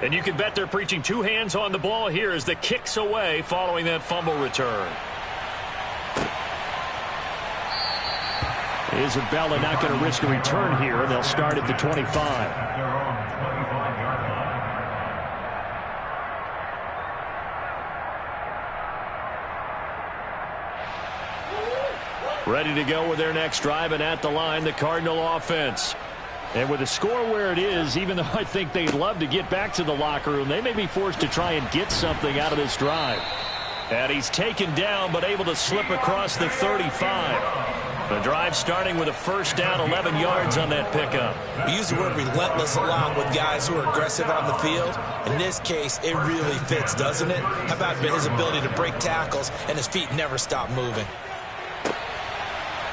And you can bet they're preaching two hands on the ball here as the kick's away following that fumble return. Isabella not going to risk a return here. They'll start at the 25. Ready to go with their next drive, and at the line, the Cardinal offense. And with the score where it is, even though I think they'd love to get back to the locker room, they may be forced to try and get something out of this drive. And he's taken down, but able to slip across the 35. The drive starting with a first down, 11 yards on that pickup. We use the word relentless a lot with guys who are aggressive on the field. In this case, it really fits, doesn't it? How about his ability to break tackles and his feet never stop moving?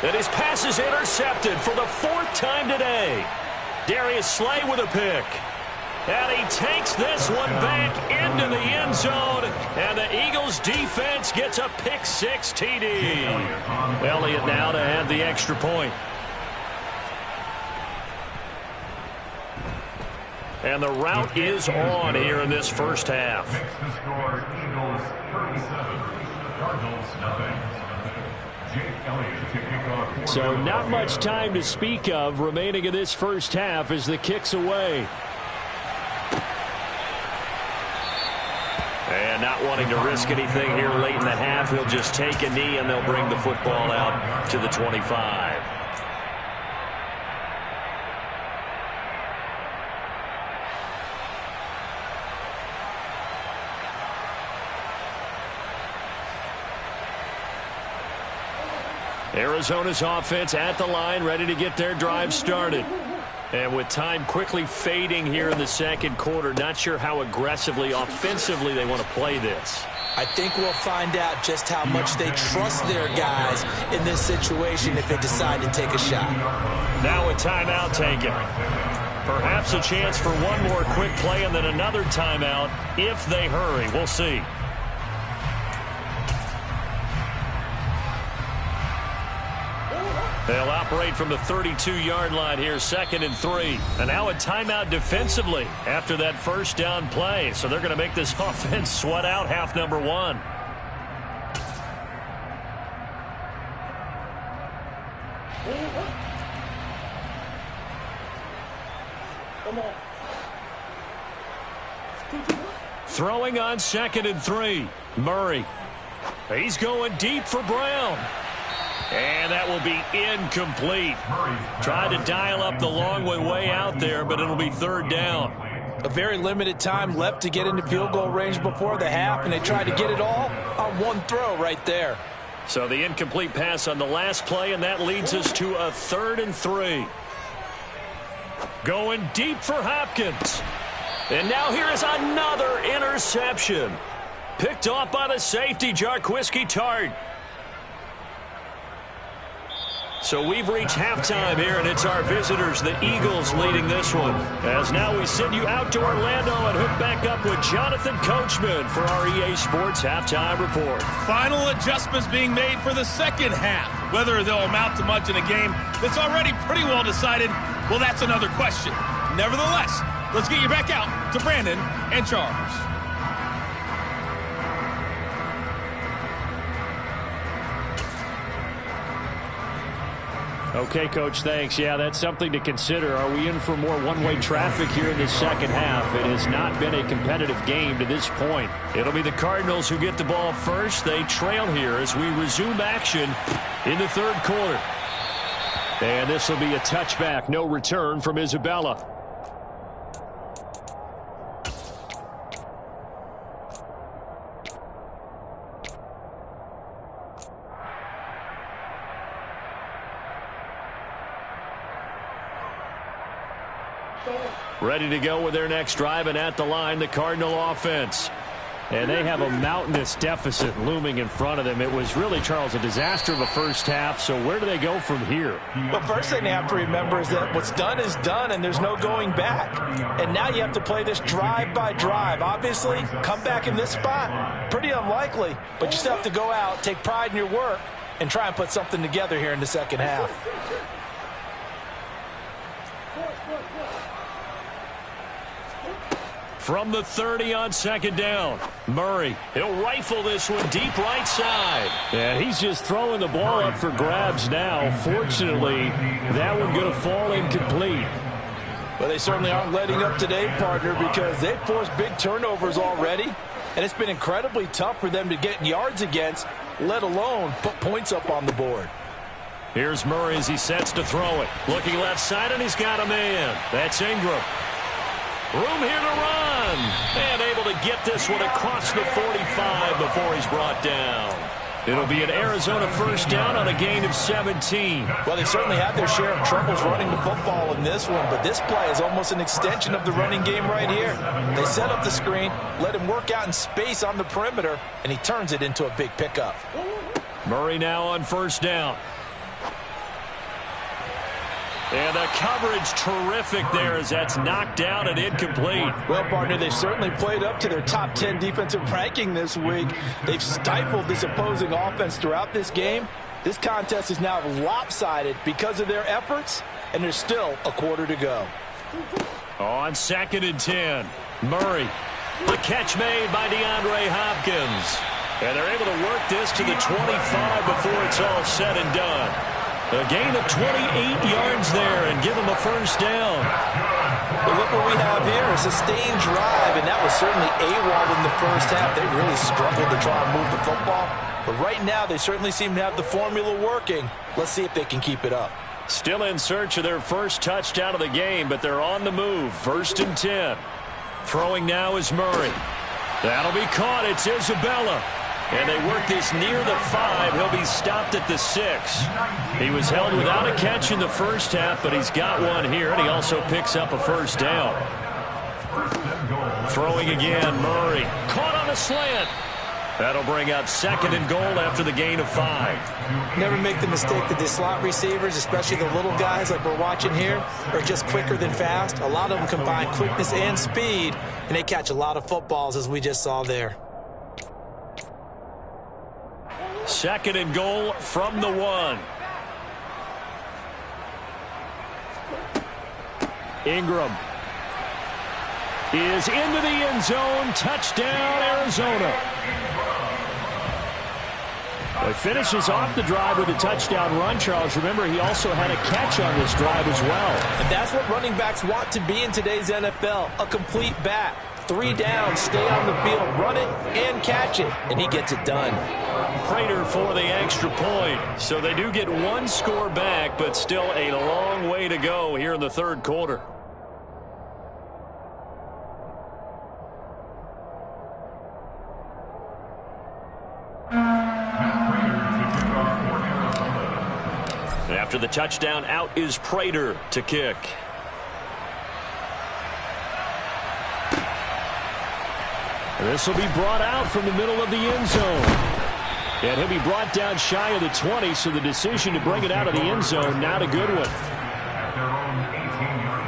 And his pass is intercepted for the fourth time today. Darius Slay with a pick. And he takes this one back into the end zone. And the Eagles defense gets a pick six TD. Elliott now to have the extra point. And the route is on here in this first half. Eagles 37, Cardinals nothing. So not much time to speak of remaining in this first half as the kick's away. And not wanting to risk anything here late in the half, he'll just take a knee and they'll bring the football out to the 25. Arizona's offense at the line, ready to get their drive started. And with time quickly fading here in the second quarter, not sure how aggressively, offensively they want to play this. I think we'll find out just how much they trust their guys in this situation if they decide to take a shot. Now a timeout taken. Perhaps a chance for one more quick play and then another timeout if they hurry. We'll see. They'll operate from the 32-yard line here, 2nd and 3. And now a timeout defensively after that first down play. So they're going to make this offense sweat out half number one. Throwing on 2nd and 3. Murray. He's going deep for Brown. And that will be incomplete. Tried to dial up the long way out there, but it'll be third down. A very limited time left to get into field goal range before the half, and they tried to get it all on one throw right there. So the incomplete pass on the last play, and that leads us to a 3rd and 3. Going deep for Hopkins. And now here is another interception. Picked off by the safety, Jarquiski Tart. So we've reached halftime here, and it's our visitors, the Eagles, leading this one. As now we send you out to Orlando and hook back up with Jonathan Coachman for our EA Sports Halftime Report. Final adjustments being made for the second half. Whether they'll amount to much in a game that's already pretty well decided, well, that's another question. Nevertheless, let's get you back out to Brandon and Charles. Okay, Coach, thanks. Yeah, that's something to consider. Are we in for more one-way traffic here in the second half? It has not been a competitive game to this point. It'll be the Cardinals who get the ball first. They trail here as we resume action in the third quarter. And this will be a touchback. No return from Isabella. Ready to go with their next drive, and at the line, the Cardinal offense. And they have a mountainous deficit looming in front of them. It was really, Charles, a disaster of a first half. So where do they go from here? Well, first thing they have to remember is that what's done is done, and there's no going back. And now you have to play this drive by drive. Obviously, come back in this spot, pretty unlikely. But you still have to go out, take pride in your work, and try and put something together here in the second half. From the 30 on second down, Murray. He'll rifle this one deep right side. And he's just throwing the ball up for grabs now. Fortunately, that one going to fall incomplete. Well, they certainly aren't letting up today, partner, because they've forced big turnovers already. And it's been incredibly tough for them to get yards against, let alone put points up on the board. Here's Murray as he sets to throw it. Looking left side, and he's got a man. That's Ingram. Room here to run. And able to get this one across the 45 before he's brought down. It'll be an Arizona first down on a gain of 17. Well, they certainly had their share of troubles running the football in this one, but this play is almost an extension of the running game right here. They set up the screen, let him work out in space on the perimeter, and he turns it into a big pickup. Murray now on first down. And the coverage terrific there as that's knocked down and incomplete. Well, partner, they've certainly played up to their top 10 defensive ranking this week. They've stifled this opposing offense throughout this game. This contest is now lopsided because of their efforts, and there's still a quarter to go. On second and 10, Murray. The catch made by DeAndre Hopkins. And they're able to work this to the 25 before it's all said and done. A gain of 28 yards there and give him a first down. Well, look what we have here, a sustained drive, and that was certainly AWOL in the first half. They really struggled to try and move the football. But right now, they certainly seem to have the formula working. Let's see if they can keep it up. Still in search of their first touchdown of the game, but they're on the move. First and 10. Throwing now is Murray. That'll be caught. It's Isabella. And they work this near the 5. He'll be stopped at the 6. He was held without a catch in the first half, but he's got one here, and he also picks up a first down. Throwing again, Murray. Caught on a slant. That'll bring up second and goal after the gain of 5. Never make the mistake that the slot receivers, especially the little guys like we're watching here, are just quicker than fast. A lot of them combine quickness and speed, and they catch a lot of footballs, as we just saw there. Second and goal from the 1. Ingram is into the end zone. Touchdown, Arizona. He finishes off the drive with a touchdown run, Charles. Remember, he also had a catch on this drive as well. And that's what running backs want to be in today's NFL, a complete back. 3 down, stay on the field, run it, and catch it. And he gets it done. Prater for the extra point. So they do get one score back, but still a long way to go here in the third quarter. After the touchdown, out is Prater to kick. This will be brought out from the middle of the end zone. And he'll be brought down shy of the 20, so the decision to bring it out of the end zone, not a good one. At their own 18-yard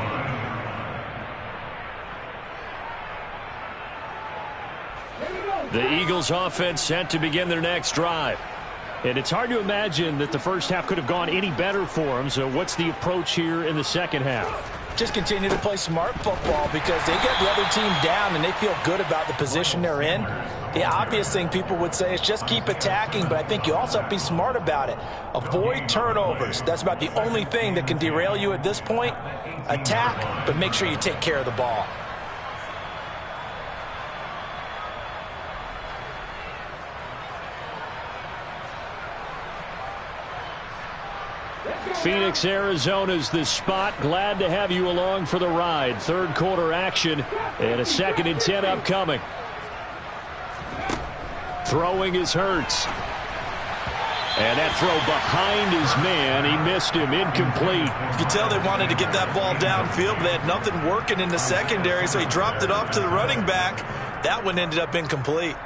line. The Eagles offense set to begin their next drive. And it's hard to imagine that the first half could have gone any better for them. So what's the approach here in the second half? Just continue to play smart football because they get the other team down and they feel good about the position they're in. The obvious thing people would say is just keep attacking, but I think you also have to be smart about it. Avoid turnovers. That's about the only thing that can derail you at this point. Attack, but make sure you take care of the ball. Phoenix, Arizona's the spot. Glad to have you along for the ride. Third quarter action and a second and 10 upcoming. Throwing is Hurts. And that throw behind his man. He missed him. Incomplete. You could tell they wanted to get that ball downfield, but they had nothing working in the secondary, so he dropped it off to the running back. That one ended up incomplete.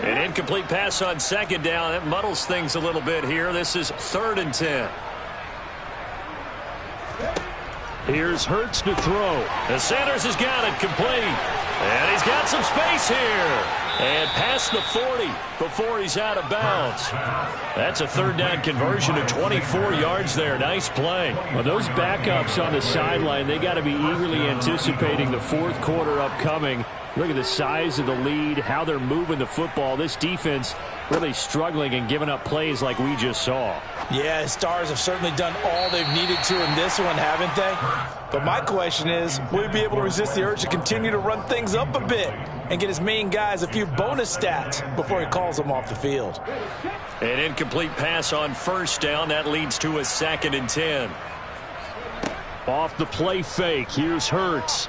An incomplete pass on second down. That muddles things a little bit here. This is third and 10. Here's Hurts to throw. And Sanders has got it complete. And he's got some space here. And past the 40 before he's out of bounds. That's a third down conversion of 24 yards there. Nice play. Well, those backups on the sideline, they got to be eagerly anticipating the fourth quarter upcoming. Look at the size of the lead, how they're moving the football. This defense really struggling and giving up plays like we just saw. Yeah, the Stars have certainly done all they've needed to in this one, haven't they? But my question is, will he be able to resist the urge to continue to run things up a bit and get his main guys a few bonus stats before he calls them off the field? An incomplete pass on first down. That leads to a 2nd and 10. Off the play fake. Here's Hurts.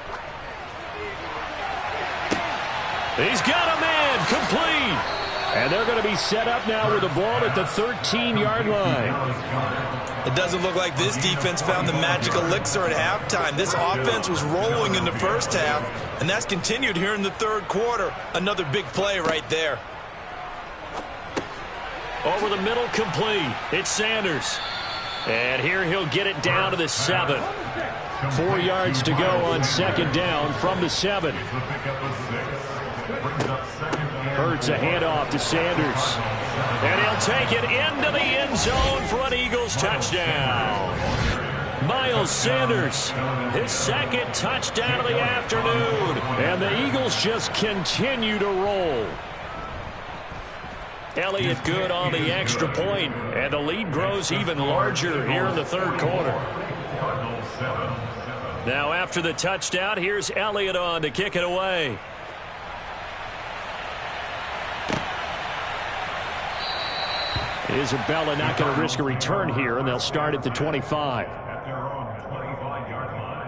He's got a man complete. And they're going to be set up now with the ball at the 13-yard line. It doesn't look like this defense found the magic elixir at halftime. This offense was rolling in the first half, and that's continued here in the third quarter. Another big play right there. Over the middle, complete. It's Sanders. And here he'll get it down to the 7. 4 yards to go on 2nd down from the 7. Hurts a handoff to Sanders. And he'll take it into the end zone for an Eagles touchdown. Miles Sanders, his 2nd touchdown of the afternoon. And the Eagles just continue to roll. Elliott good on the extra point, and the lead grows even larger here in the third quarter. Now after the touchdown, here's Elliott on to kick it away. Isabella not going to risk a return here, and they'll start at the 25. At their own 25-yard line.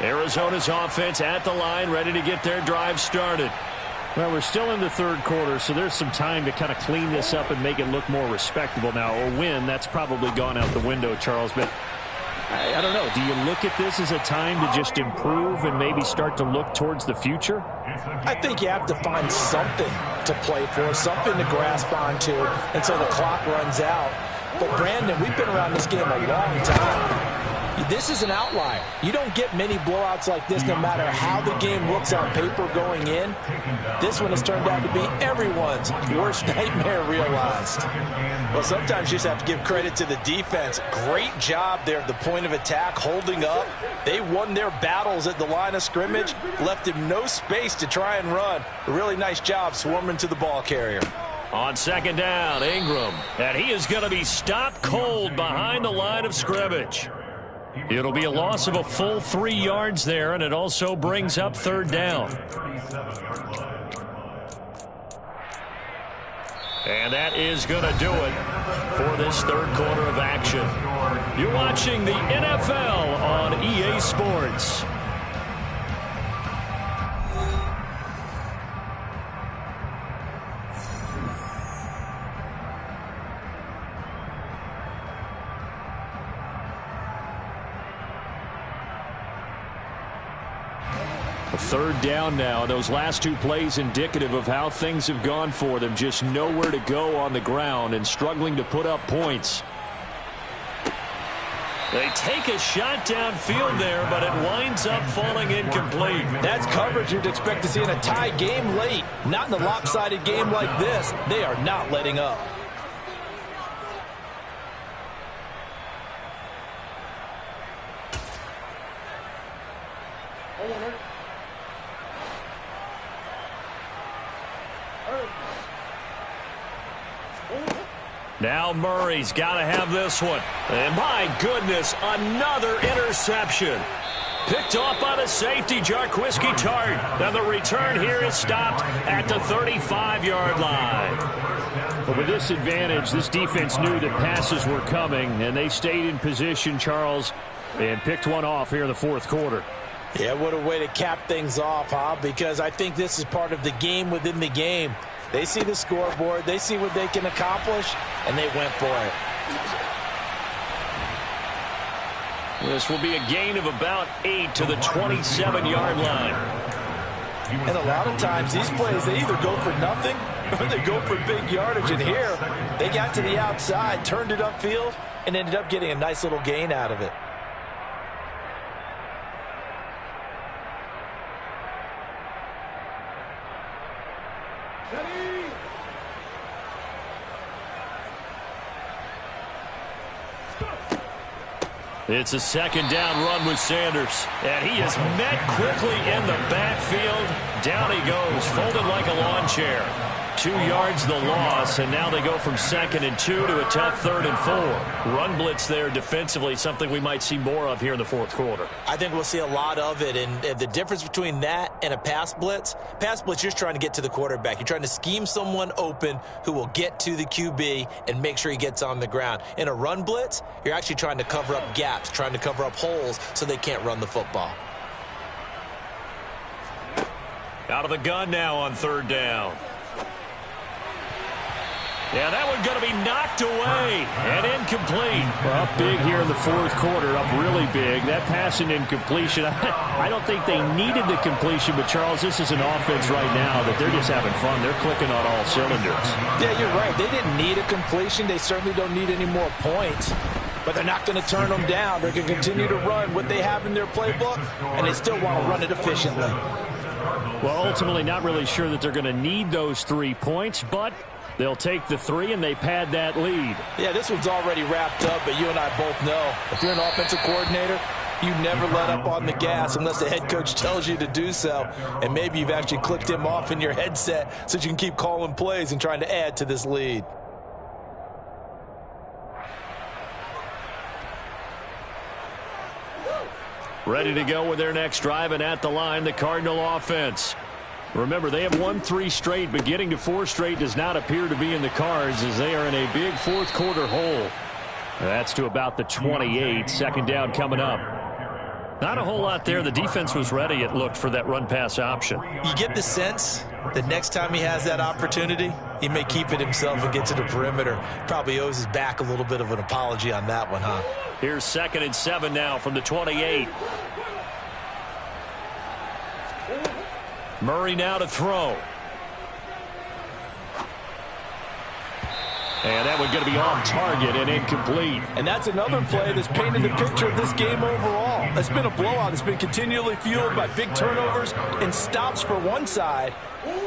Arizona's offense at the line, ready to get their drive started. Well, we're still in the third quarter, so there's some time to kind of clean this up and make it look more respectable. Now, a win, that's probably gone out the window, Charles, but I don't know. Do you look at this as a time to just improve and maybe start to look towards the future? I think you have to find something to play for, something to grasp onto until the clock runs out. But, Brandon, we've been around this game a long time. This is an outlier. You don't get many blowouts like this no matter how the game looks on paper going in. This one has turned out to be everyone's worst nightmare realized. Well, sometimes you just have to give credit to the defense. Great job there at the point of attack, holding up. They won their battles at the line of scrimmage, left him no space to try and run. A really nice job swarming to the ball carrier. On 2nd down, Ingram. And he is going to be stopped cold behind the line of scrimmage. It'll be a loss of a full 3 yards there, and it also brings up 3rd down. And that is going to do it for this third quarter of action. You're watching the NFL on EA Sports. Third down now. Those last 2 plays indicative of how things have gone for them. Just nowhere to go on the ground and struggling to put up points. They take a shot downfield there, but it winds up falling incomplete. That's coverage you'd expect to see in a tie game late. Not in a lopsided game like this. They are not letting up. Now Murray's got to have this one. And my goodness, another interception. Picked off by the safety, Jarquiski Tart. And the return here is stopped at the 35-yard line. But with this advantage, this defense knew that passes were coming, and they stayed in position, Charles, and picked one off here in the fourth quarter. Yeah, what a way to cap things off, huh? Because I think this is part of the game within the game. They see the scoreboard, they see what they can accomplish, and they went for it. This will be a gain of about 8 to the 27-yard line. And a lot of times these plays, they either go for nothing or they go for big yardage. And here, they got to the outside, turned it upfield, and ended up getting a nice little gain out of it. It's a second down run with Sanders. And he is met quickly in the backfield. Down he goes, folded like a lawn chair. 2 yards the loss, and now they go from 2nd and 2 to a tough 3rd and 4. Run blitz there defensively, something we might see more of here in the 4th quarter. I think we'll see a lot of it, and the difference between that and a pass blitz, you're just trying to get to the quarterback. You're trying to scheme someone open who will get to the QB and make sure he gets on the ground. In a run blitz, you're actually trying to cover up gaps, trying to cover up holes so they can't run the football. Out of the gun now on 3rd down. Yeah, that one's going to be knocked away and incomplete. Well, up big here in the 4th quarter, up really big. That pass and incompletion, I don't think they needed the completion, but Charles, this is an offense right now that they're just having fun. They're clicking on all cylinders. Yeah, you're right. They didn't need a completion. They certainly don't need any more points. But they're not going to turn them down. They're going to continue to run what they have in their playbook, and they still want to run it efficiently. Well, ultimately, not really sure that they're going to need those 3 points, but they'll take the 3 and they pad that lead. Yeah, this one's already wrapped up, but you and I both know if you're an offensive coordinator, you never let up on the gas unless the head coach tells you to do so. And maybe you've actually clicked him off in your headset so you can keep calling plays and trying to add to this lead. Ready to go with their next drive, and at the line, the Cardinal offense. Remember, they have won 3 straight, but getting to 4 straight does not appear to be in the cards as they are in a big 4th quarter hole. That's to about the 28. 2nd down coming up. Not a whole lot there. The defense was ready, it looked, for that run-pass option. You get the sense that next time he has that opportunity, he may keep it himself and get to the perimeter. Probably owes his back a little bit of an apology on that one, huh? Here's 2nd and 7 now from the 28. Murray now to throw. And that one's going to be off target and incomplete. And that's another play that's painted the picture of this game overall. It's been a blowout. It's been continually fueled by big turnovers and stops for one side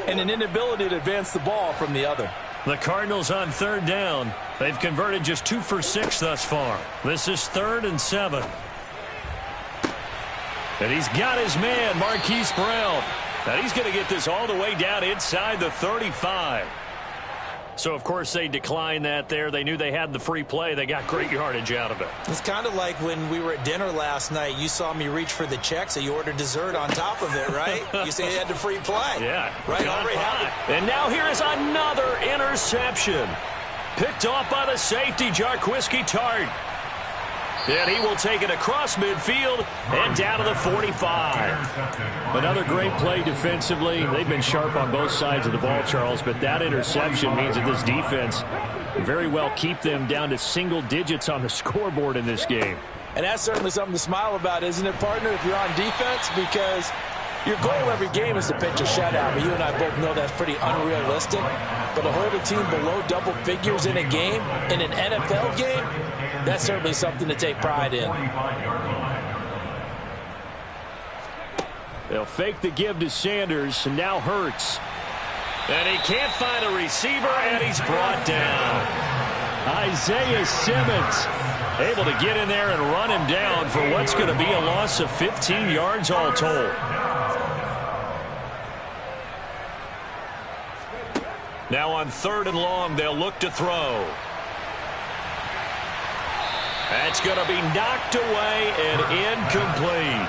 and an inability to advance the ball from the other. The Cardinals on 3rd down. They've converted just 2 for 6 thus far. This is 3rd and 7. And he's got his man, Marquise Brown. And he's going to get this all the way down inside the 35. So, of course, they declined that there. They knew they had the free play. They got great yardage out of it. It's kind of like when we were at dinner last night. You saw me reach for the check, so you ordered dessert on top of it, right? You say you had the free play. Yeah. Right, already had it. And now here is another interception. Picked off by the safety, Jarquiski Tart. And he will take it across midfield and down to the 45. Another great play defensively. They've been sharp on both sides of the ball, Charles, but that interception means that this defense very well keep them down to single digits on the scoreboard in this game. And that's certainly something to smile about, isn't it, partner, if you're on defense? Because your goal every game is to pitch a shutout, but you and I both know that's pretty unrealistic. But to hold a team below double figures in a game, in an NFL game, that's certainly something to take pride in. They'll fake the give to Sanders, and now Hurts. And he can't find a receiver, and he's brought down. Isaiah Simmons able to get in there and run him down for what's going to be a loss of 15 yards all told. Now on 3rd and long, they'll look to throw. That's going to be knocked away and incomplete.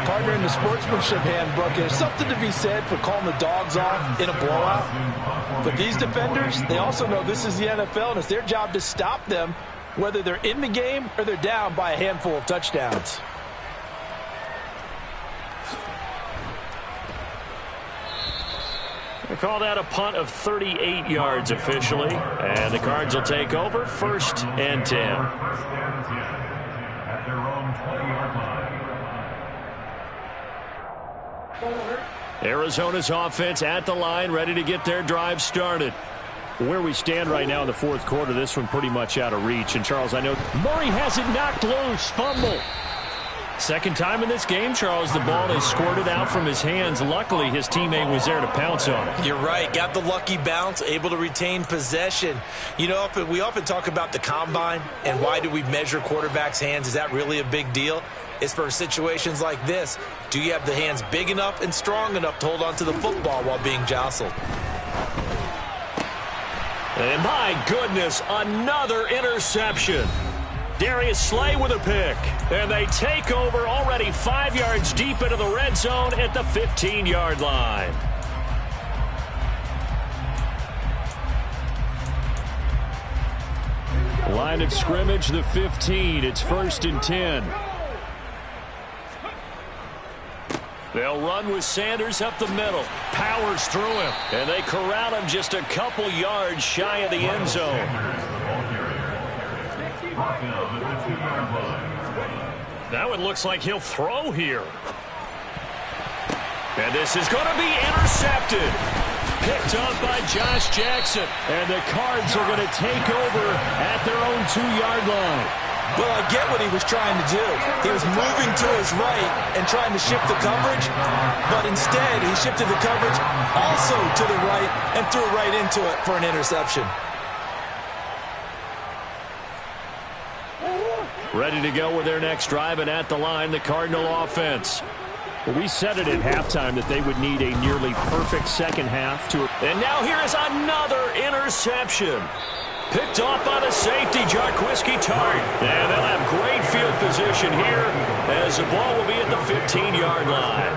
Partner, in the sportsmanship handbook, there's something to be said for calling the dogs off in a blowout. But these defenders, they also know this is the NFL, and it's their job to stop them, whether they're in the game or they're down by a handful of touchdowns. They call that a punt of 38 yards officially. And the Cards will take over 1st and 10. At their own 20-yard line. Arizona's offense at the line, ready to get their drive started. Where we stand right now in the fourth quarter, this one pretty much out of reach. And, Charles, I know Murray has it knocked loose. Fumble. Second time in this game, Charles, the ball is squirted out from his hands. Luckily, his teammate was there to pounce on it. You're right. Got the lucky bounce, able to retain possession. You know, we often talk about the combine and why do we measure quarterbacks' hands. Is that really a big deal? It's for situations like this. Do you have the hands big enough and strong enough to hold on to the football while being jostled? And my goodness, another interception. Darius Slay with a pick. And they take over already 5 yards deep into the red zone at the 15-yard line. Line of scrimmage, the 15. It's 1st and 10. They'll run with Sanders up the middle. Powers through him. And they corral him just a couple yards shy of the end zone. Now it looks like he'll throw here. And this is going to be intercepted. Picked up by Josh Jackson. And the Cards are going to take over at their own 2-yard line. Well, I get what he was trying to do. He was moving to his right and trying to shift the coverage, but instead he shifted the coverage also to the right and threw right into it for an interception. Ready to go with their next drive, and at the line, the Cardinal offense. Well, we said it at halftime that they would need a nearly perfect second half to... And now here is another interception. Picked off by the safety, Jarquiski Tart. And they'll have great field position here as the ball will be at the 15-yard line.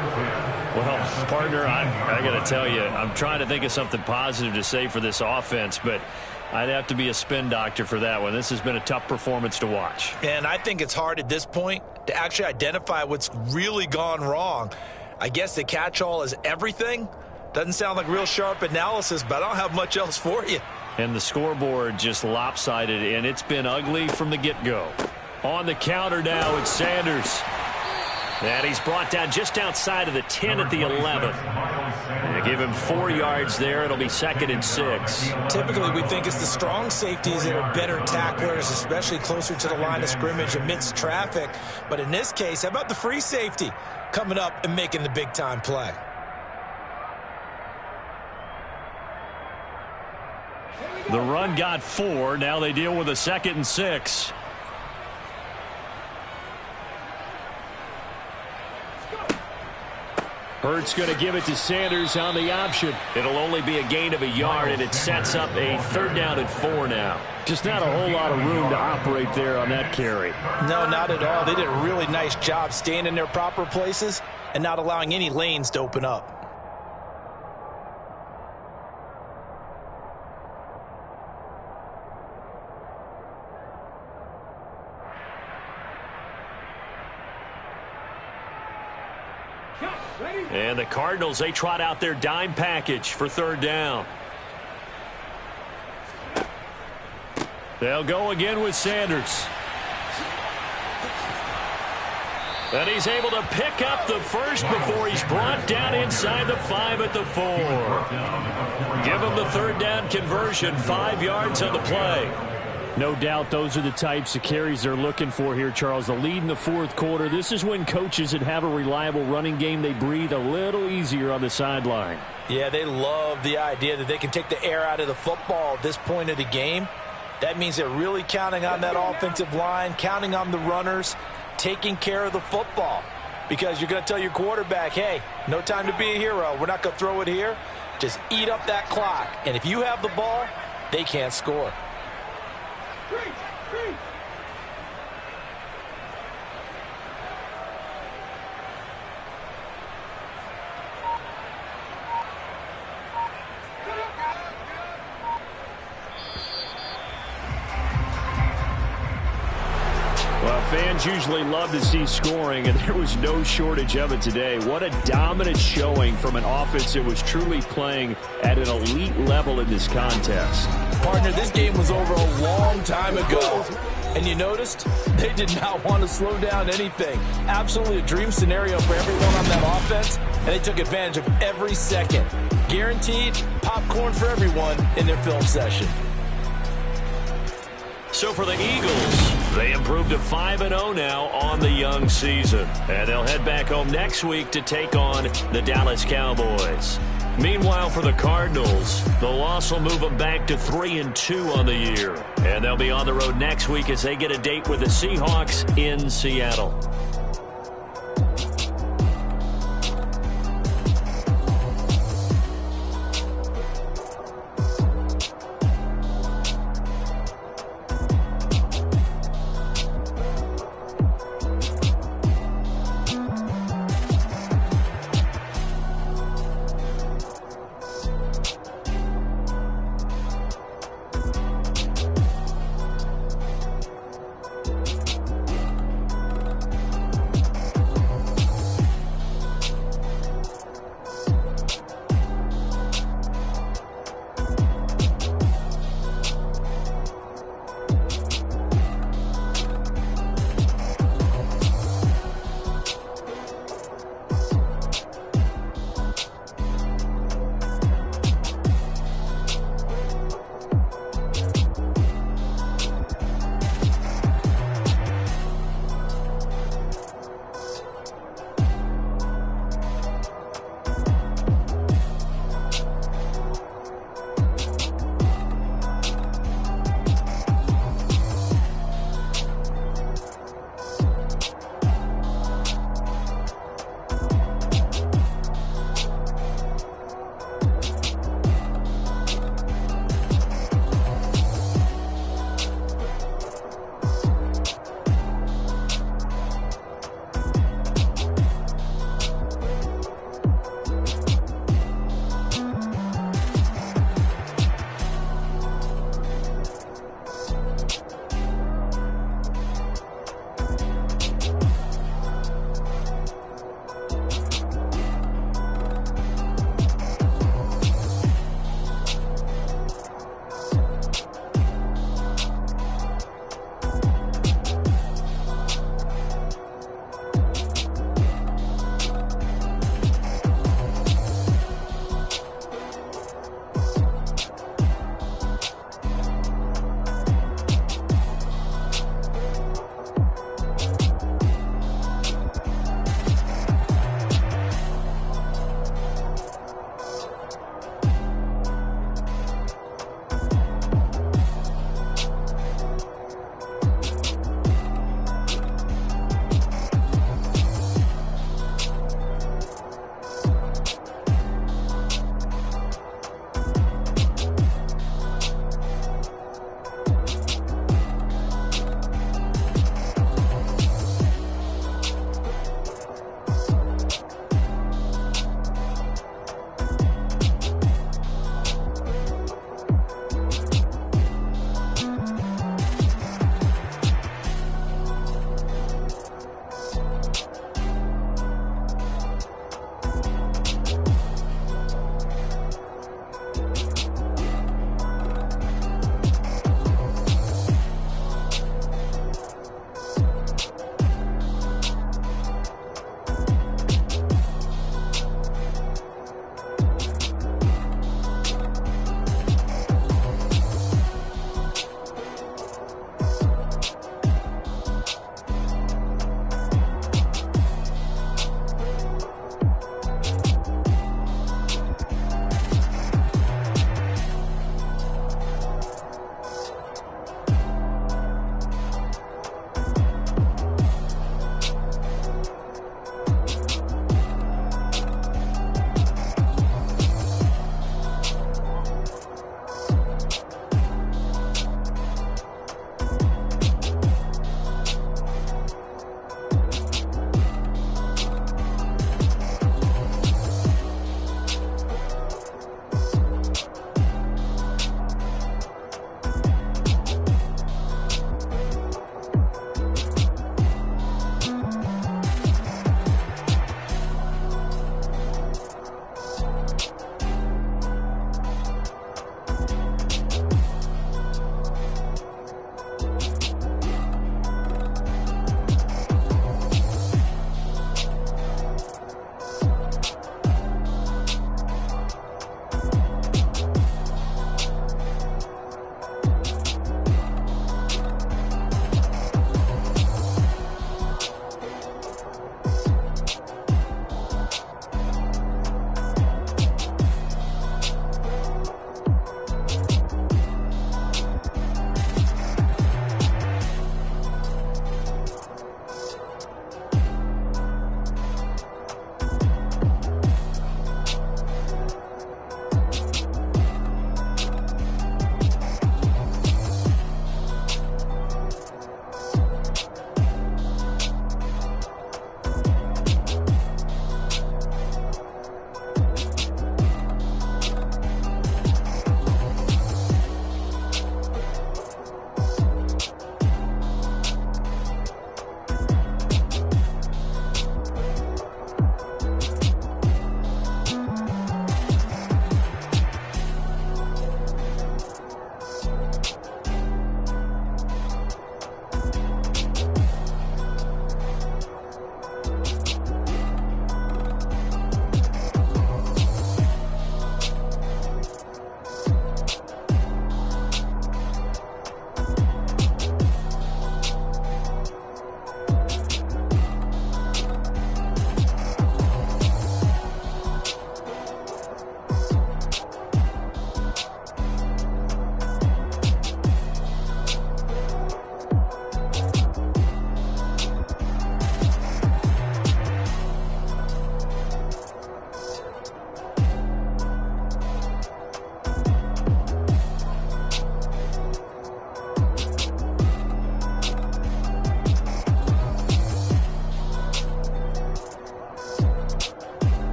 Well, partner, I got to tell you, I'm trying to think of something positive to say for this offense, but I'd have to be a spin doctor for that one. This has been a tough performance to watch. And I think it's hard at this point to actually identify what's really gone wrong. I guess the catch-all is everything. Doesn't sound like real sharp analysis, but I don't have much else for you. And the scoreboard just lopsided, and it's been ugly from the get-go. On the counter now, it's Sanders. And he's brought down just outside of the 10 at the 11. They give him 4 yards there. It'll be 2nd and 6. Typically, we think it's the strong safeties that are better tacklers, especially closer to the line of scrimmage amidst traffic. But in this case, how about the free safety coming up and making the big-time play? The run got 4. Now they deal with a 2nd and 6. Hurts going to give it to Sanders on the option. It'll only be a gain of a yard, and it sets up a 3rd down and 4 now. Just not a whole lot of room to operate there on that carry. No, not at all. They did a really nice job staying in their proper places and not allowing any lanes to open up. And the Cardinals, they trot out their dime package for 3rd down. They'll go again with Sanders. And he's able to pick up the first before he's brought down inside the 5 at the 4. Give him the 3rd down conversion, 5 yards on the play. No doubt those are the types of carries they're looking for here, Charles. The lead in the fourth quarter. This is when coaches that have a reliable running game, they breathe a little easier on the sideline. Yeah, they love the idea that they can take the air out of the football at this point of the game. That means they're really counting on that offensive line, counting on the runners, taking care of the football. Because you're going to tell your quarterback, hey, no time to be a hero. We're not going to throw it here. Just eat up that clock. And if you have the ball, they can't score. Well, fans usually love to see scoring, and there was no shortage of it today. What a dominant showing from an offense that was truly playing at an elite level in this contest. Partner, this game was over a long time ago. And you noticed they did not want to slow down anything. Absolutely a dream scenario for everyone on that offense. defense, and they took advantage of every second. Guaranteed popcorn for everyone in their film session. So for the Eagles, they improved to 5-0 now on the young season. And they'll head back home next week to take on the Dallas Cowboys. Meanwhile, for the Cardinals, the loss will move them back to 3-2 on the year. And they'll be on the road next week as they get a date with the Seahawks in Seattle.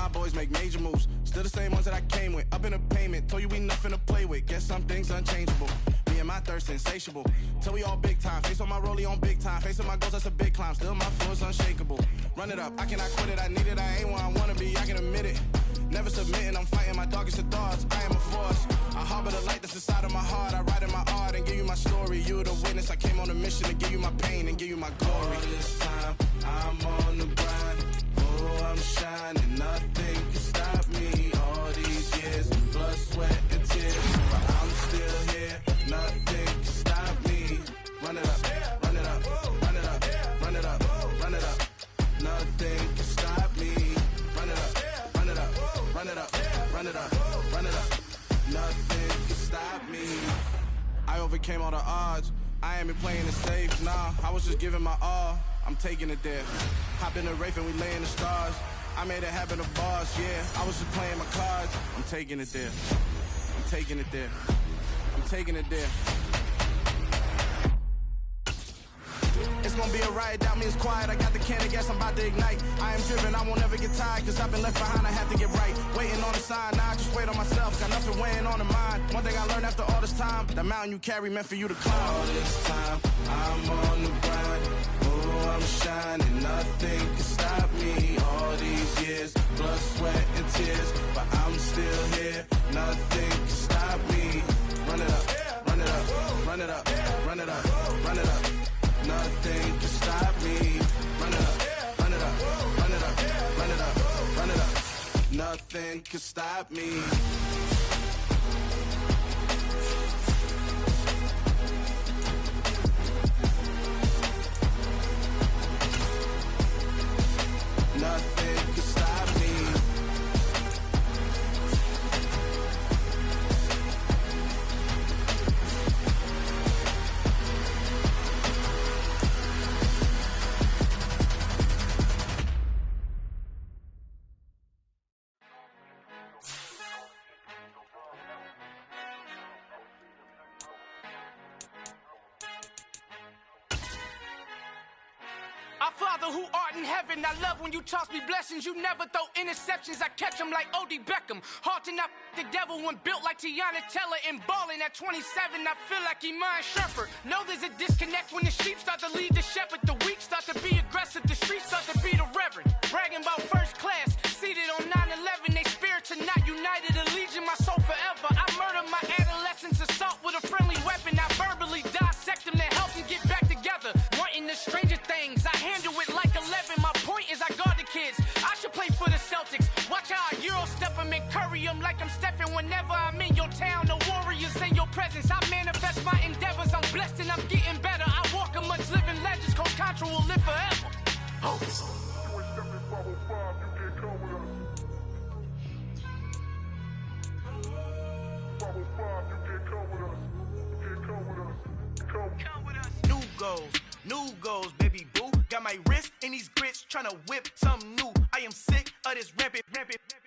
my boys make major moves. Still the same ones that I came with. Up in the payment, told you we nothing to play with. Guess some things unchangeable. Me and my thirst insatiable. Till we all big time. Face on my rollie on big time. Facing my goals, that's a big climb. Still my floor's unshakable. Run it up, I cannot quit it. I need it, I ain't where I wanna be. I can admit it. Never submitting, I'm fighting my darkest of thoughts. I am a force. I harbor the light that's inside of my heart. I write in my art and give you my story. You the witness. I came on a mission to give you my pain and give you my glory. All this time, I'm on the grind. Oh, I'm shining. Nothing can stop me. All these years, blood, sweat, and tears. But I'm still here. Nothing can stop me. Run it up, run it up, run it up, run it up, run it up. Nothing can stop me. Run it up, run it up, run it up, run it up, run it up. Nothing can stop me. I overcame all the odds. I ain't been playing it safe, nah. I was just giving my all. I'm taking it there. Hop in the Wraith and we lay in the stars. I made it happen to boss, yeah. I was just playing my cards. I'm taking it there. I'm taking it there. I'm taking it there. It's gonna be a riot, doubt me it's quiet. I got the can of gas, I'm about to ignite. I am driven, I won't ever get tired. Cause I've been left behind, I have to get right. Waiting on the sign, now I just wait on myself. Got nothing weighing on the mind. One thing I learned after all this time, the mountain you carry meant for you to climb. All this time, I'm on the grind. Oh, I'm shining, nothing can stop me. All these years, blood, sweat, and tears. But I'm still here, nothing can stop me. Run it up, run it up, run it up, run it up, run it up. Nothing can stop me. Run it up, run it up, run it up, run it up, run it up. Nothing can stop me. Nothing can stop me. Our Father who art in heaven, I love when you toss me blessings. You never throw interceptions, I catch them like O.D. Beckham. Hard to not the devil when built like Tiana Teller and balling at 27. I feel like Iman Shumpert. Know there's a disconnect when the sheep start to lead the shepherd. The weak start to be aggressive, the streets start to be the reverend. Bragging about first class, seated on 9/11. They spirits are not united, a legion, my soul forever. I murder my adolescence, assault with a friendly weapon. I verbally dissect them to help them get back together. Wanting the stranger things, I handle it like 11. My point is I guard the kids. I should play for the Celtics. Watch how I Euro step them and curry them like I'm Stephen. Whenever I'm in your town, the Warriors in your presence. I manifest my endeavors. I'm blessed and I'm getting better. I walk amongst living legends. Coach Contra will live forever. Oh. New goals, baby boo. Got my wrist in these grits, tryna whip something new. I am sick of this rampant.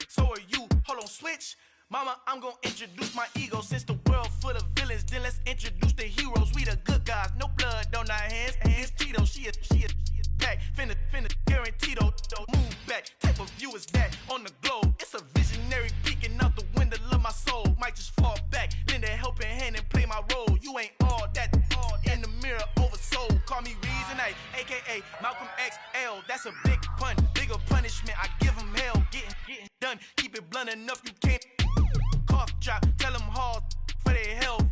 So are you. Hold on, switch. Mama, I'm gonna introduce my ego. Since the world full of villains, then let's introduce the heroes. We the good guys, no blood on our hands. Hands Tito, she is back. Finna, guaranteed though. Move back. Type of view is that on the globe? It's a visionary peeking out the window of my soul. Might just fall back, lend a helping hand and play my role. You ain't all that. In the mirror, oversold. Call me Reason A, aka Malcolm XL. That's a big pun, bigger punishment. I give him hell, getting done. Keep it blunt enough, you can't. Cough drop, tell them hard for their health.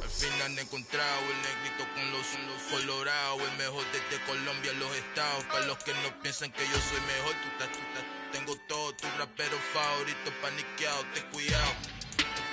Al fin han encontrado el negrito con los colorados, el mejor desde Colombia a los estados. Para los que no piensan que yo soy mejor, tengo todo, tu rapero favorito paniqueado, ten cuidado.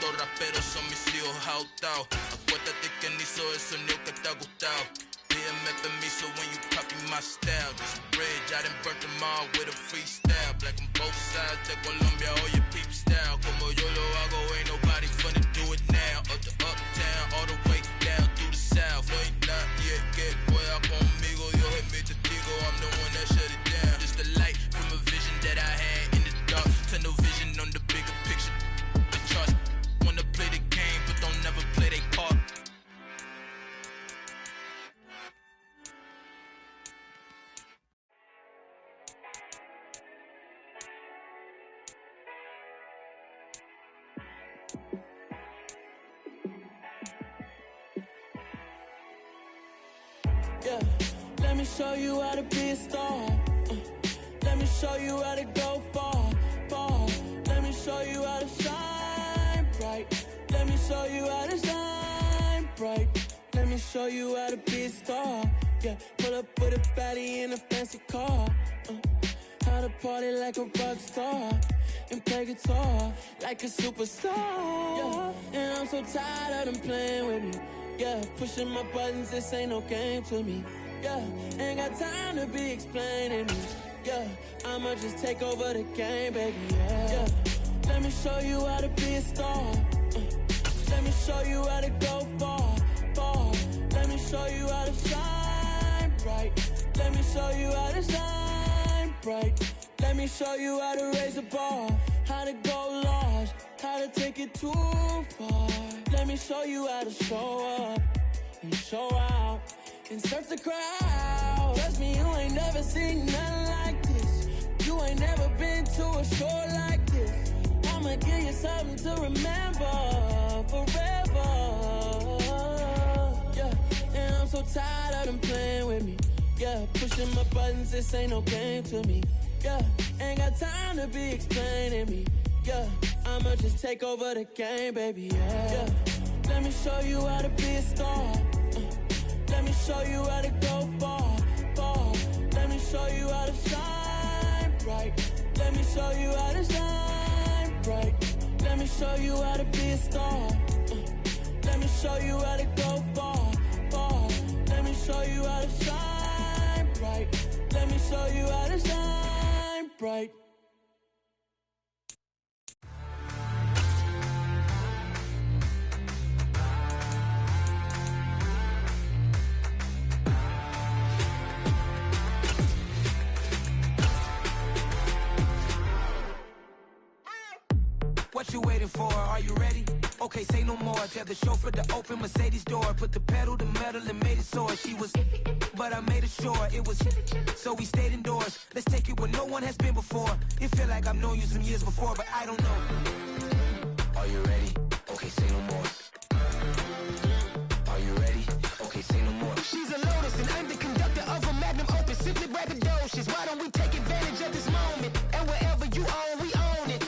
Estos raperos son mis hijos jautados. Acuérdate que ni hizo el sonido que te ha gustado. Pídeme permiso when you copy my style. This bridge, I done burnt them all with a freestyle. Black on both sides de Colombia, oye peep style. Como yo lo hago, ain't nobody finna do it now. Up to uptown, all the way down through the south. No hay nadie que pueda conmigo, Dios es mi testigo. I'm the one that shut it down. Just the light from a vision that I had in the dark. Tunnel vision on the bigger picture. The charts wanna play the game, but don't never play their part. Yeah, let me show you how to be a star. Let me show you how to go far, far. Let me show you how to shine bright. Let me show you how to shine bright. Let me show you how to be a star. Yeah, pull up with a baddie in a fancy car. How to party like a rock star and play guitar like a superstar. Yeah, and I'm so tired of them playing with me. Yeah, pushing my buttons, this ain't no game to me. Yeah, ain't got time to be explaining me. Yeah, I'ma just take over the game, baby. Yeah, let me show you how to be a star. Let me show you how to go far, far. Let me show you how to shine bright. Let me show you how to shine bright. Let me show you how to raise the bar, how to go large, how to take it too far. Let me show you how to show up and show out and surf the crowd. Trust me, you ain't never seen nothing like this. You ain't never been to a show like this. I'ma give you something to remember forever. Yeah, and I'm so tired of them playing with me. Yeah, pushing my buttons, this ain't no game to me. Yeah, ain't got time to be explaining me. Yeah, I'ma just take over the game, baby. Yeah, let me show you how to be a star. Let me show you how to go far, far. Let me show you how to shine bright. Let me show you how to shine bright. Let me show you how to be a star. Let me show you how to go far, far. Let me show you how to shine bright. Let me show you how to shine bright. What you waiting for? Are you ready? Okay, say no more. Tell the chauffeur to open Mercedes door. Put the pedal to metal and made it soar. She was, but I made it sure it was. So we stayed indoors. Let's take it where no one has been before. It feel like I've known you some years before, but I don't know. Are you ready? Okay, say no more. Are you ready? Okay, say no more. She's a Lotus and I'm the conductor of a Magnum Opus. Simply braggadocious. Why don't we take advantage of this moment? And wherever you own, we own it.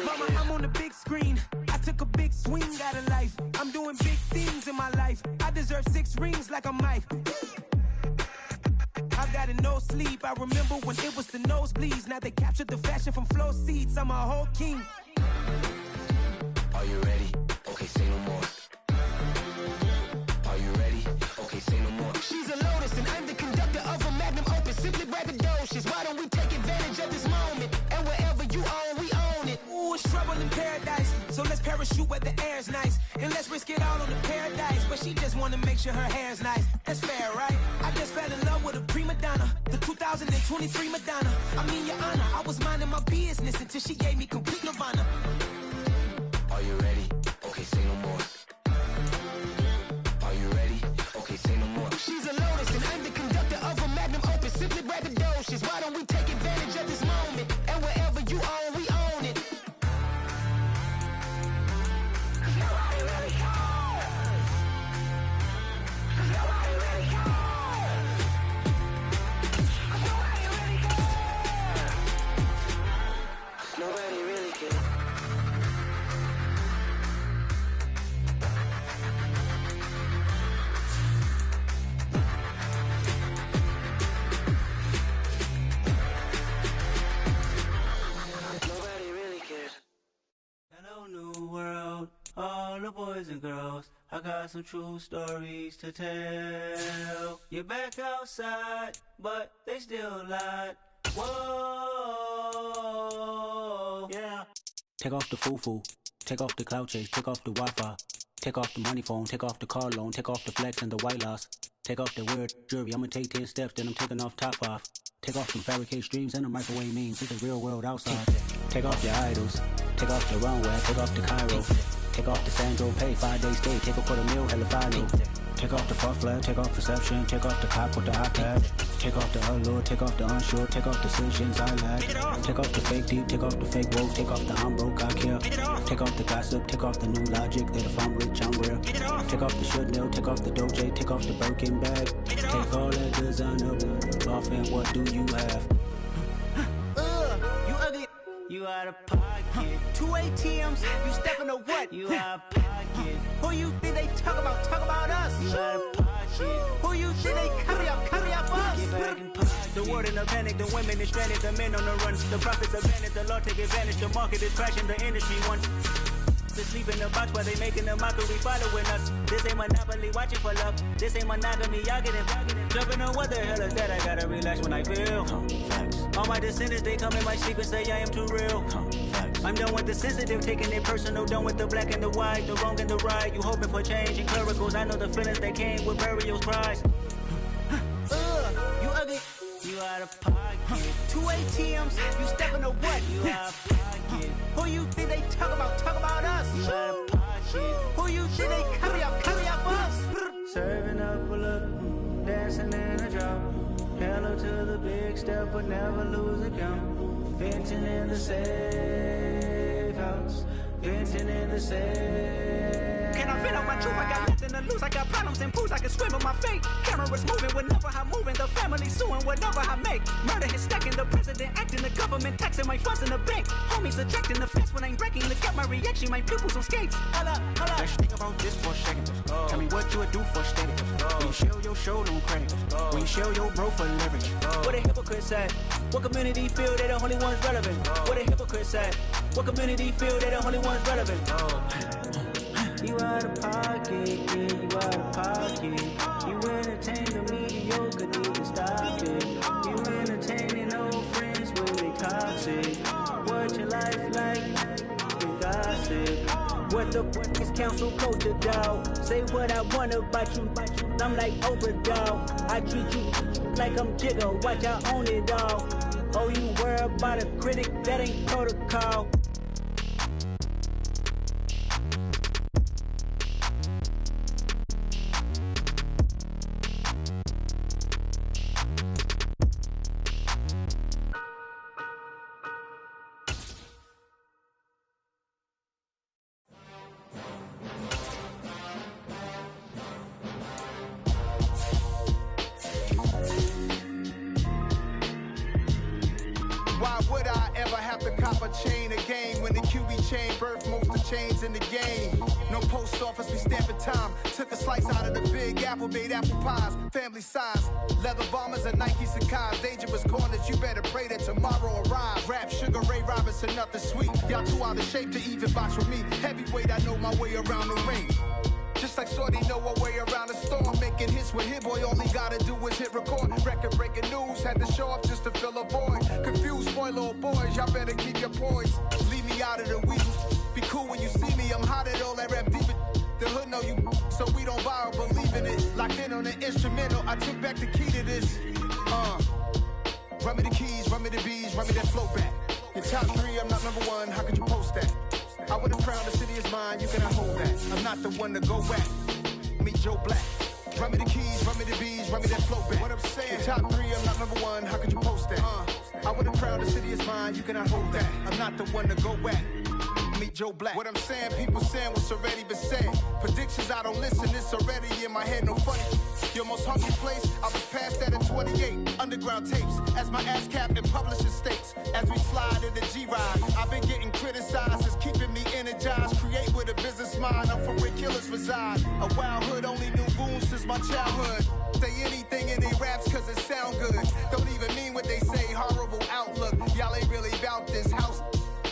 Mama, I'm on the big screen. I took a big swing out of life. I'm doing big things in my life. I deserve 6 rings like I'm Mike. I've got no sleep. I remember when it was the nosebleeds. Now they captured the fashion from flow seats. I'm a whole king. Are you ready? Okay, say no more. Are you ready? Okay, say no more. She's a Lotus and I'm the conductor of a Magnum Opus. Simply braggadocious. Why don't we take advantage of this moment? And wherever you own, we own it. Ooh, it's trouble in paradise. So let's parachute where the air's nice. And let's risk it all on the paradise. But she just wanna make sure her hair's nice. That's fair, right? I just fell in love with a prima donna. The 2023 Madonna. I mean, your honor, I was minding my business until she gave me complete nirvana. Are you ready? Okay, say no more. Are you ready? Okay, say no more. She's a Lotus and I'm the conductor of a Magnum Opus. Simply braggadocious. Why don't we take advantage of this moment? And wherever you own, we own it. Nobody really cares. Nobody really cares. Nobody really cares. Nobody really cares. Nobody really cares. Hello, new world, all the boys and girls. I got some true stories to tell. You're back outside, but they still lied. Whoa, yeah. Take off the foo-foo, take off the cloud chase, take off the Wi-Fi. Take off the money phone, take off the car loan, take off the flex and the white loss. Take off the weird jewelry, I'ma take 10 steps, then I'm taking off top 5. Take off them fabricate streams and the microwave memes, it's the real world outside. Take off your idols, take off the runway, take off the Cairo. Take off the sandal, pay 5 days stay, take a quarter meal, hella final. Take off the fuck flag, take off perception, take off the cop with the iPad. Take off the allure, take off the unsure, take off decisions I lack. Take off the fake deep, take off the fake woke, take off the I'm broke, I care. Take off the gossip, take off the new logic that if I'm rich, I'm real. Take off the should know, take off the Doja, take off the Birkin bag. Take all that designer off and what do you have? You ugly. You out of pocket. 2 ATMs, you stepping to what? You out of pocket. Who you think they talk about? Talk about us. You out of pocket. Who you think they carry up us? Get back in pocket. The world in a panic, the women is stranded, the men on the run. The profits are vanished, the law take advantage. The market is crashing, the industry wants to sleep in the box while they making a mockery following us. This ain't Monopoly, watching for love. This ain't monogamy, y'all getting jumping on what the hell is that? I gotta relax when I feel. All my descendants, they come in my sleep and say I am too real. I'm done with the sensitive, taking it personal. Done with the black and the white, the wrong and the right. You hoping for change and clericals. I know the feelings that came with burials, cries. You ugly. You out of pocket. 2 ATMs, you stepping to what? You out of pocket. Who you think they talk about? Talk about us. You out of pocket. Who you think they carry up us? Serving up a look, dancing in a drop. Hello to the big step, but never lose a count. Venting in the safe house. Venting in the safe. Can I vent out my truth? I got nothing to lose. I got problems and pools. I can swim with my fate. Cameras moving whenever I'm moving. The family suing whatever I make. Murder is stacking. The president acting. The government taxing my funds in the bank. Homies attracting the fence when I'm breaking. Look at my reaction. My pupils on skates. Hold up. Let's think about this for a second. Tell me what you would do for status. When you show your show, no credit. When you show your bro for leverage. What a hypocrite said. What community feel they the only ones relevant? What a hypocrite said. What community feel they the only ones relevant? You out of pocket, yeah, you out of pocket. You entertain the mediocre, need to stop it. You entertaining old friends when they toxic. What your life like? You gossip. What the fuck is council culture, dog? Say what I want about you. I'm like Oprah, dog. I treat you like I'm Jigga. Watch I own it all. Oh, you worry about a critic? That ain't protocol. Why would I ever have to cop a chain again when the QB chain birthed most of chains in the game? No post office, we stamping time. Took a slice out of the big apple, made apple pies, family size. Leather bombers and Nike Sacai's. Dangerous corners, you better pray that tomorrow arrives. Rap, Sugar Ray Robinson, nothing sweet. Y'all too out of shape to even box with me. Heavyweight, I know my way around the ring. Just like Shorty know her way around the storm. Making hits with Hit Boy, all he gotta do is hit record. Record breaking news, had to show up just to fill a void. Confused boy, little boys, y'all better keep your poise. Leave me out of the weeds. Be cool when you see me, I'm hot at all that rap deep. The hood know you, so we don't buy or believe in it. Locked in on the instrumental, I took back the key to this. Run me the keys, run me the bees, run me that flow back. Your top 3, I'm not number 1, how could you post that? I would've crowned the city is mine, you cannot hold that. I'm not the one to go back. Meet Joe Black. Run me the keys, run me the bees, run me that flow back. What I'm saying, your top 3, I'm not number 1, how could you post that? I would've crowned the city is mine, you cannot hold that. I'm not the one to go back. Meet Joe Black. What I'm saying, people saying what's already been said. Predictions, I don't listen, it's already in my head, no funny. Your most hungry place, I was past that at 28. Underground tapes, as my ass capped in publishing states. As we slide in the G-Ride, I've been getting criticized, it's keeping me energized. Create with a business mind, I'm from where killers reside. A wild hood, only knew goons since my childhood. Say anything in they raps cause it sound good. Don't even mean what they say, horrible outlook. Y'all ain't really about this house.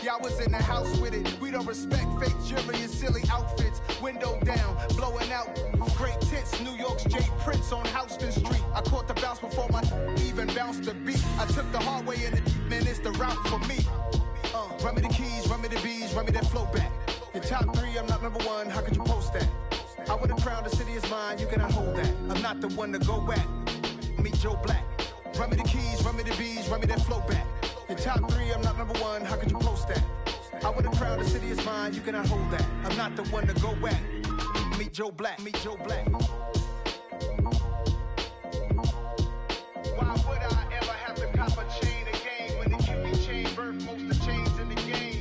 Y'all was in the house with it. We don't respect fake jewelry and silly outfits. Window down, blowing out. Great tits, New York's J. Prince on Houston Street. I caught the bounce before my even bounced the beat. I took the hard way in it, man, it's the route for me. Run me the keys, run me the bees, run me that flow back. Your top 3, I'm not number 1, how could you post that? I would've crowned the city is mine, you cannot hold that. I'm not the one to go back. Meet Joe Black. Run me the keys, run me the bees, run me that flow back. Your top 3, I'm not number 1, how could you post that? I would have crowned the city is mine, you cannot hold that. I'm not the one to go at. Meet Joe Black, meet Joe Black. Why would I ever have to cop a chain again when the QB chain birthed most of the chains in the game?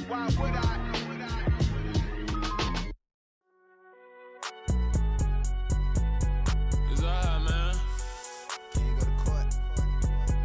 Why would I? It's alright, man. Can you go to court?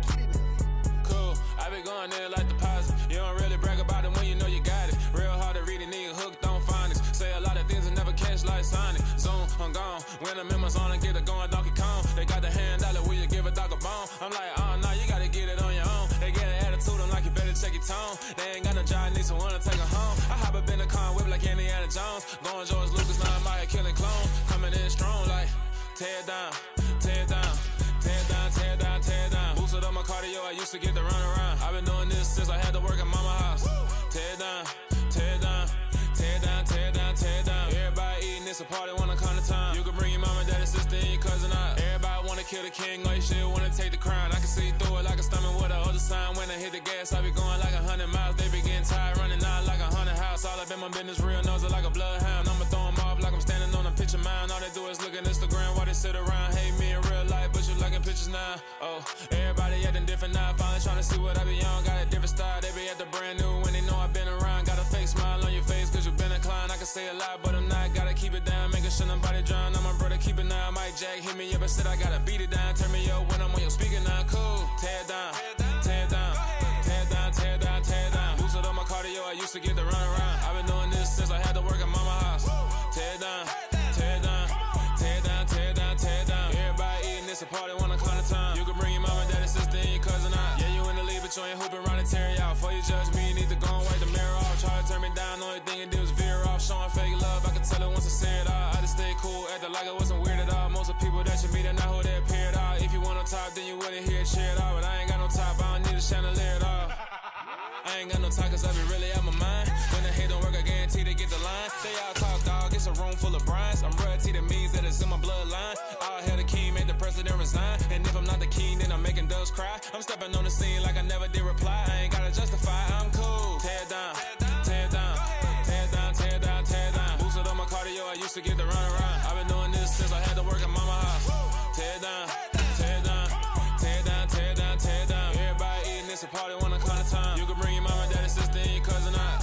Get it now. Cool. I be going there like deposit. You don't really brag about it when you know you got it. Real hard to read a nigga hooked, don't find it. Say a lot of things and never catch like Sonic. Zone, I'm gone. When I'm in my zone, I get it going Donkey Kong. They got the $100, will you give a dog a bone? I'm like, oh, no, you gotta get it on your own. They get an attitude, I'm like, you better check your tone. They ain't got no job, need someone to take her home. I hop up in the car, whip like Indiana Jones. Going George Lucas, now I'm out here killing clone. Coming in strong like, tear down, tear down, tear down, tear down, tear down. Boosted up my cardio, I used to get to run around. I've been doing this since I had to work at mama house. Tear down, tear down, tear down, tear down, tear down. Everybody eating, it's a party, wanna come to time. You can bring your mama, daddy, sister, and your cousin out. Everybody wanna kill the king, or you shit wanna take the crown. I can see through it like a stomach with a other sign. When I hit the gas, I be going like 100 miles. They be getting tired, running out like 100 house. All up in my business, real nose like a bloodhound. I'ma throw them off like I'm standing on a picture mound. All they do is look at Instagram while they sit around. Hate me in real life, but you liking pictures now. Oh, everybody acting different now. Finally trying to see what I be on. Got a different style, they be at the brand new when they know I've been around. Got a fake smile on your face cause you been inclined. I can say a lot, but I'm not. Gotta keep it down, making sure nobody drown. I'm my brother, keep it now. Mike Jack hit me up and said I gotta beat it down. Turn me up when I'm on your speaker now. Cool, tear down, tear down, tear down, tear down, tear down. Boosted up my cardio, I used to get to run around. I've been doing this since I had to work at mama house. Tear down, tear down, tear down, tear down, tear down. Everybody eating, it's a party, wanna come to time. You can bring your mama, daddy, sister, and your cousin out. Yeah, you in the lead, but you ain't hooping around and tear out. Before you judge me, you need to go and wipe the mirror off. Try to turn me down, only thing it did was veer off. Showing fake love, I can tell it once I say it all. I just stay cool, acting like I wasn't weird at all. Most of the people that you meet are not who they appear at all. If you want on top, then you wouldn't hear it cheer at all. But I ain't got no top, I don't need a chandelier at all. I ain't got no talk cause I be really out my mind. When the hate don't work, I guarantee they get the line. They all talk, dog, it's a room full of brinds. I'm royalty, that means that it's in my bloodline. All hail the king, make the president resign. And if I'm not the king, then I'm making doves cry. I'm stepping on the scene like I never did reply. I ain't gotta justify, I'm cool. Tear down, tear down, tear down, tear down, tear down. Boosted up my cardio, I used to get to run around. I've been doing this since I had to work at mama house. Tear down, tear down, tear down, tear down, tear down. Everybody eating, it's a party, wanna come to time. You can bring your mama, daddy, sister, and your cousin out.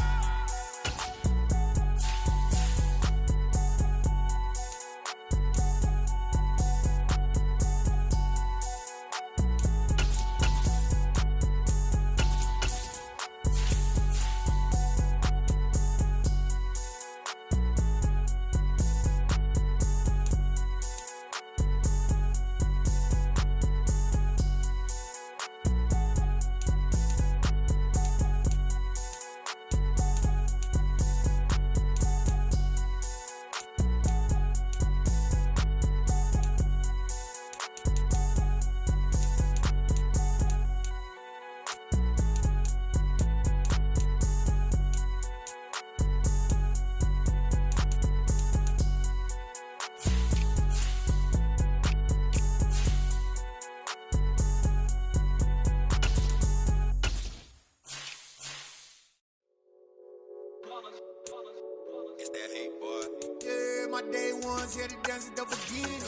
It's that hate, boy. Yeah, my day ones here to dance it up again.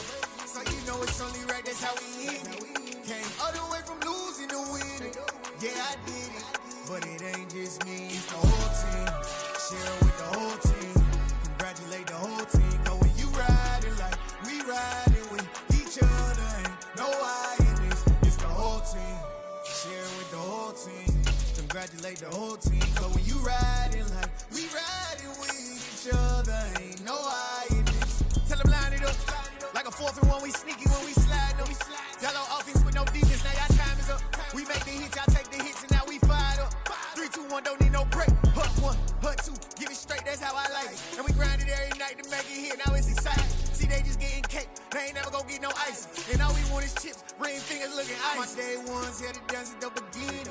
So you know it's only right, that's how we end it. Came all the way from losing to winning. Yeah, I did it, but it ain't just me, it's the whole team. Share with the whole team. Congratulate the whole team. Cause when you riding like we riding with each other, ain't no I in this, it's the whole team. Share with the whole team. Congratulate the whole team. Cause when you riding like we riding with each other, ain't no I in this. Tell them line it up like a 4th and 1, we sneaky when we slide up. Yellow offense with no defense, now y'all time is up. We make the hits, y'all take the hits, and now we fired up. 3, 2, 1, don't need no break. Hut 1, hut 2, give it straight, that's how I like it. And we grind it every night to make it hit, now it's exciting. See, they just getting cake, they ain't never gonna get no ice. And all we want is chips, ring fingers looking ice. My day ones here to dance it up again.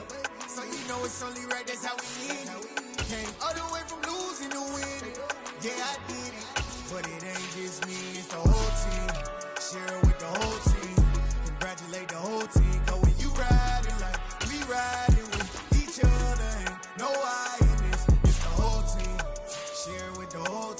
So you know it's only right, that's how we end it. Came all the way from losing to winning. Yeah, I did it, but it ain't just me, it's the whole team. Share it with the whole team.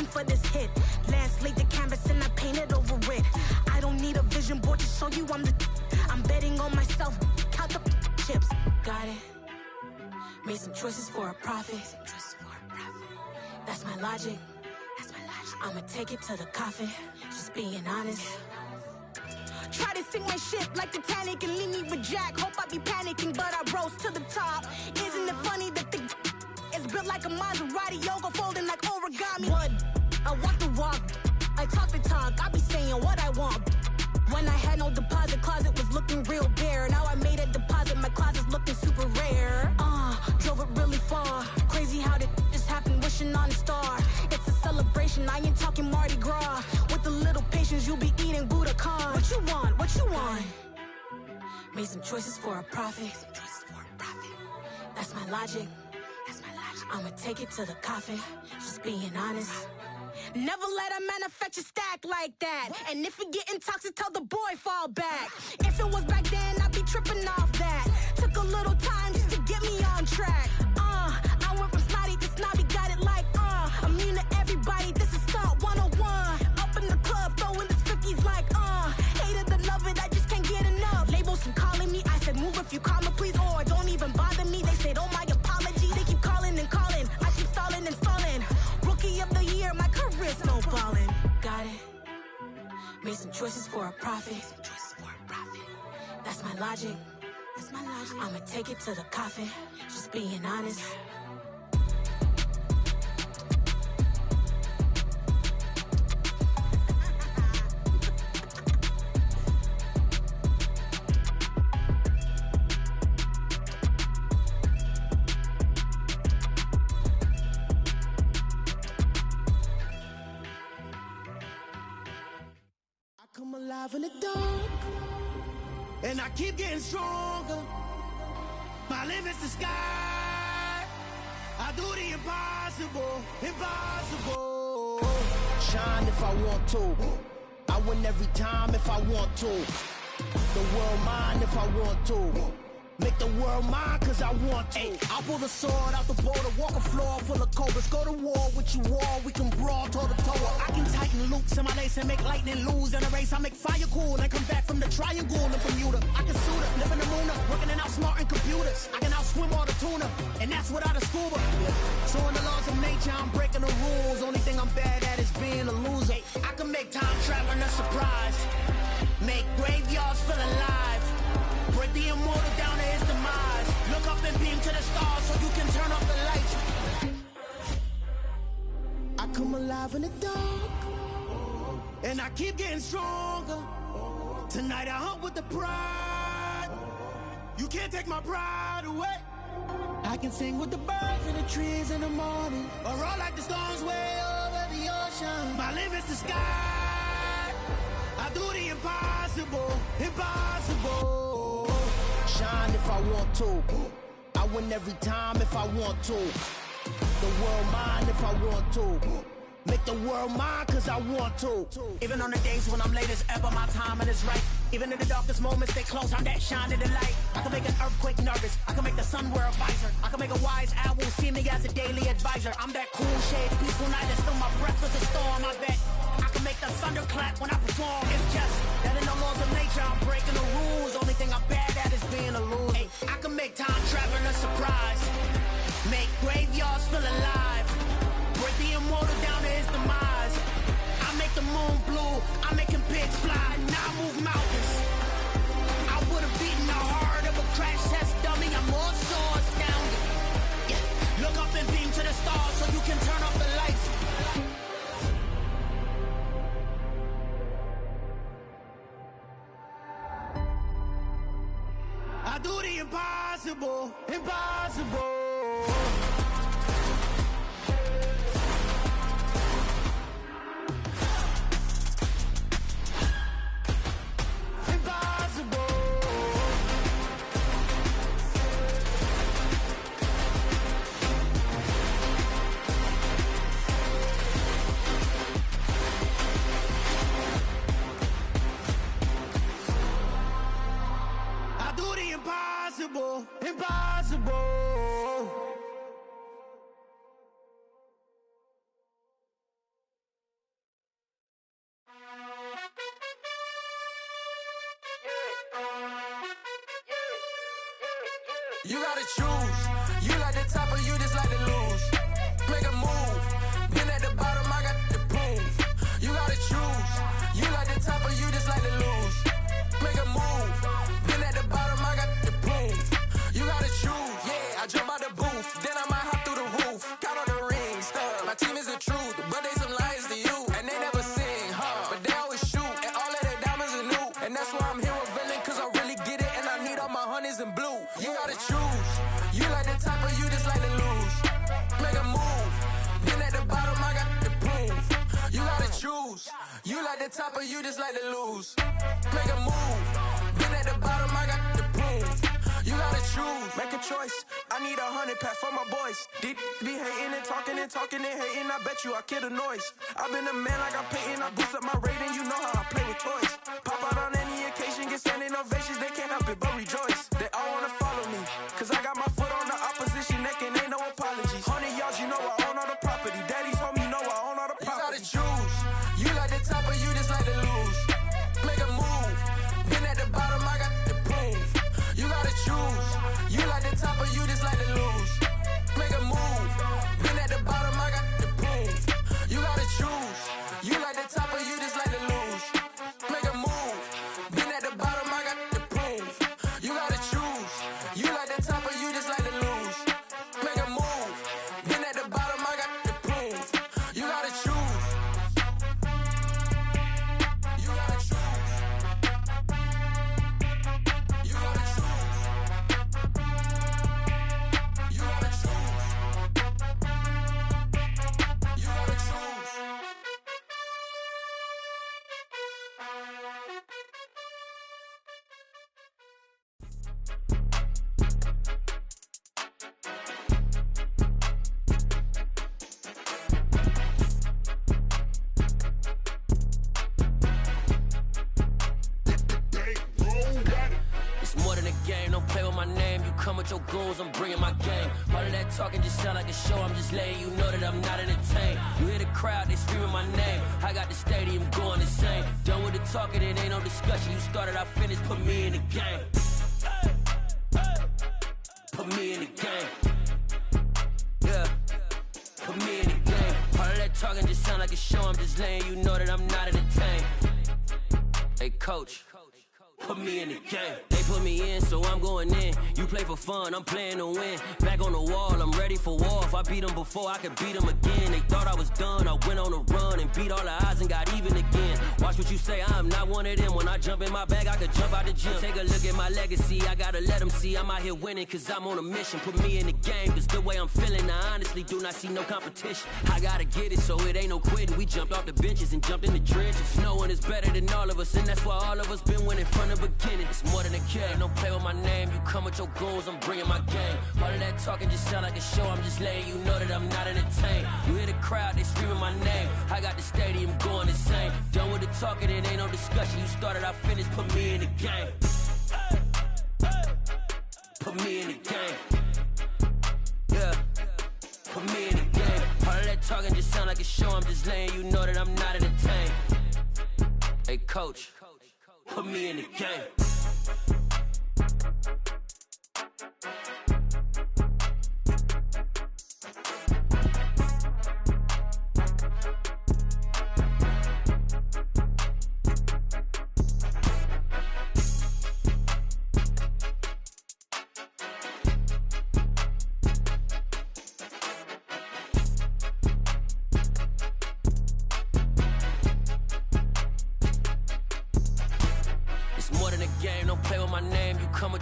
wishing for this hit. Lance laid the canvas and I painted over it. I don't need a vision board to show you I'm betting on myself. Count the chips. Got it. Made some choices for a profit. That's my logic. I'ma take it to the coffin. Just being honest. Try to sink my ship like Titanic and leave me with Jack. Hope I be panicking, but I rose to the top. Isn't it funny that the is built like a Maserati, yoga folding like origami? What? I walk the walk, I talk the talk. I be saying what I want. When I had no deposit, closet was looking real bare. Now I made a deposit, my closet's looking super rare. Drove it really far. Crazy how did just happen, wishing on a star. It's a celebration, I ain't talking Mardi Gras. With a little patience, you'll be eating Budokan. What you want? What you want? Made some choices for a profit. That's my logic. I'ma take it to the coffin. Just being honest. Never let a manufacture stack like that. And if it getting toxic, tell the boy fall back. If it was back then, I'd be tripping off that. Took a little time just to get me on track. I went from snotty to snobby, got it like immune to everybody, this is stunt 101. Up in the club, throwing the cookies like hate it or love it, I just can't get enough. Labels keep calling me, I said move if you call me please, or don't even bother me. They said oh my apologies, they keep calling and calling. I keep stalling and stalling. Rookie of the year, my career snowballing. Got it. Made some choices for a profit. That's my logic. I'ma take it to the coffin. Just being honest. Come alive in the dark, and I keep getting stronger. My limit's the sky. I do the impossible, impossible. Shine if I want to. I win every time if I want to. The world mine if I want to. Make the world mine cause I want to. I'll pull the sword out the border, walk a floor full of cobras. Go to war with you all, we can brawl toe to toe. I can tighten loops in my lace and make lightning lose in a race. I make fire cool and come back from the triangle in Bermuda. I can suit up, live in the moon up, working and outsmarting computers. I can outswim all the tuna, and that's without a scuba. So in the laws of nature, I'm breaking the rules. Only thing I'm bad at is being a loser. I can make time traveling a surprise. Make graveyards feel alive. Break the immortal down to his demise. Look up and beam to the stars so you can turn off the lights. I come alive in the dark, and I keep getting stronger. Tonight I hunt with the pride. You can't take my pride away. I can sing with the birds and the trees in the morning, or roll like the storms way over the ocean. My limit's the sky. I do the impossible, impossible. Shine if I want to. I win every time if I want to. The world mine if I want to. Make the world mine cause I want to. Even on the days when I'm late as ever, my timing is right. Even in the darkest moments, stay close, I'm that shine in the light. I can make an earthquake nervous, I can make the sun wear a visor. I can make a wise owl see me as a daily advisor. I'm that cool shade, peaceful night, and still my breath is a storm, I bet. I can make the thunder clap when I perform. It's just that in the laws of nature, I'm breaking the rules. Only thing I'm bad at is being a loser. I can make time traveling a surprise. Make graveyards feel alive. Break the immortal down to his demise. I make the moon blue, I'm making pigs fly. Now I move mountains. I would have beaten the heart of a crash test dummy. I'm more so astounded. Yeah. Look up and beam to the stars so you can turn off the lights. I do the impossible, impossible. Impossible, impossible. You gotta choose. You like the top or you just like to lose. Make a move. Been at the bottom, I got the proof. You gotta choose. You like the top or you just like to lose. Make a move. Been at the bottom, I got the proof. You gotta choose. Yeah, I jump out the booth. Then I might hop through the roof. Count on the rings. My team is the truth, but they some liars to you. And they never sing, but they always shoot. And all of their diamonds are new. And that's why I'm here with Villain, cause I really get it. And I need all my honeys in blue. You gotta choose. You like the top or you just like to lose. Make a move. Been at the bottom, I got the proof. You gotta choose. You like the top or you just like to lose. Make a move. Been at the bottom, I got the proof. You gotta choose. Make a choice. I need 100 pack for my boys. Deep be hating and talking and hating. I bet you I kill the noise. I've been a man like I'm painting. I boost up my rating. You know how I play with toys. Pop out on any occasion, get standing ovations. They can't help it but rejoice. They all wanna follow me, cause I got my foot on the opposition neck and ain't no apologies. 100 yards, you know I own all the property. Daddy's home, you know I own all the property. You gotta choose. You like the top or you just like to lose. Make a move. Been at the bottom, I got the proof. You gotta choose. You like the top or you just like to lose. Make a move. Been at the bottom, I got the proof. You gotta choose. You like the top or you just like to lose. Make a move. Been at the bottom, I got the proof. You gotta choose. You like the top or you just like to lose. Make a move. Been at the bottom, I got the proof. You gotta choose. You gotta choose. You gotta choose. You gotta choose. You gotta choose. It's more than a game, don't play with my name. You come with your goons, I'm bringing my game. All of that talking just sound like a show, I'm just letting you know that I'm not entertained. You hear the crowd, they screaming my name. I got the stadium going insane. Done with the talking, it ain't no discussion. You started, I finished, put me in the game. Put me in the game. Yeah, put me in the game. All of that talking just sound like a show, I'm just letting you know that I'm not entertained. Hey coach, put me in the game. They put me in, so I'm going in. You play for fun, I'm playing to win. Back on the wall, I'm ready for war. If I beat them before, I could beat them again. They thought I was done, I went on a run and beat all the odds and got even again. Watch what you say, I'm not one of them. When I jump in my bag, I could jump out the gym. Take a look at my legacy, I gotta let them see I'm out here winning, cause I'm on a mission. Put me in the game, cause the way I'm feeling, I honestly do not see no competition. I gotta get it, so it ain't no quitting. We jumped off the benches and jumped in the trenches. No one is better than all of us, and that's why all of us been winning from the beginning. It's more than a game, don't play with my name. You come with your goons, I'm bringing my game. All of that talking just sound like a show, I'm just letting you know that I'm not entertained. You hear the crowd, they screaming my name. I got the stadium going insane. Done with the talking, it ain't no discussion. You started, I finished, put me in the game. Put me in the game. Yeah, put me in the game. All of that talking just sound like a show, I'm just letting you know that I'm not entertained. Hey coach, put me in the game.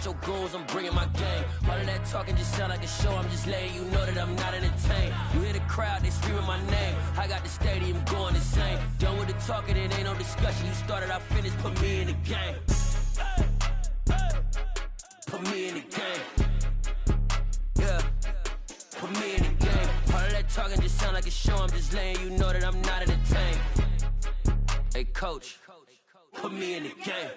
Your goals, I'm bringing my game. All of that talking just sound like a show, I'm just letting you know that I'm not entertained. You hear the crowd, they screaming my name. I got the stadium going insane. Done with the talking, it ain't no discussion. You started, I finished, put me in the game. Put me in the game. Yeah, put me in the game. All of that talking just sound like a show, I'm just letting you know that I'm not entertained. Hey coach, put me in the game.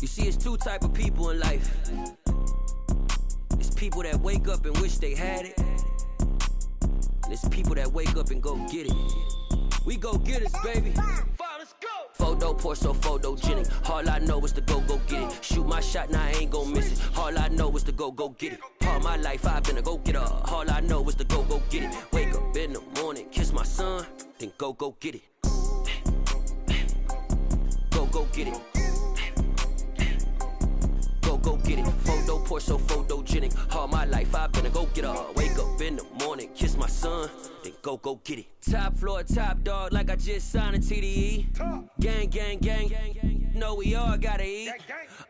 You see, it's two type of people in life. It's people that wake up and wish they had it. And it's people that wake up and go get it. We go get it, baby. Let's go. Photo pour so photogenic. All I know is to go get it. Shoot my shot, now I ain't gon' miss it. All I know is to go get it. All my life I've been a go-getter. All I know is to go get it. Wake up in the morning, kiss my son, then go get it. Go get it. Go get it. Photo pour so photogenic. All my life I've been a go-getter. Wake up in the morning, kiss my son, then go get it. Top floor, top dog, like I just signed a TDE. Gang, gang, gang, gang, gang. Know we all gotta eat.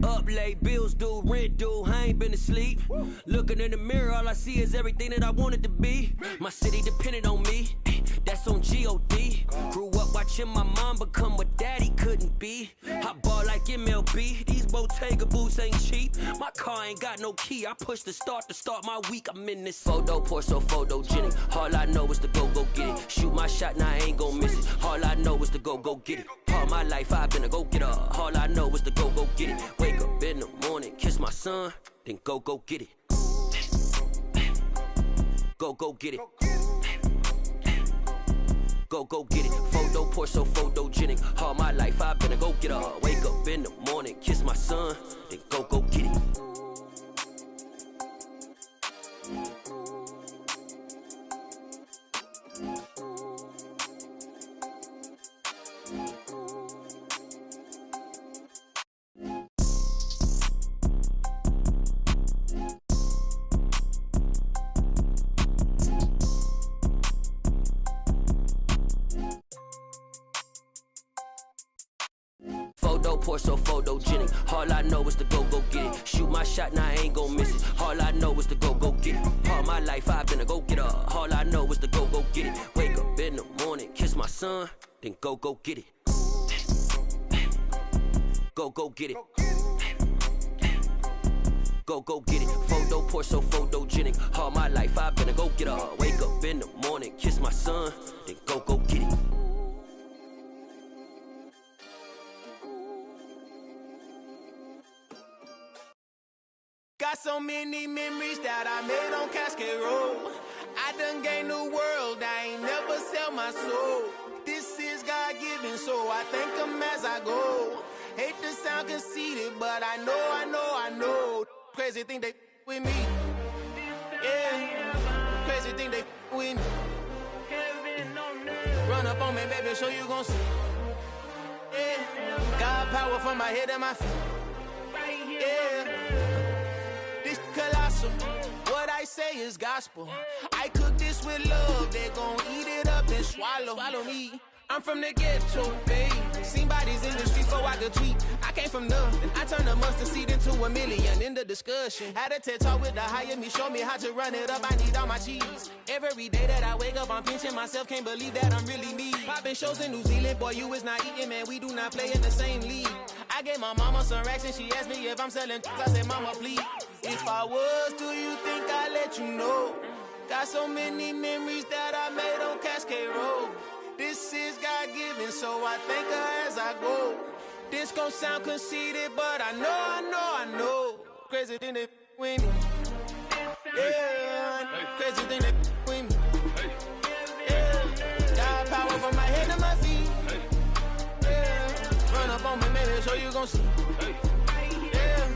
Up late, bills due, rent due, I ain't been asleep. Looking in the mirror, all I see is everything that I wanted to be. My city depended on me, that's on G.O.D. Grew up watching my mom become what daddy couldn't be. I ball like MLB, these Bottega boots ain't cheap. My car ain't got no key, I push the start to start my week. I'm in this photo pour so photogenic. All I know is to go get it. Shoot my shot, now I ain't gon' miss it. All I know is to go get it. All my life I've been a go-getter. All I know is to go get it. Wake up in the morning, kiss my son, then go get it. Go get it. Go get it. Photo pour so photogenic. All my life I've been a go-getter. Wake up in the morning, kiss my son, then go get it. Photo pour so photogenic. All I know is to go get it. Shoot my shot, now I ain't gon' miss it. All I know is to go get it. All my life I've been a go-getter. All I know is to go get it. Wake up in the morning, kiss my son, then go get it. Go get it. Go get it. Photo pour so photogenic. All my life I've been a go-getter. Wake up in the morning, kiss my son, then go get it. Got so many memories that I made on Cascade Road. I done gained the world, I ain't never sell my soul. This is God-given, so I thank him as I go. Hate to sound conceited, but I know. Crazy thing they with me. Yeah, crazy thing they with me. Run up on me, baby, so you gon' see. Yeah, got power from my head and my feet. Yeah. Colossal, what I say is gospel. I cook this with love, they gon' eat it up and swallow me. I'm from the ghetto, babe. Seen bodies in the streets before I could tweet. I came from nothing, I turned a mustard seed into a million. In the discussion, had a TED talk with the higher me, show me how to run it up. I need all my cheese. Every day that I wake up, I'm pinching myself, can't believe that I'm really me. Popping shows in New Zealand, boy, you is not eating, man. We do not play in the same league. I gave my mama some racks and she asked me if I'm selling. I said, mama, please. If I was, do you think I'd let you know? Got so many memories that I made on Cascade Road. This is God-given, so I thank her as I go. This gon' sound conceited, but I know. Crazy thing they with me. Yeah, crazy thing they with me. Yeah, got power from my head to my feet. Yeah, run up on me, maybe, so you gon' see. Yeah.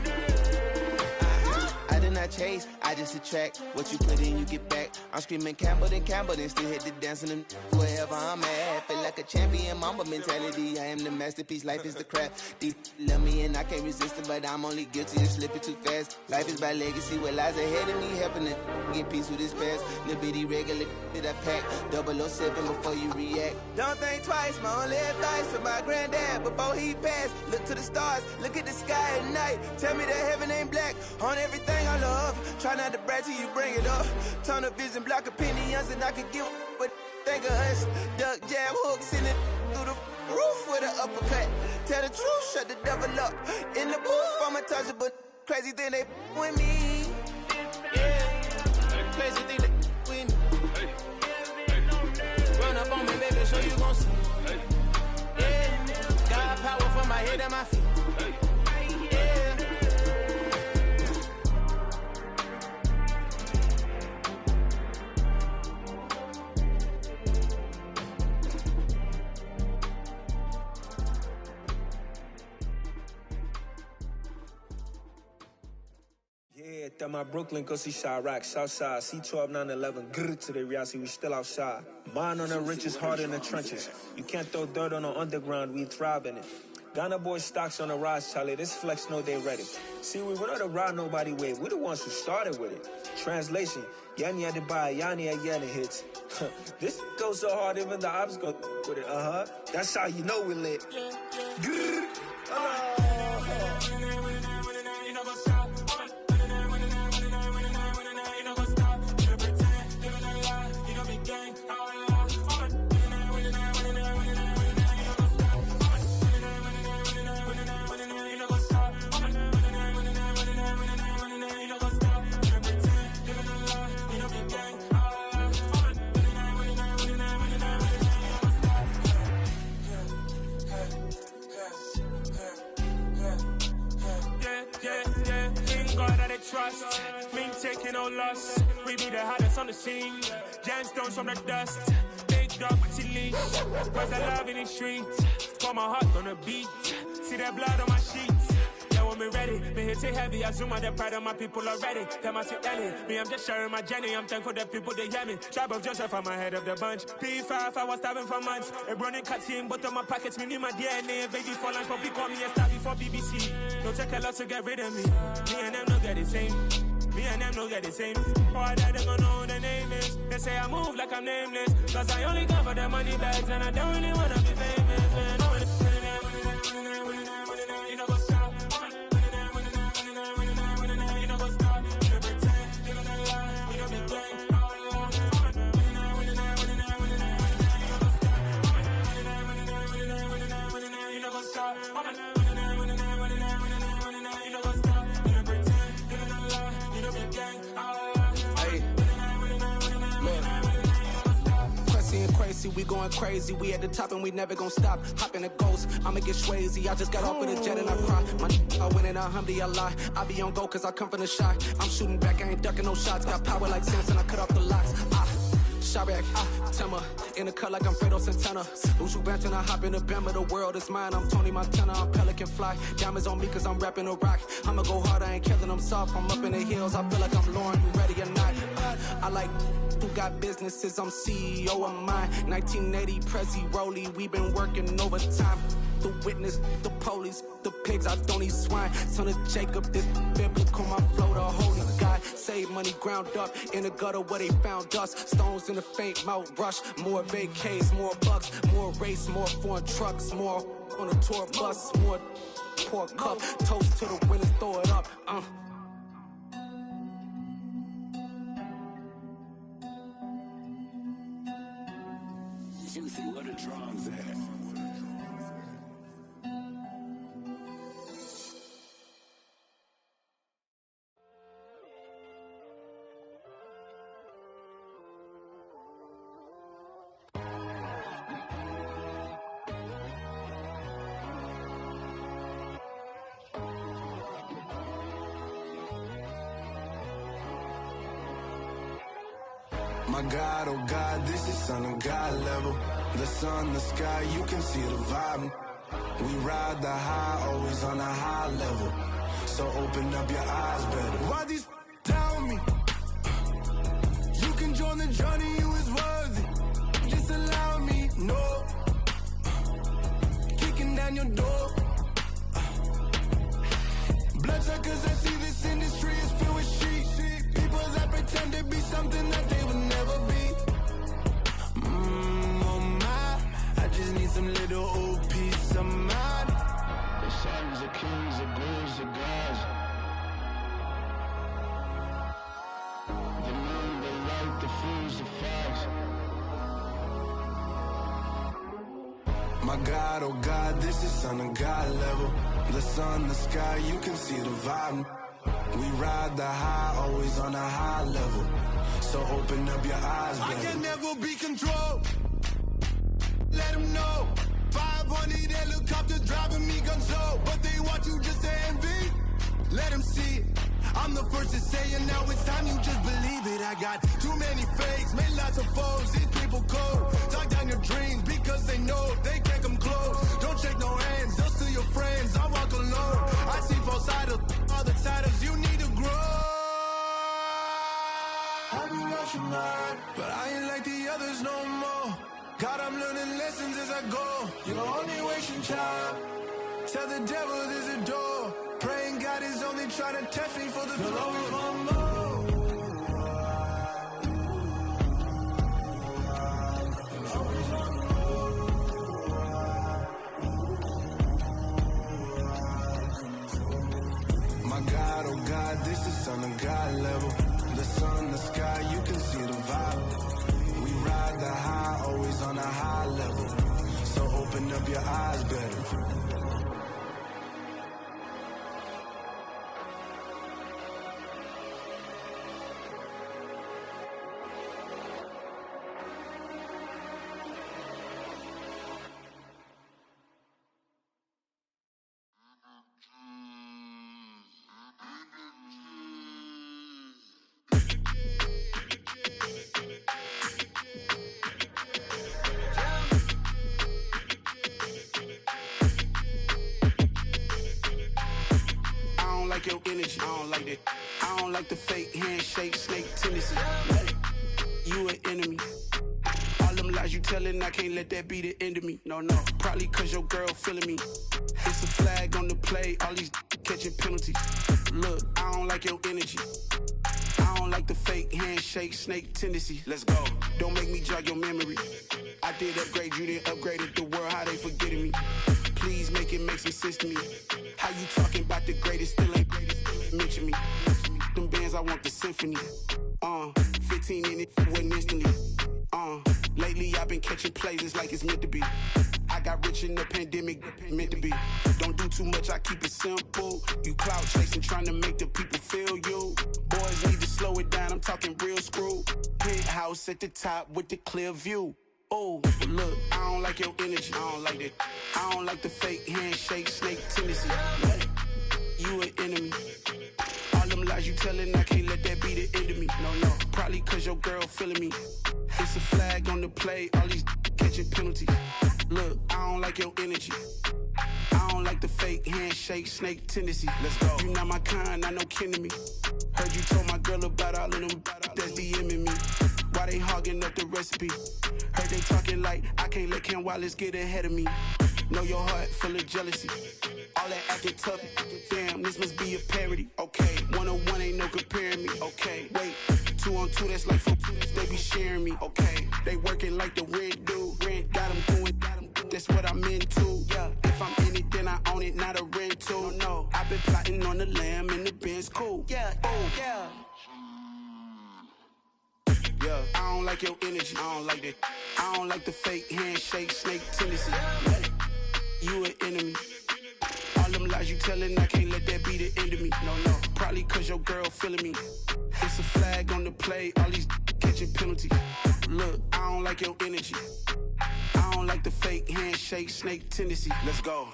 I did not chase, I just attract. What you put in, you get back. I'm screaming Campbell, then still hit the dancing and wherever I'm at. Feel like a champion, mamba mentality. I am the masterpiece, life is the crap. These love me and I can't resist it, but I'm only guilty of slipping too fast. Life is by legacy, what lies ahead of me, helping to get peace with this past. Little bitty regular that I pack, 007 before you react. Don't think twice, my only advice for my granddad before he passed. Look to the stars, look at the sky at night. Tell me that heaven ain't black on everything I love. Try not to brag till you bring it up. Tunnel vision, block opinions, and I could give what think of us. Duck jab hooks in it through the roof with an uppercut. Tell the truth, shut the devil up. In the booth, I'm untouchable. Crazy thing they with me. Yeah, crazy thing they with me. Run up on me, baby, so you gon' see. Yeah, got power from my head and my feet. That my Brooklyn, go see Chirac, Southside, C12, 911, grrr to the reality, we still outside. Mine on the richest, heart in the trenches. You can't throw dirt on the underground, we thrive in it. Ghana boys stocks on the rise, Charlie, this flex know they ready. See, we went on the ride nobody with, we the ones who started with it. Translation, Yanni had to buy, Yanni had Yanni hits. This goes so hard, even the ops go with it, That's how you know we lit. Grrr. Trust, me taking no loss. We be the hottest on the scene. Gemstones from the dust. Big dog, pretty leash. Where's the love in the streets? Pour my heart on the beat. See that blood on my sheets. Yeah, when me ready, me hit it heavy. I zoom out the pride of my people already. Them I see Ellie. Me, I'm just sharing my journey. I'm thankful that people they hear me. Tribe of Joseph, I'm ahead of the bunch. P5, I was starving for months. A running cuts in, but on my pockets, me need my DNA. Baby for lunch, but we call me a star before BBC. Don't take a lot to get rid of me. Me and them no get the same. Me and them no get the same. Boy, that they gon' know who the name is. They say I move like I'm nameless. Cause I only cover the money bags and I don't really wanna be famous, man. You know what's up? You know what's up? You pretend, living a lie. You know me gang. You know what's up? Crazy, we going crazy. We at the top and we never gon' stop. Hop in a ghost, I'ma get swayzy. I just got off with a jet and I cry. I win in a Humvee, I lie. I be on go cause I come from the shot. I'm shooting back, I ain't ducking no shots. Got power like Samson, I cut off the locks. Chirac, Timmer, in the cut like I'm Fredo Santana. Usual Banton, I hop in the Bama, the world is mine. I'm Tony Montana, I'm Pelican Fly. Diamonds on me cause I'm rapping a rock. I'ma go hard, I ain't killing them soft. I'm up in the hills, I feel like I'm Lauren, you ready or not? I like who got businesses, I'm CEO of mine. 1980, Prezi, Rolly, we been working overtime. The witness, the police, the pigs, I don't eat swine. Son of Jacob, this biblical, my flow, the holy God. Save money ground up in the gutter where they found us. Stones in the faint mouth rush. More vacays, more bucks, more race, more foreign trucks, more on a tour bus, more pour cup. Toast to the winners, throw it up. Juicy, where the drums at? My God, oh God, this is Son of God level. The sun, the sky, you can see the vibe. We ride the high, always on a high level. So open up your eyes better. Why these down me? You can join the journey, you is worthy. Just allow me, no. Kicking down your door. Bloodsuckers, I see this industry is filled with sheep. People that pretend to be something that they would never be. Oh my, I just need some little old peace of mind. The sons of kings, the bulls, the gods. The moon, the light, the fools, the fogs. My God, oh God, this is Son of God level. The sun, the sky, you can see the vibe. We ride the high, always on a high level. So open up your eyes, baby. I can never be controlled. Let them know. 500 helicopters driving me gonzo. But they want you just to envy. Let them see it. I'm the first to say it, now it's time you just believe it. I got too many fakes, made lots of foes. These people cold. Talk down your dreams because they know they can't come close. Don't shake no hands, just to your friends. I walk alone. I see false idols, all the titles you need to grow. but I ain't like the others no more. God, I'm learning lessons as I go. You're only wasting time. Tell the devil there's a door. Praying God is only trying to test me for the glory. Always want more. My God, oh God, this is Son of God level. The sun, the sky, you can see the vibe. We ride the high, always on a high level. So open up your eyes better. Your energy, I don't like that. I don't like the fake handshake, snake tendency. You an enemy. All them lies you telling, I can't let that be the end of me. No, probably cause your girl feeling me. It's a flag on the play, all these catching penalties. Look, I don't like your energy. I don't like the fake handshake, snake tendency. Let's go. Don't make me jog your memory. I did upgrade you, then upgraded the world, how they forgetting me. Please make it make some sense to me. How you talking about the greatest, still ain't greatest, still ain't mention me. Them bands, I want the symphony. 15 in it, wasn't instantly. Lately I've been catching plays, it's like it's meant to be. I got rich in the pandemic, meant to be. Don't do too much, I keep it simple. You clout chasing, trying to make the people feel you. Boys need to slow it down, I'm talking real screw. Penthouse at the top with the clear view. Oh, look, I don't like your energy, I don't like that. I don't like the fake handshake, snake tendency. You an enemy. All them lies you telling, I can't let that be the end of me. No, probably cause your girl feeling me. It's a flag on the play, all these catching penalties. Look, I don't like your energy. I don't like the fake handshake, snake tendency. Let's go. You not my kind, not no kin to me. Heard you told my girl about all of them that's DMing me. Why they hogging up the recipe? Heard they talking like I can't let Ken Wallace get ahead of me. Know your heart full of jealousy. All that acting tough, damn, this must be a parody. Okay, 1-on-1 ain't no comparing me. Okay, wait, 2-on-2, that's like 4-2, they be sharing me. Okay, they working like the rent dude. Rent got them doing, that's what I'm into. Yeah, if I'm in it, then I own it, not a rental. No, I've been plotting on the lamb and the Benz cool. Yeah, oh, yeah. Yeah, I don't like your energy, I don't like that. I don't like the fake handshake, snake tendency. You an enemy. All them lies you telling, I can't let that be the end of me. No, probably cause your girl feeling me. It's a flag on the play, all these catching penalties. Look, I don't like your energy. I don't like the fake handshake, snake tendency. Let's go.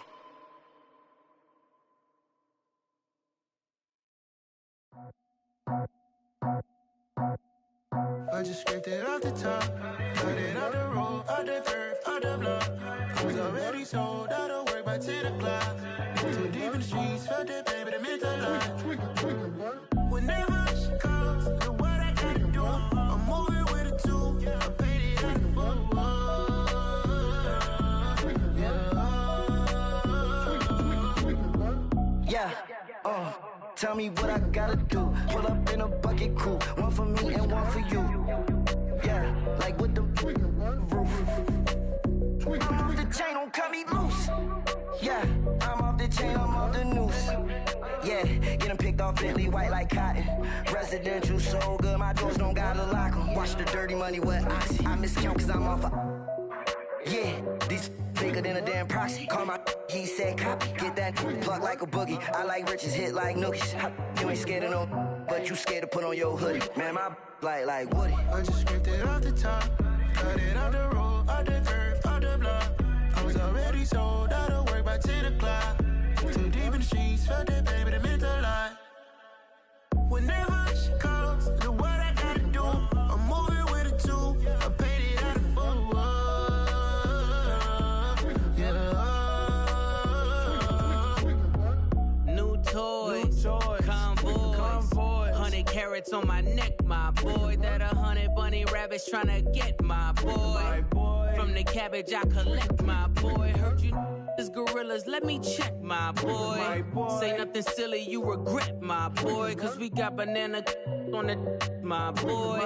I just scraped it off the top, cut it out the road, out the curve, out the block. I was already sold, out of work by 10 o'clock. Too deep in the streets, felt that baby, that meant a lot. Whenever she calls, know what I gotta do. I'm moving with a two, I paid it out the full. Yeah, tell me what I gotta do. Pull up in a bucket crew, one for me and one for you. Yeah, like with the roof. I'm off the chain, don't cut me loose. Yeah, I'm off the chain, I'm off the noose. Yeah, get them picked off Bentley, white like cotton. Residential, so good, my doors don't gotta lock them. Watch the dirty money with Oxy. I miscount cause I'm off a... Yeah, these bigger than a damn proxy. Call my he said copy. Get that plug like a boogie. I like riches, hit like nookies. You ain't scared of no, but you scared to put on your hoodie. Man, my like Woody. I just scraped it off the top, cut it out the road, out the curve, out the block. I was already sold, out of work by 10 o'clock. Too deep in the streets, felt that baby, that meant a lot. Whenever she calls, know what I gotta do. I'm moving with a two, I paid it out of full. carats on my neck, my boy. That 100 bunny rabbits tryna get, my boy. From the cabbage I collect, my boy. Heard you is gorillas, let me check, my boy. Say nothing silly, you regret, my boy. Cause we got banana on the my boy.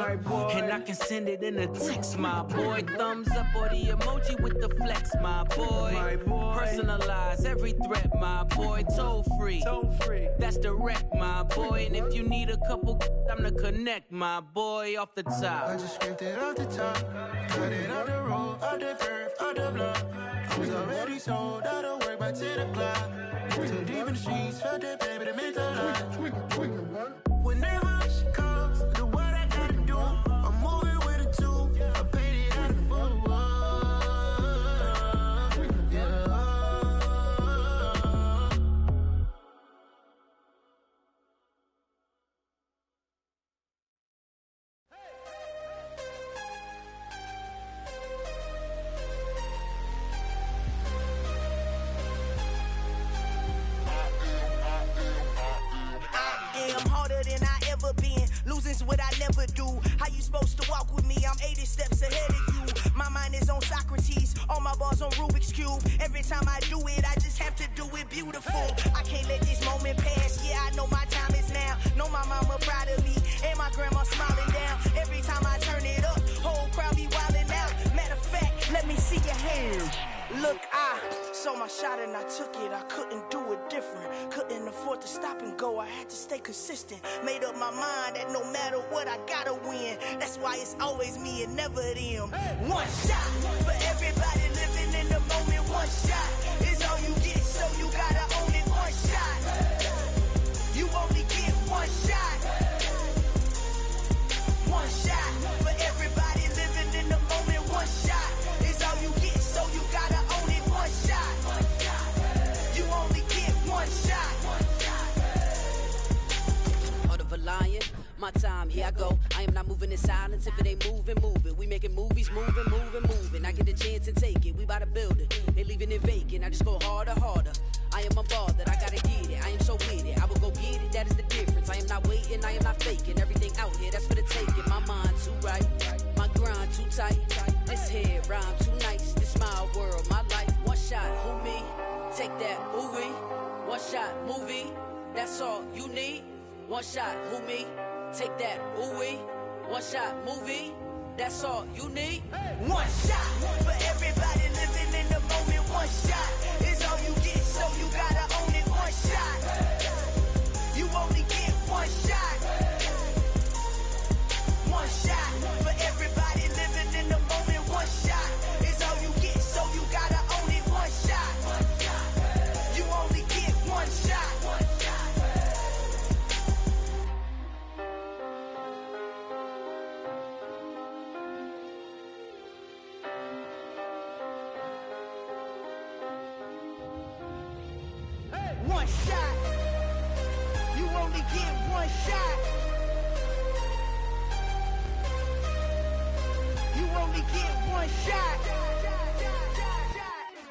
And I can send it in a text, my boy. Thumbs up or the emoji with the flex, my boy. Personalize every threat, my boy. Toll free, that's direct, my boy. And if you need a couple, I'm to connect, my boy, off the top. I just scraped it off the top, cut it out the road, out the curve, out the block. I was already sold, out of work by 10 o'clock. Too deep in the streets, felt that baby, that meant a lot. Whenever she calls, do what I gotta do. I'm moving with a two, I paid it out of full. Losing's what I never do. How you supposed to walk with me? I'm 80 steps ahead of you. My mind is on Socrates, all my bars on Rubik's Cube. Every time I do it, I just have to do it beautiful. I can't let this moment pass. Yeah, I know my time is now. Know my mama proud of me, and my grandma smiling down. Every time I turn it up, whole crowd be wilding out. Matter of fact, let me see your hands. Look, I saw my shot and I took it. I couldn't do it different. Couldn't afford to stop and go. I had to stay consistent. Made up my mind that no matter what, I gotta win. That's why it's always me and never them. One shot for everybody living in the moment. One shot is all you get, so you gotta own it. One shot. You only get one shot. One shot for everybody living in the moment. One shot is all you get, so you gotta own it. One shot. You only get one shot. Heart of a lion, my time, here I go. I am not moving in silence. If it ain't moving, moving. We making movies, moving. I get a chance and take it. We bout to build it. They leaving it vacant. I just go harder. I am a ball that I gotta get it. I am so with it. I will go get it. That is the difference. I am not waiting. I am not faking. Everything out here, that's for the taking. My mind too right. My grind too tight. This head rhyme too nice. This my world, my life. One shot, who me? Take that, ooh-wee. One shot, movie. That's all you need. One shot, who me? Take that, ooh-wee. One shot, movie. That's all you need. One shot for everybody living in the moment. One shot is all you get, so you gotta own it. One shot. You only get one shot. One shot for everybody living in the moment. One shot is all you get, so you gotta own it. One shot. You only get one shot. One shot. You only get one shot. You only get one shot.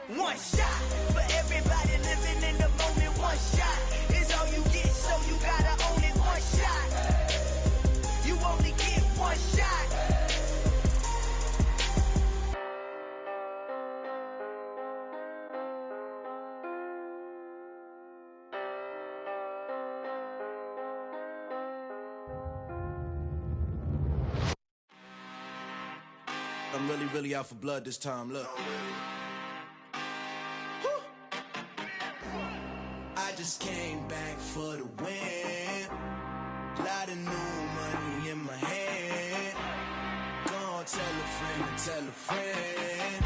One shot for everybody living in the moment. One shot is all you get, so you gotta own it. One shot. You only get one shot. I'm really out for blood this time, look. I just came back for the win. Lot of new money in my hand. Gonna tell a friend.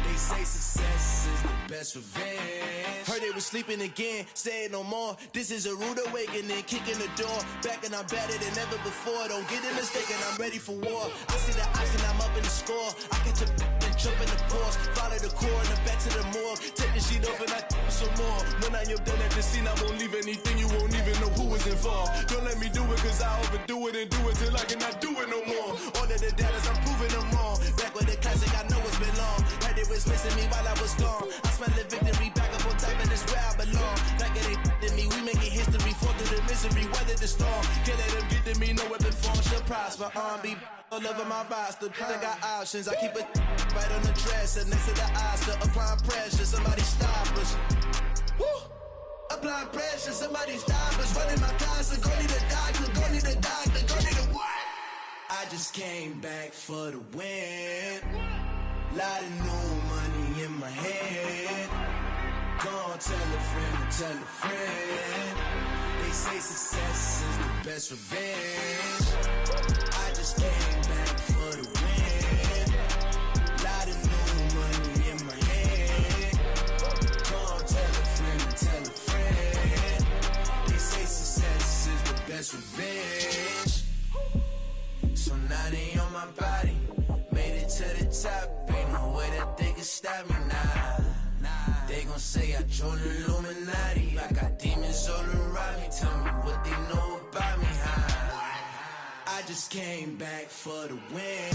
They say success is the best revenge. Heard they was sleeping again, say it no more. This is a rude awakening, kicking the door. Back and I'm better than ever before. Don't get it mistaken, I'm ready for war. I see the option, I'm up in the score. I catch a and jump in the Porsche. Follow the core and the back to the morgue. Take the sheet off and I some more. When I am done at the scene, I won't leave anything. You won't even know who was involved. Don't let me do it, cause I overdo it and do it till I cannot do it no more. All of the doubters, I'm proving them wrong. Back with the classic, I know it's been long. Heard it was missing me while I was gone. I smell the victory back up on top, and it's where I belong. Like it ain't to me, we making history. Fall through the misery, weather the storm. Can't let them get to me, no prosper. R&B all over my roster. I got options. I keep it right on the dresser next to the Oscar. Applying pressure, somebody stop us. Woo! Applying pressure, somebody stop us. Running my closet, go need a doctor, go need a doctor, go need a what? I just came back for the win. Lot of new money in my head. Go on, tell a friend and tell a friend. They say success is the best revenge. I just came back for the win. Lot of new money in my head. Go on, tell a friend and tell a friend. They say success is the best revenge. So now they on my body. Made it to the top. Ain't no way that they can stop me now. They gon' say I joined the Illuminati. I got demons all around me. Tell me what they know about me, huh? I just came back for the win.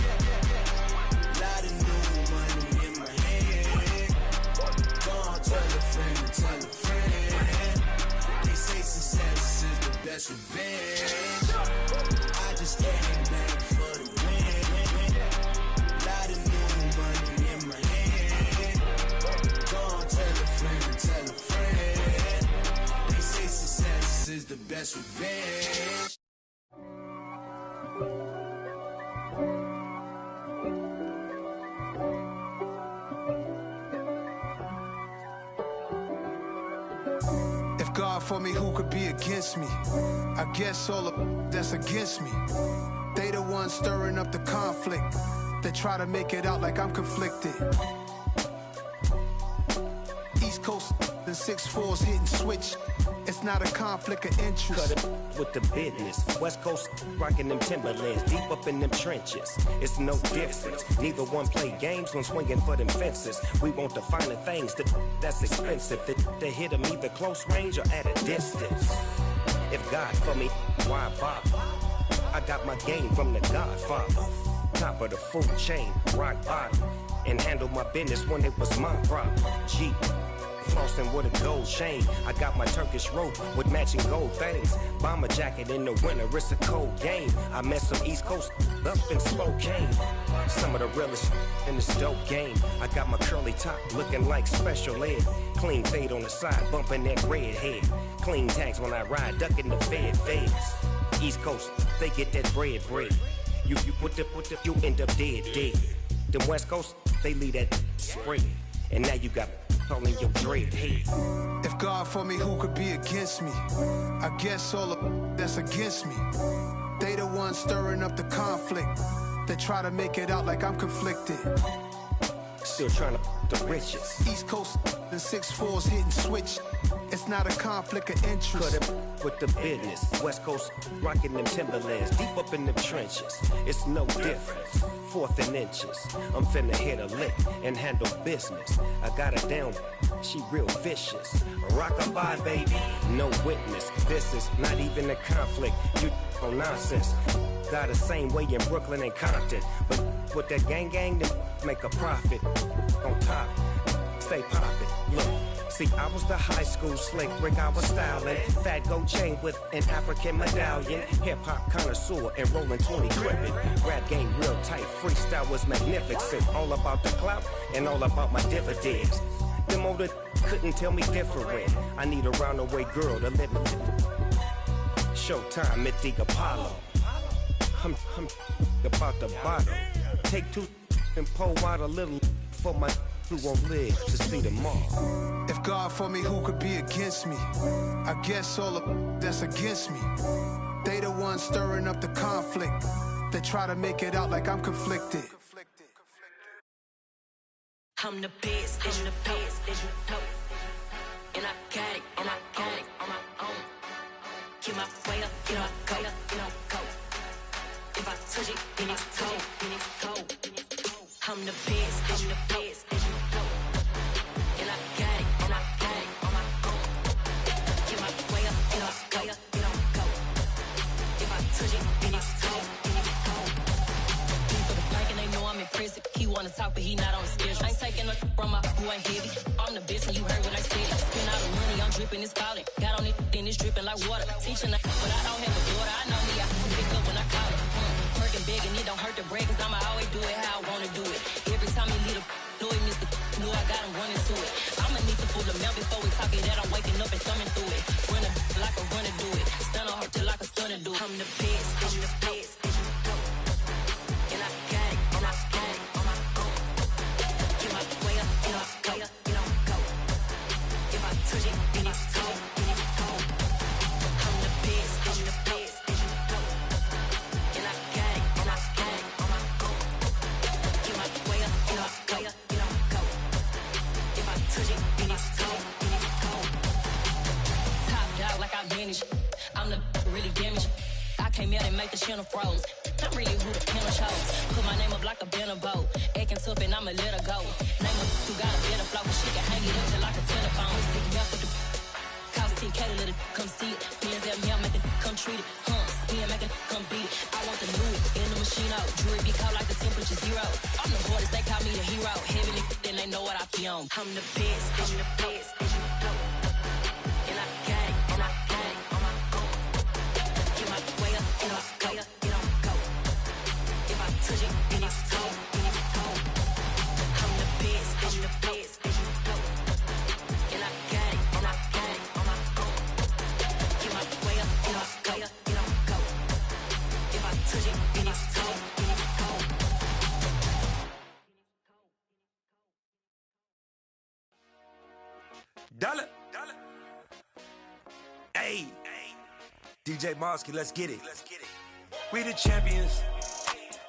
Lot of new money in my head. Go on, tell a friend and tell a friend. They say success is the best revenge. I just came back for the win. Lot of new money in my head. Go on, tell a friend and tell a friend. They say success is the best revenge. If God for me, who could be against me? I guess all of that's against me. They the ones stirring up the conflict. They try to make it out like I'm conflicted. East Coast and 6'4's hitting switch. It's not a conflict of interest. Cut it with the business. West Coast rocking them Timberlands, deep up in them trenches. It's no difference. Neither one play games when swinging for them fences. We want the finer things that's expensive. They hit them either close range or at a distance. If God for me, why bother? I got my game from the Godfather. Top of the food chain, rock bottom. And handle my business when it was my problem. Jeep. Flossing with a gold chain. I got my Turkish rope with matching gold things. Bomber jacket in the winter, it's a cold game. I met some East Coast up in Spokane. Some of the realest in this dope game. I got my curly top looking like special ed. Clean fade on the side, bumping that red head. Clean tags when I ride, ducking the feds. East Coast, they get that bread. You you end up dead. Them West Coast, they leave that spread. And now you got all in your dread head. If God for me, who could be against me? I guess all of that's against me. They the ones stirring up the conflict. They try to make it out like I'm conflicted. Still trying to the riches. East Coast and 6'4's hitting switch. It's not a conflict of interest. Cut it with the business. West Coast rocking them Timberlands, deep up in them trenches. It's no difference. 4th and inches. I'm finna hit a lick and handle business. I got her down, she real vicious. Rock-a-bye, baby, no witness. This is not even a conflict. You on nonsense. Got the same way in Brooklyn and Compton. But with that gang, then make a profit. On top, stay poppin'. Look. See, I was the high school slick Rick, I was styling. Fat gold chain with an African medallion. Hip-hop connoisseur and rolling 20 gripping. Rap game real tight, freestyle was magnificent. All about the clout and all about my dividends. Them older couldn't tell me different. I need a roundaway girl to live with. Showtime at the Apollo. I'm about the bottom. Take 2 and pour out a little for my who won't live to see tomorrow. If God for me, who could be against me? I guess all of that's against me. They the ones stirring up the conflict. They try to make it out like I'm conflicted. I'm the best, I'm the best, and I got it, on my own. Get my way up, get my go. If I touch it, then it's cold. I'm the best, I'm the best, and I got it, on my own. Get my way up, get my go. If I touch it, then it's cold. For the bank and they know I'm in prison. He wanna talk, but he not on the schedule. I ain't taking no from my who ain't heavy. I'm the best, and you heard what I said. Spend all the money, I'm dripping, it's falling. Got on it, then it's dripping like water. Teaching, but I don't have a daughter. I know me, I can pick up when I call her. big and it don't hurt to break, cause I'ma always do it how I wanna do it. Every time he leave the know it, Mr. Know I got him running to it. I'ma need to pull the mail before we talk it that I'm waking up and thumbing through it. Run a like a runner do it. Stun on her till like a stunner do it. I'm the best, I'm the best. And I got it, and I got it on my own. Get my way up, get my way up, get on go. If I touch it, then it's cold, then it's cold. I'm the best, I'm the best. And I got it, and I got it on my own. Get my way up, get my way up, get on go. If I touch it, then it's cold, then it's cold. Top dog like I vanished. I'm the really damaged. I came out and make the channel froze. I'm really who the piano chose. Put my name up like a banner boat. Acting tough and I'ma let her go. Name her who got a better flow. She can hang it up till like a telephone. Stick me up with the cost 10K to let it come see it. Hands at me, I make it come treat it. Spin, make it come beat it. I want the new in the machine out. Jewelry be caught like the temperature zero. I'm the hardest, they call me the hero. Heavy nigga, then they know what I be on. I'm the best, I'm the best. And I got it, and I got it on my own. Get my way up, get my way up, get on go. If I touch it, then it's cold, then it's cold. I'm the best, I'm the best. And I got it, and I got it on my own. Get my way up, get my way up, get on go. If I touch it, then it's cold, then it's cold. Dollar. Hey, DJ Mosky, let's get it. We the champions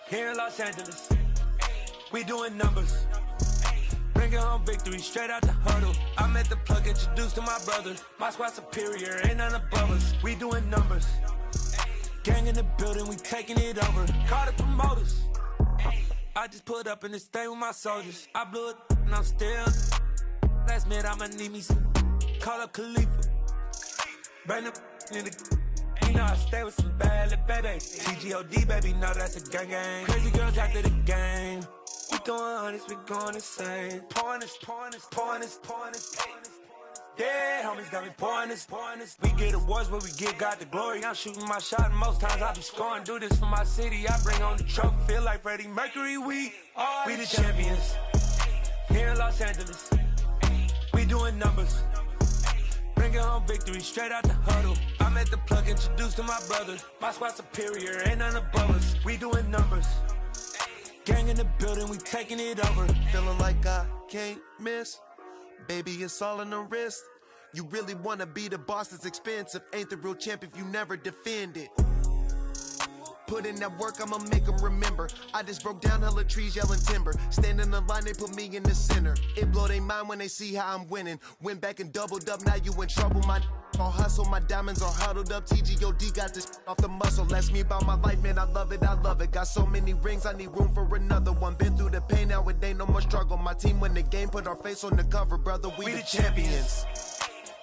here in Los Angeles. We doing numbers. Bringing home victory straight out the huddle. I'm at the plug, introduced to my brother. My squad superior, ain't none above us. We doing numbers. Gang in the building, we taking it over. Call the promoters. I just put up in this thing with my soldiers. I blew it and I'm still. Last minute I'ma need me some. Call up Khalifa. Bring the in the. You know I stay with some bad little baby. TGOD baby, know that's a gang gang. Crazy girls after the game. We going honest, we going insane. Pouring this. Yeah, homies got me pouring this. We get awards, but we give God the glory. I'm shooting my shot, and most times I be scoring. Do this for my city, I bring on the trophy. Feel like Freddie Mercury, we the champions here in Los Angeles. We doing numbers. Bringing home victory straight out the huddle. I'm at the plug, introduced to my brother. My squad superior, ain't none above us. We doing numbers. Gang in the building, we taking it over. Feeling like I can't miss. Baby, it's all in the wrist. You really wanna be the boss, it's expensive. Ain't the real champ if you never defend it. Put in that work, I'ma make them remember. I just broke down hella trees, yelling timber. Stand in the line, they put me in the center. It blow their mind when they see how I'm winning. Went back and doubled up, now you in trouble. My all hustle, my diamonds are huddled up. TGOD got this off the muscle. Ask me about my life, man, I love it, I love it. Got so many rings, I need room for another one. Been through the pain, now it ain't no more struggle. My team win the game, put our face on the cover, brother. We the champions.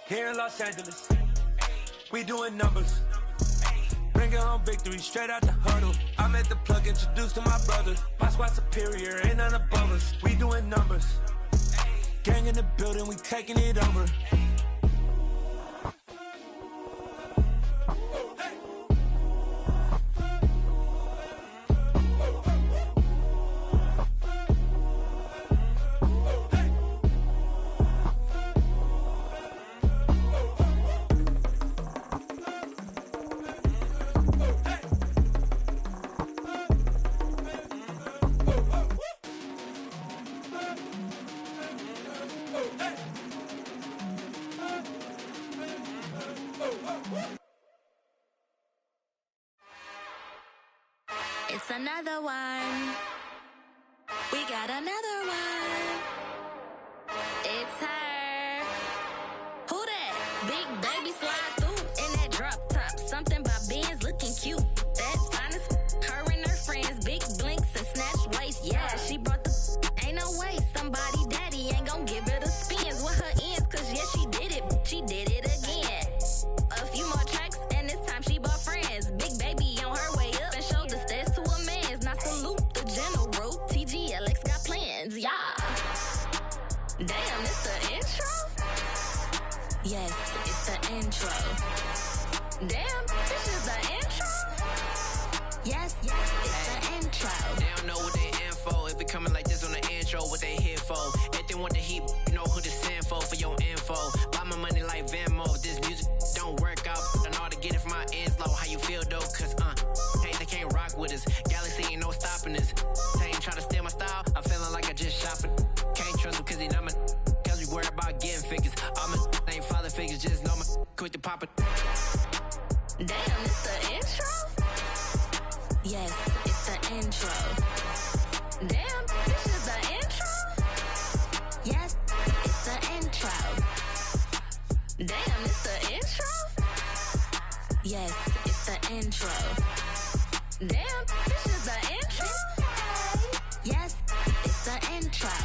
Here in Los Angeles, we doing numbers. Bringing home victory straight out the huddle. I'm at the plug, introduced to my brother. My squad superior, ain't none above us. We doing numbers. Gang in the building, we taking it over. It's another one. We got another one. It's her. Who that? Big baby slide through in that drop top. Something by Benz looking cute. That's honest. Her and her friends, big blinks and snatch waist. Yeah, she brought the. Ain't no way somebody daddy ain't gon' give her the spins with her ends. Cause yeah, she did it. She did it again. A few more tracks and this time she bought friends. Big baby on her way up and showed the stairs to a man's. Now salute the general. TGLX got plans, yeah. Damn, it's the intro? Yes, it's the intro. Damn, this is the intro? Yes, it's the intro. pop it. Damn, it's the intro? Yes, it's the intro. Damn, this is the intro? Yes, it's the intro. Damn, it's the intro? Yes, it's the intro. Damn, this is the intro? Yes, it's the intro.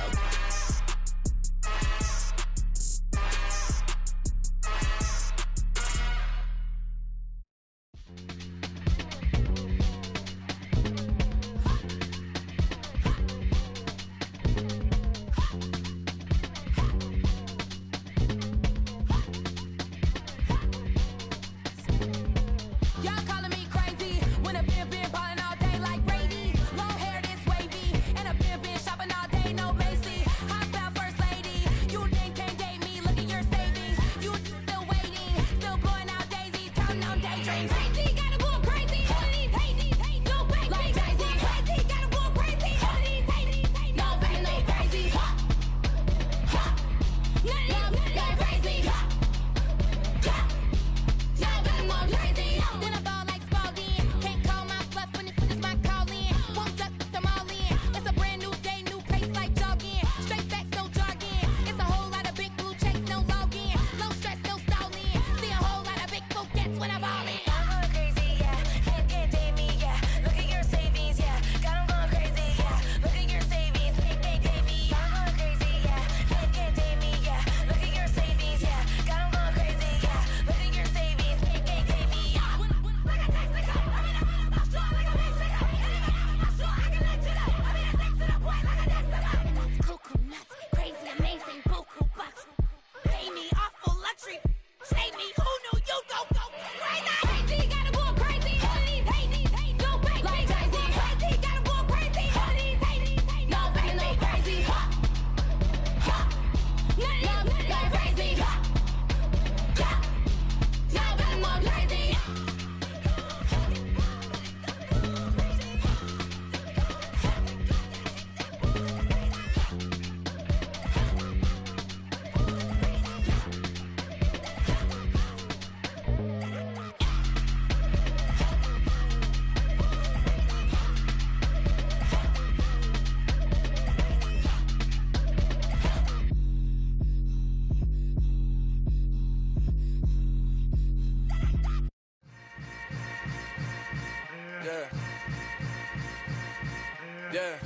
Yeah.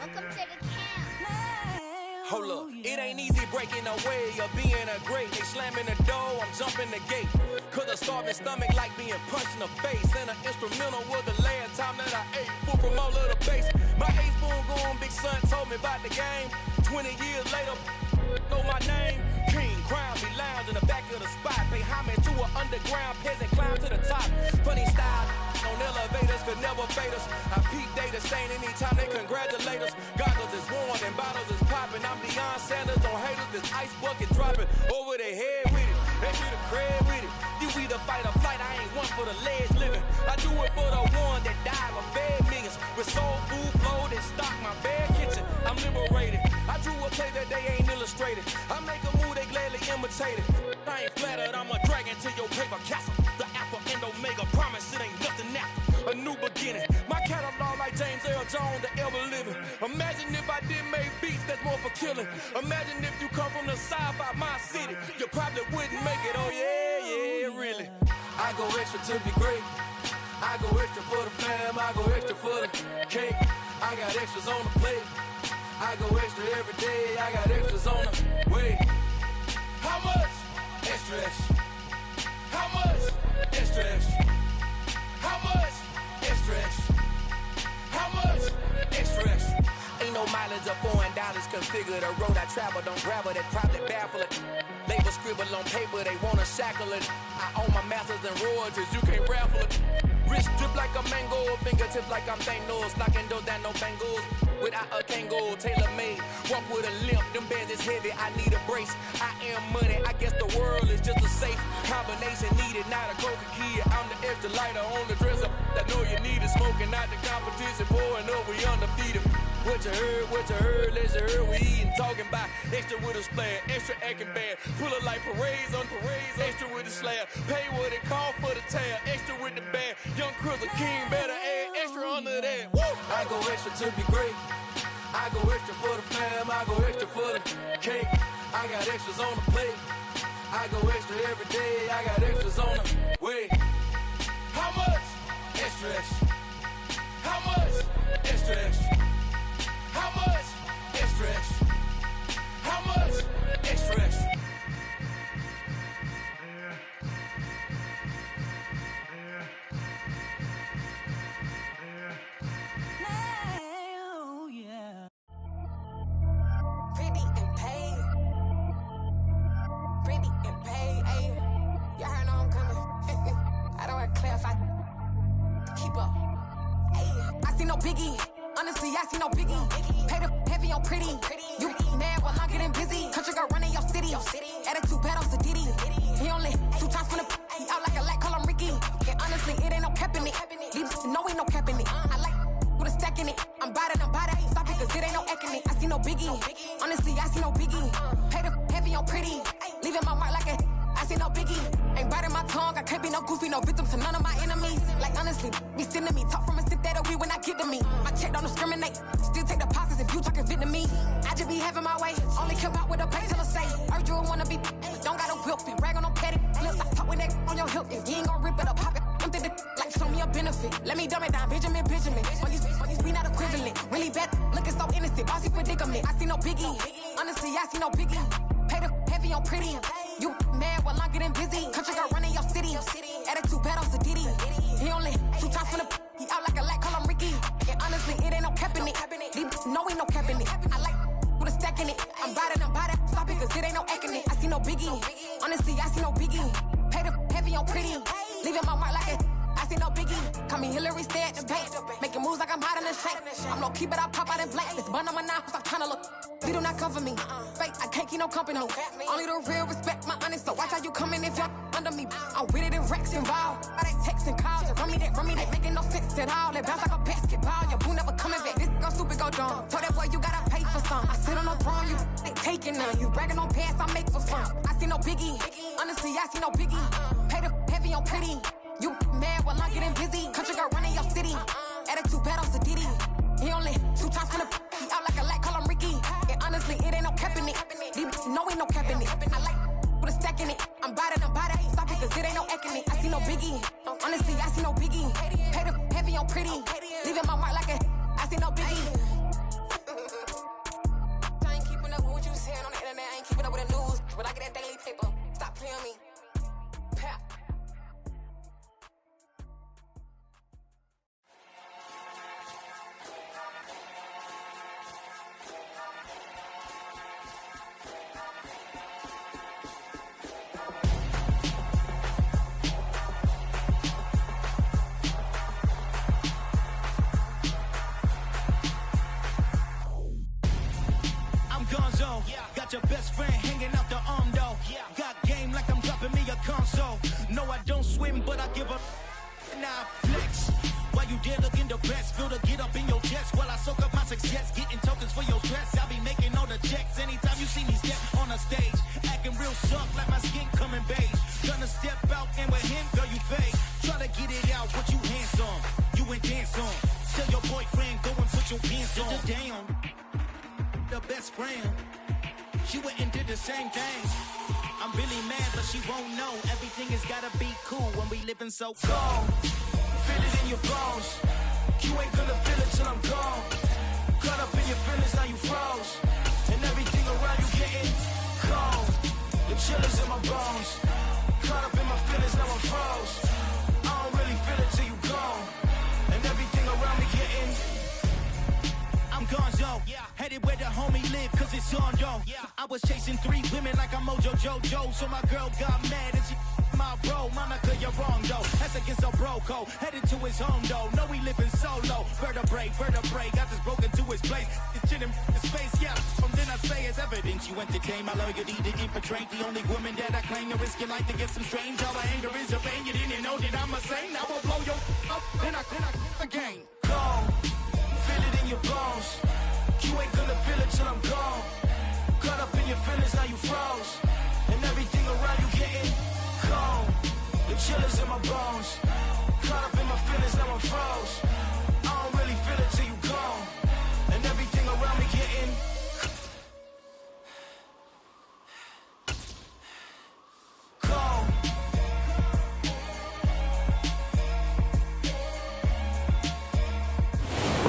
Welcome to the camp. Hold up, it ain't easy breaking away or being a great. They slamming the door, I'm jumping the gate. Cause a starving stomach like being punched in the face. And an instrumental was the last time that I ate. Food from all of the base. My ace boom going, big son told me about the game. 20 years later, know my name. King, crown me lounge in the back of the spot. Pay homage to an underground peasant, climb to the top. Funny style, on elevators could never fade us. I peep data stain anytime they congratulate us. Goggles is worn and bottles is popping. I'm Deion Sanders on haters, this ice bucket dropping over their head with it. They be the crib with it. You either fight or flight, I ain't one for the legs living. I do it for the one that died or fed millions. With soul food flowed and stock my bare kitchen. I'm liberated. I drew a play that they ain't illustrated. I make a move they gladly imitated. I ain't flattered, I'm a dragon to your paper castle. The Alpha and Omega, promise it ain't nothing after. A new beginning. My catalog like James Earl Jones, the ever living. Imagine if I did make beats that's more for killing. Imagine if you come from the south out my city. You probably wouldn't make it, oh yeah, really. I go extra to be great. I go extra for the fam, I go extra for the cake. I got extras on the plate. I go extra every day, I got extras on the way. How much? Extra, extra. How much? Extra, extra. How much? Extra, extra. How much? Extra, extra. Ain't no mileage of $4 configure the road I travel. Don't gravel that probably baffle it. Label scribble on paper, they wanna shackle it. I own my masters and royalties, you can't raffle it. Wrist drip like a mango, fingertips like I'm Thanos. Knocking those down, no bangles. Without a Kango, tailor-made. Walk with a limp, them bands is heavy, I need a brace. I am money, I guess the world is just a safe combination needed, not a coca kid. I'm the extra lighter on the dresser. I know you need it, smoking out the competition, pouring up, we undefeated. What you heard, let's heard. We eating, talking about extra with a splash, extra acting bad. Pull it like parades on parades, extra with the slab. Pay what it call for the tab, extra with the bag. Young Crystal King, better add extra under that. Woo! I go extra to be great. I go extra for the fam, I go extra for the cake. I got extras on the plate. I go extra every day, I got extras on the way. How much? Extra, extra. How much? Extra, extra. How much? Extra, extra. How much? Extra, extra. Oh, yeah. Pretty and paid. Pretty and paid, ayy. Y'all heard know I'm coming. I don't want to clarify. Keep up. Ayy. I see no biggie. Honestly, I see no biggie. Pay the heavy on pretty. You mad while I'm getting busy. Country girl running your city. Attitude bad on the Diddy. He only 2 times from the he out like a light, call him Ricky. And honestly, it ain't no cap in it. These know ain't no cap in it. I like with a stack in it. I'm about it. Stop it, cause it ain't no eck in it. I see no biggie. Honestly, I see no biggie. Pay the heavy on pretty. Leaving my mark like a I see no biggie. Ain't biting my tongue. I can't be no goofy, no victim to none of my enemies. Like honestly, be sending me talk from a sip that we when I get to me. My check don't discriminate. Still take deposits if you talking Vietnamese. I just be having my way. Only care about what the pay teller say. Urge you wanna be, don't gotta whip it. Rag on no petty. Lips I talk with that on your hip. If you ain't gon' rip it up, pop it. I'm thinking like show me a benefit. Let me dumb it down, Benjamin. We not equivalent. Really bad, looking so innocent. Bossy predicament. I see no biggie. Honestly, I see no biggie. Pay the heavy on pretty. You mad while I'm getting busy. Country girl running your city. Attitude bad on the Diddy. He only 2 times from the he out like a light, call him Ricky. And honestly, it ain't no cap in it. These know ain't no cap in it. I like with a stack in it. I'm about it. Stop it, cause it ain't no eck in it. I see no biggie. Honestly, I see no biggie. Pay the heavy on pretty. Leaving my mark like a I see no biggie. Call me Hillary, stay at the bank. Making moves like I'm hot in the shank. I'm low key, but I pop out in black. This bun on my knife, stop trying to look. They do not cover me. Fake, I can't keep no company. Only the real respect my honest. So watch how you coming if you're under me. I'm with it in Rex involved. I they texting calls. Run me that. Making no sense at all. They bounce like a basketball. Your boo never coming back. This go stupid, go dumb. Told that boy you gotta pay for some. I sit on no throne, you ain't taking none. You bragging on pants, I make for fun. I see no biggie. Honestly, I see no biggie. Pay the heavy on pretty. You mad while I'm getting busy. Country girl running your city. Attitude bad on the Diddy. He only 2 times from the he out like a light, call him Ricky. And honestly, it ain't no cap in it. These know ain't no cap in it. I like with a stack in it. I'm about it. Stop it, cause it ain't no eck in it. I see no biggie. Honestly, I see no biggie. Pay the heavy on pretty. Leaving my mark like a I see no biggie. I ain't keeping up with what you saying on the internet. I ain't keeping up with the news. But I get that daily paper. Stop playing me. Pap. Got your best friend hanging out the arm though. Got game like I'm dropping me a console. No, I don't swim, but I give a now flex. While you there looking the best, feel the get up in your chest while I soak up my success, getting tokens for your stress. I'll be making all the checks anytime you see me step on a stage, acting real soft like my skin coming beige. Gonna step out and with him, girl, you fade. Try to get it out, what you hands on, you ain't dance on. Tell your boyfriend go and put your pants on. Down, the best friend. She went and did the same thing. I'm really mad, but she won't know. Everything has gotta be cool when we living so cold. Feel it in your bones. You ain't gonna feel it till I'm gone. Caught up in your feelings, now you froze. And everything around you getting cold. The chill is in my bones. Caught up in my feelings, now I'm froze. I don't really feel it till you gone. And everything around me getting I'm gonzo, headed where the homie live, cause it's on though. I was chasing 3 women like I'm Mojo Jojo, so my girl got mad and she my bro. Monica, you're wrong though, that's against our bro code. Headed to his home though, no we living solo. Vertebrae, got this broken to his place. It's chilling in space, from then I say it's evidence you entertain my loyalty to infiltrate. The only woman that I claim to risk your life to get some strange. All my anger is a vein, you didn't know that I'm a saint. I will blow your up, then I again. Gone, feel it in your bones. You ain't gonna feel it till I'm gone. Caught up in your feelings, now you froze. And everything around you getting cold. The chillers in my bones. Caught up in my feelings, now I'm froze. I don't really feel it till you gone. And everything around me getting cold.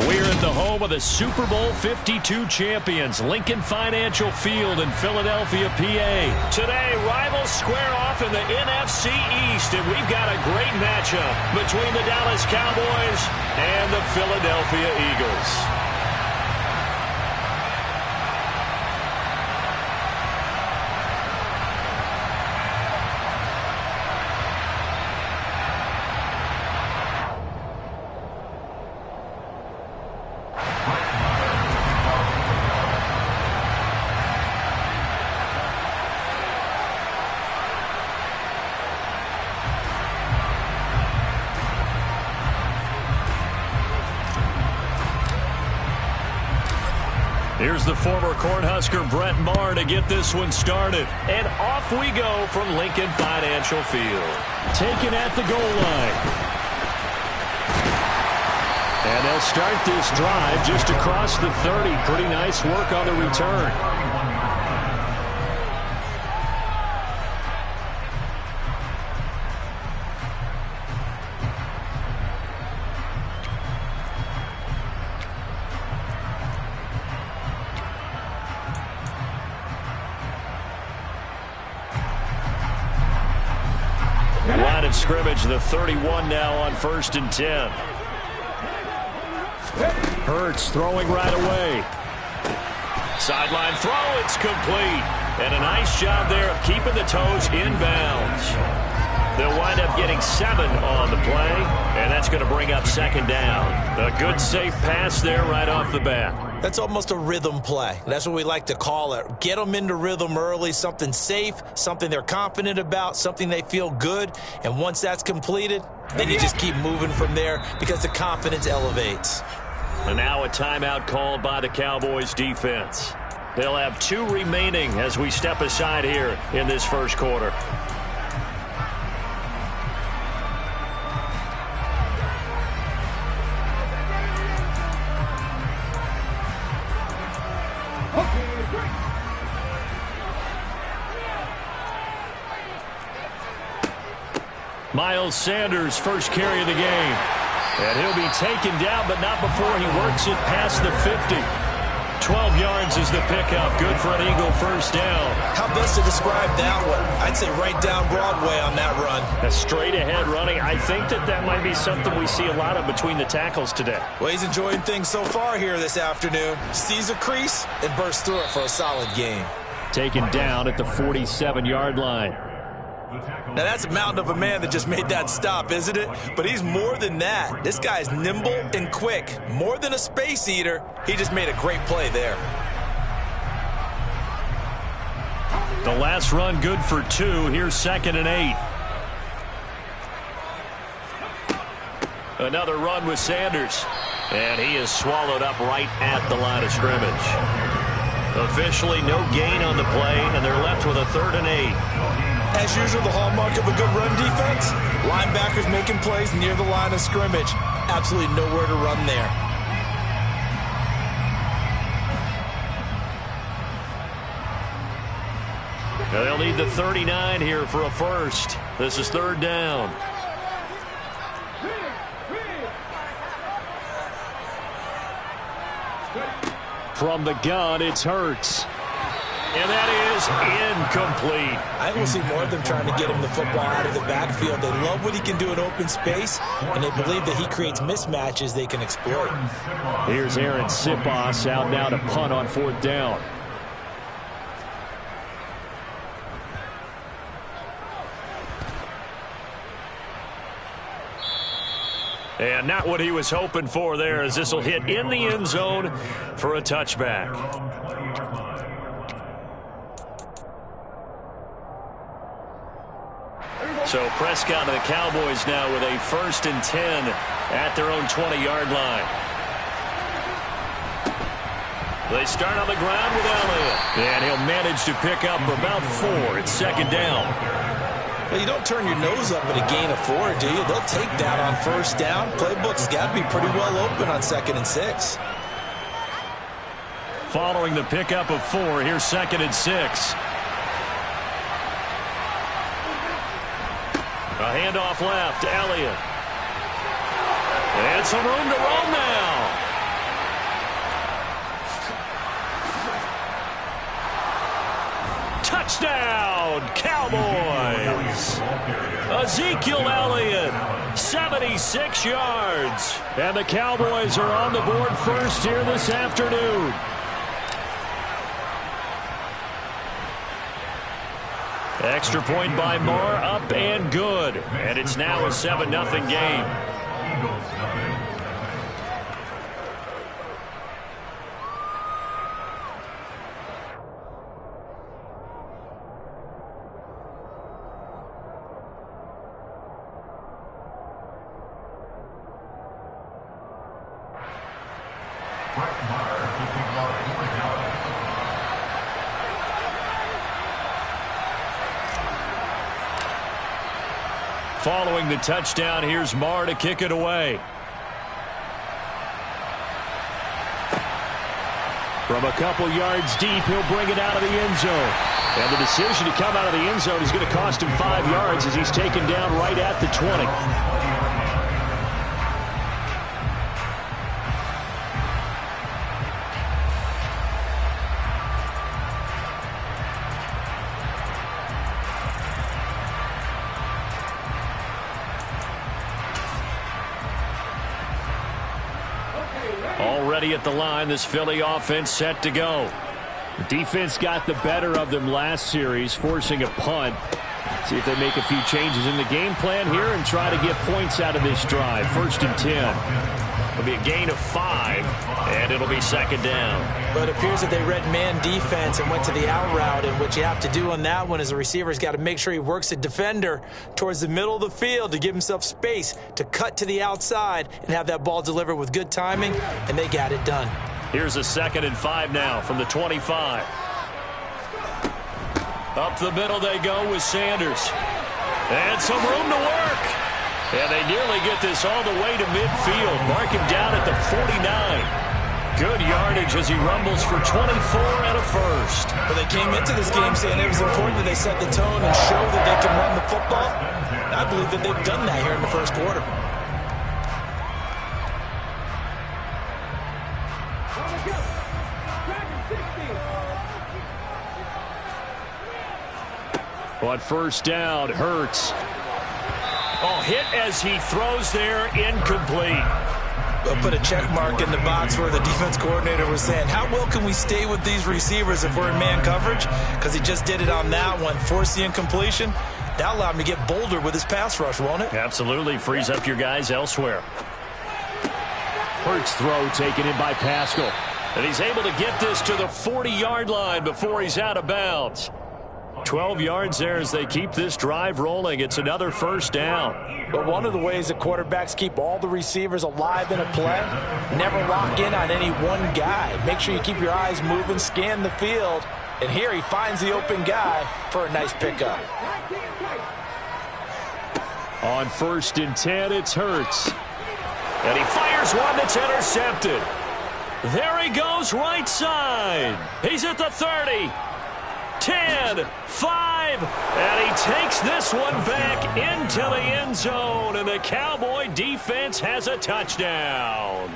We're at the home of the Super Bowl 52 champions, Lincoln Financial Field in Philadelphia, PA. Today, rivals square off in the NFC East, and we've got a great matchup between the Dallas Cowboys and the Philadelphia Eagles. Here's the former Cornhusker Brett Maher to get this one started. And off we go from Lincoln Financial Field. Taken at the goal line. And they'll start this drive just across the 30. Pretty nice work on the return. Line of scrimmage, the 31 now on 1st and 10. Hurts throwing right away. Sideline throw, it's complete. And a nice job there of keeping the toes inbounds. They'll wind up getting 7 on the play, and that's going to bring up 2nd down. A good, safe pass there right off the bat. That's almost a rhythm play. That's what we like to call it. Get them into rhythm early, something safe, something they're confident about, something they feel good. And once that's completed, then you just keep moving from there because the confidence elevates. And now a timeout called by the Cowboys defense. They'll have 2 remaining as we step aside here in this first quarter. Miles Sanders, first carry of the game. And he'll be taken down, but not before he works it past the 50. 12 yards is the pickup. Good for an Eagle first down. How best to describe that one? I'd say right down Broadway on that run. A straight ahead running. I think that might be something we see a lot of between the tackles today. Well, he's enjoying things so far here this afternoon. Sees a crease and bursts through it for a solid gain. Taken down at the 47-yard line. Now, that's a mountain of a man that just made that stop, isn't it? But he's more than that. This guy's nimble and quick. More than a space eater. He just made a great play there. The last run good for 2. Here's 2nd and 8. Another run with Sanders. And he is swallowed up right at the line of scrimmage. Officially no gain on the play, and they're left with a 3rd and 8. As usual, the hallmark of a good run defense, linebackers making plays near the line of scrimmage. Absolutely nowhere to run there. Now they'll need the 39 here for a first. This is 3rd down. From the gun, it's Hurts. And that is incomplete. I think we'll see more of them trying to get him the football out of the backfield. They love what he can do in open space, and they believe that he creates mismatches they can exploit. Here's Aaron Sipos out now to punt on 4th down. And not what he was hoping for there, as this will hit in the end zone for a touchback. So Prescott and the Cowboys now with a 1st and 10 at their own 20-yard line. They start on the ground with Elliott. And he'll manage to pick up about 4. It's second down. Well, you don't turn your nose up at a gain of 4, do you? They'll take that on first down. Playbook's got to be pretty well open on 2nd and 6. Following the pickup of 4, here's 2nd and 6. A handoff left, Elliott. And some room to roam now. Touchdown, Cowboys. Ezekiel Elliott, 76 yards. And the Cowboys are on the board first here this afternoon. Extra point by Moore, up and good. And it's now a 7-0 game. Following the touchdown, here's Marr to kick it away. From a couple yards deep, he'll bring it out of the end zone. And the decision to come out of the end zone is going to cost him 5 yards as he's taken down right at the 20. Already at the line, this Philly offense set to go. The defense got the better of them last series, forcing a punt. See if they make a few changes in the game plan here and try to get points out of this drive. 1st and 10. It'll be a gain of 5, and it'll be 2nd down. But it appears that they read man defense and went to the out route, and what you have to do on that one is the receiver's got to make sure he works the defender towards the middle of the field to give himself space to cut to the outside and have that ball delivered with good timing, and they got it done. Here's a 2nd and 5 now from the 25. Up the middle they go with Sanders. And some room to work. And they nearly get this all the way to midfield. Mark him down at the 49. Good yardage as he rumbles for 24 and a first. Well, they came into this game saying it was important that they set the tone and show that they can run the football. And I believe that they've done that here in the first quarter. On first down, Hurts. Oh, hit as he throws there, incomplete. We'll put a check mark in the box where the defense coordinator was saying, how well can we stay with these receivers if we're in man coverage? Because he just did it on that one, forced the incompletion. That allowed him to get bolder with his pass rush, won't it? Absolutely, frees up your guys elsewhere. Hurts throw taken in by Pascal. And he's able to get this to the 40-yard line before he's out of bounds. 12 yards there as they keep this drive rolling. It's another first down. But one of the ways that quarterbacks keep all the receivers alive in a play, never lock in on any one guy. Make sure you keep your eyes moving, scan the field. And here he finds the open guy for a nice pickup. On 1st and 10, it's Hurts. And he fires one that's intercepted. There he goes right side. He's at the 30. 10, 5, and he takes this one back into the end zone, and the Cowboy defense has a touchdown.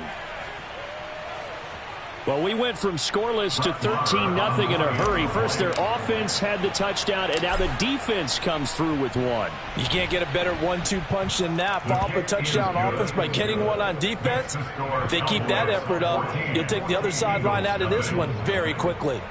Well, we went from scoreless to 13-0 in a hurry. First, their offense had the touchdown, and now the defense comes through with one. You can't get a better 1-2 punch than that. Follow up a touchdown offense by getting one on defense. If they keep that effort up, you'll take the other sideline out of this one very quickly.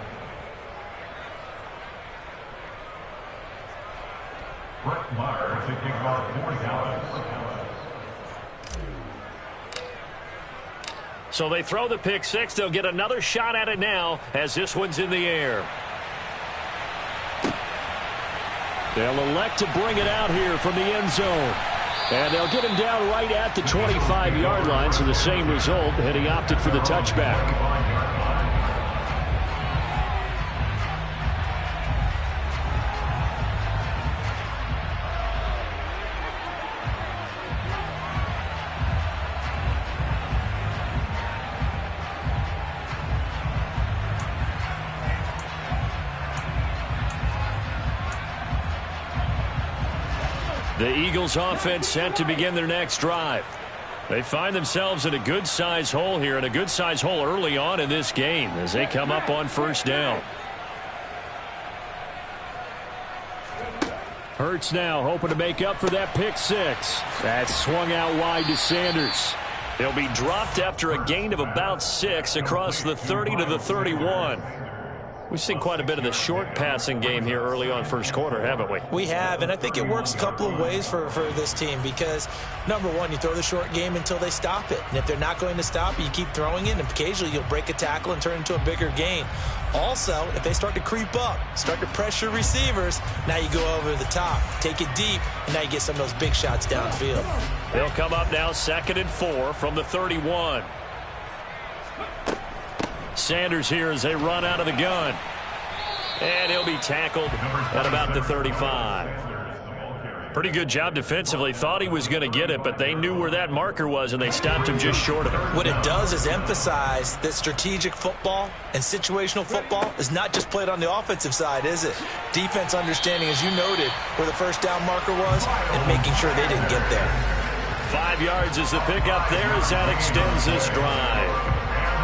So they throw the pick six. They'll get another shot at it now as this one's in the air. They'll elect to bring it out here from the end zone. And they'll get him down right at the 25-yard line, so the same result, and he opted for the touchback. The Eagles offense set to begin their next drive. They find themselves in a good-sized hole here, and a good-sized hole early on in this game as they come up on first down. Hurts now hoping to make up for that pick six. That swung out wide to Sanders. He'll be dropped after a gain of about 6 across the 30 to the 31. We've seen quite a bit of the short passing game here early on first quarter, haven't we? We have, and I think it works a couple of ways for this team because, number one, you throw the short game until they stop it. And if they're not going to stop it, you keep throwing it, and occasionally you'll break a tackle and turn it into a bigger gain. Also, if they start to creep up, start to pressure receivers, now you go over the top, take it deep, and now you get some of those big shots downfield. They'll come up now 2nd and 4 from the 31. Sanders here as they run out of the gun. And he'll be tackled at about the 35. Pretty good job defensively. Thought he was going to get it, but they knew where that marker was, and they stopped him just short of it. What it does is emphasize that strategic football and situational football is not just played on the offensive side, is it? Defense understanding, as you noted, where the first down marker was and making sure they didn't get there. 5 yards is the pickup there as that extends this drive.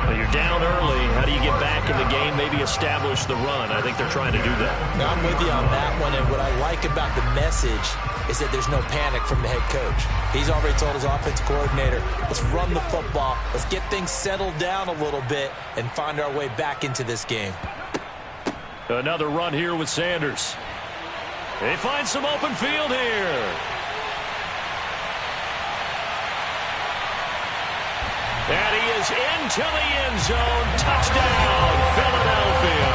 Well, you're down early. How do you get back in the game, maybe establish the run? I think they're trying to do that. Now, I'm with you on that one, and what I like about the message is that there's no panic from the head coach. He's already told his offensive coordinator, let's run the football, let's get things settled down a little bit and find our way back into this game. Another run here with Sanders. They find some open field here. And he is into the end zone. Touchdown, Philadelphia.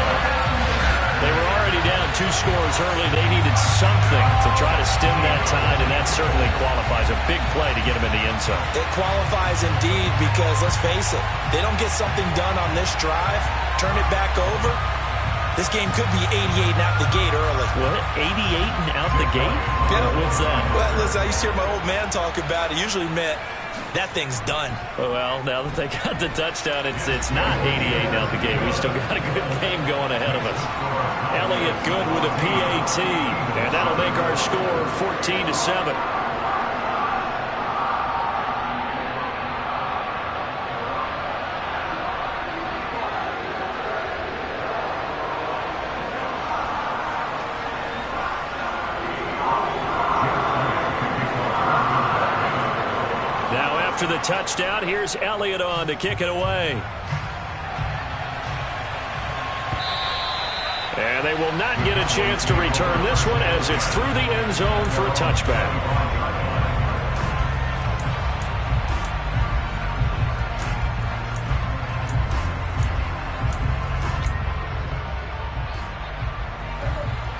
They were already down 2 scores early. They needed something to try to stem that tide, and that certainly qualifies. A big play to get him in the end zone. It qualifies indeed because, let's face it, they don't get something done on this drive, turn it back over, this game could be 88 and out the gate early. What? 88 and out the gate? Yeah. What's that? Well, listen, I used to hear my old man talk about it. Usually meant that thing's done. Well, now that they got the touchdown, it's not 88 out the gate. We still got a good game going ahead of us. Elliott good with a PAT, and that'll make our score 14-7. After the touchdown, here's Elliott on to kick it away. And they will not get a chance to return this one as it's through the end zone for a touchback.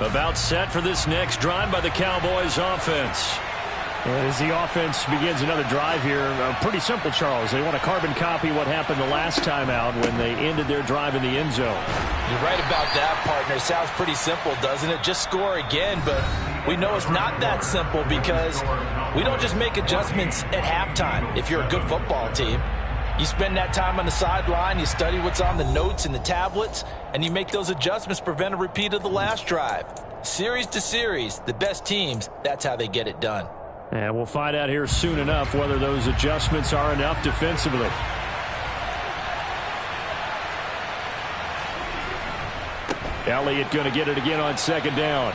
About set for this next drive by the Cowboys offense. As the offense begins another drive here, pretty simple, Charles. They want to carbon copy what happened the last time out when they ended their drive in the end zone. You're right about that, partner. It sounds pretty simple, doesn't it? Just score again, but we know it's not that simple because we don't just make adjustments at halftime if you're a good football team. You spend that time on the sideline, you study what's on the notes and the tablets, and you make those adjustments to prevent a repeat of the last drive. Series to series, the best teams, that's how they get it done. And we'll find out here soon enough whether those adjustments are enough defensively. Elliott going to get it again on second down.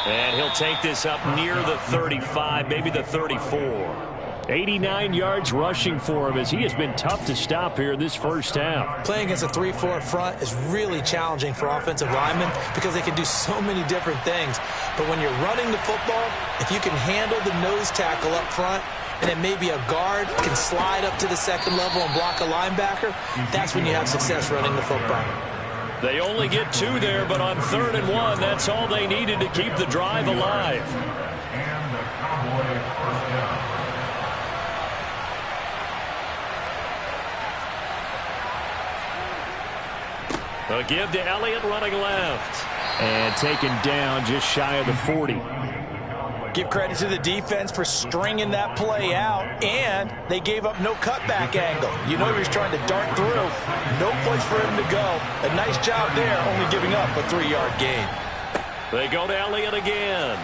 And he'll take this up near the 35, maybe the 34. 89 yards rushing for him as he has been tough to stop here this first half. Playing against a 3-4 front is really challenging for offensive linemen because they can do so many different things. But when you're running the football, if you can handle the nose tackle up front, and then maybe a guard can slide up to the second level and block a linebacker, that's when you have success running the football. They only get 2 there, but on 3rd and 1, that's all they needed to keep the drive alive. A give to Elliott running left. And taken down just shy of the 40. Give credit to the defense for stringing that play out, and they gave up no cutback angle. You know he was trying to dart through. No place for him to go. A nice job there, only giving up a 3-yard gain. They go to Elliott again.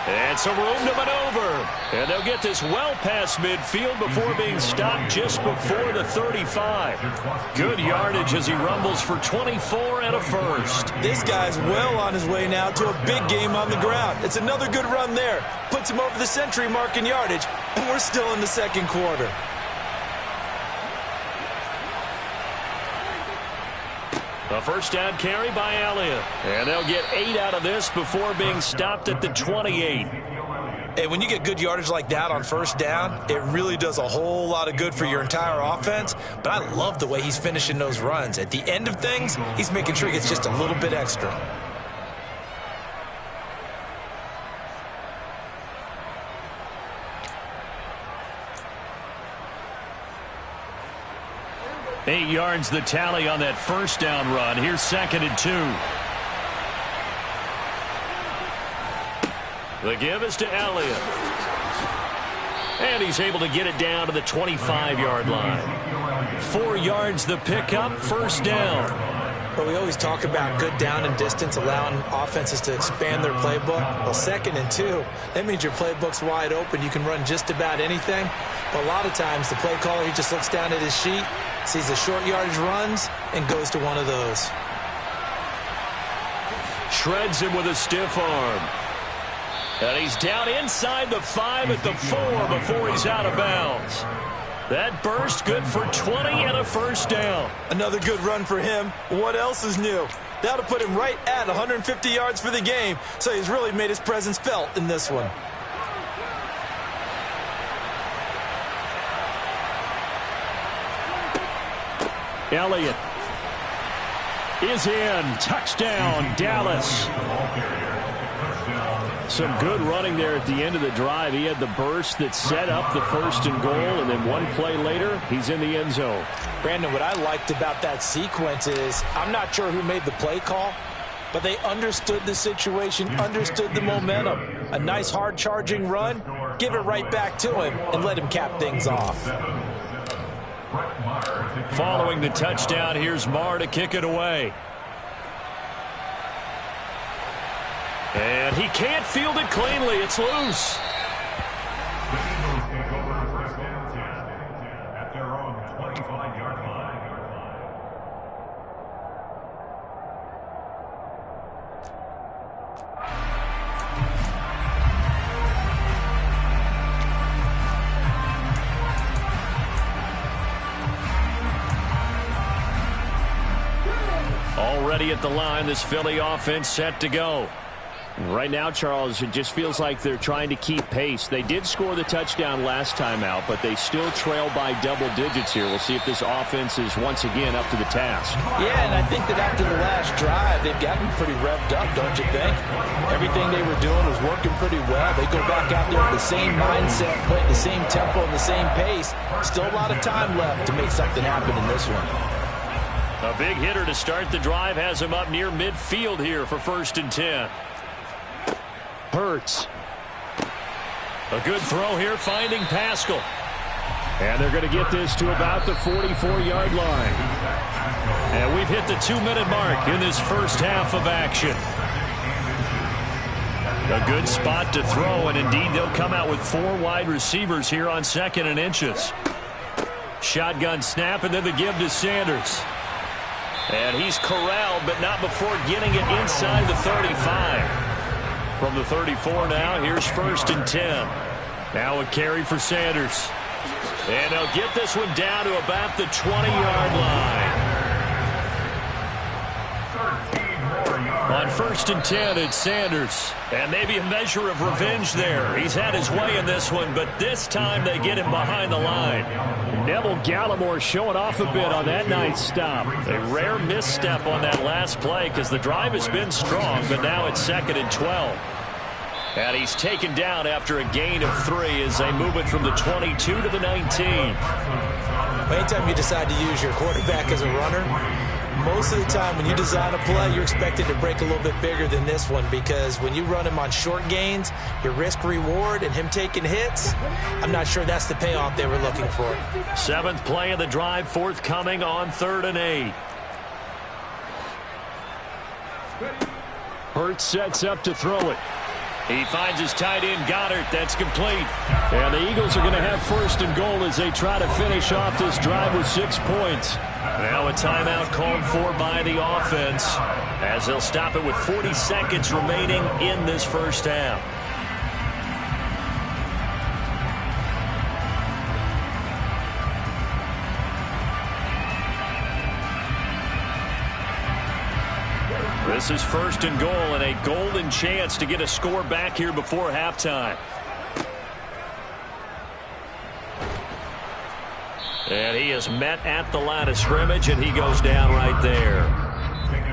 And some room to maneuver. And they'll get this well past midfield before being stopped just before the 35. Good yardage as he rumbles for 24 and a first. This guy's well on his way now to a big game on the ground. It's another good run there. Puts him over the century mark in yardage, and we're still in the second quarter. A first down carry by Elliott. And they'll get 8 out of this before being stopped at the 28. Hey, when you get good yardage like that on first down, it really does a whole lot of good for your entire offense. But I love the way he's finishing those runs. At the end of things, he's making sure he gets just a little bit extra. Eight yards the tally on that first down run. Here's 2nd and 2. The give is to Elliott. And he's able to get it down to the 25-yard line. 4 yards the pickup, first down. Well, we always talk about good down and distance, allowing offenses to expand their playbook. Well, 2nd and 2, that means your playbook's wide open. You can run just about anything. But a lot of times, the play caller, he just looks down at his sheet, sees the short yardage runs, and goes to one of those. Shreds him with a stiff arm. And he's down inside the 5 at the 4 before he's out of bounds. That burst good for 20 and a first down. Another good run for him. What else is new? That'll put him right at 150 yards for the game, so he's really made his presence felt in this one. Elliott is in. Touchdown, Dallas. Some good running there at the end of the drive. He had the burst that set up the 1st and goal, and then one play later, he's in the end zone. Brandon, what I liked about that sequence is I'm not sure who made the play call, but they understood the situation, understood the momentum. A nice hard-charging run, give it right back to him, and let him cap things off. Following the touchdown, here's Marr to kick it away. And he can't field it cleanly. It's loose. At their own 25-yard line. Already at the line, this Philly offense set to go. Right now, Charles, it just feels like they're trying to keep pace. They did score the touchdown last time out, but they still trail by double digits here. We'll see if this offense is once again up to the task. Yeah, and I think that after the last drive, they've gotten pretty revved up, don't you think? Everything they were doing was working pretty well. They go back out there with the same mindset, playing the same tempo and the same pace. Still a lot of time left to make something happen in this one. A big hitter to start the drive has him up near midfield here for 1st and 10. Hurts. A good throw here, finding Pascal. And they're going to get this to about the 44-yard line. And we've hit the 2-minute mark in this first half of action. A good spot to throw, and indeed they'll come out with 4 wide receivers here on 2nd and inches. Shotgun snap, and then the give to Sanders. And he's corralled, but not before getting it inside the 35. From the 34 now, here's 1st and 10. Now a carry for Sanders. And they'll get this one down to about the 20-yard line. On 1st and 10, it's Sanders. And maybe a measure of revenge there. He's had his way in this one, but this time they get him behind the line. Neville Gallimore showing off a bit on that nice stop. A rare misstep on that last play because the drive has been strong, but now it's 2nd and 12. And he's taken down after a gain of 3 as they move it from the 22 to the 19. Anytime you decide to use your quarterback as a runner, most of the time when you design a play, you're expected to break a little bit bigger than this one, because when you run him on short gains, your risk-reward and him taking hits, I'm not sure that's the payoff they were looking for. 7th play of the drive forthcoming on 3rd and 8. Hurts sets up to throw it. He finds his tight end, Goddard. That's complete. And the Eagles are going to have first and goal as they try to finish off this drive with 6 points. Now a timeout called for by the offense as they'll stop it with 40 seconds remaining in this first half. This is first and goal and a golden chance to get a score back here before halftime. And he is met at the line of scrimmage, and he goes down right there.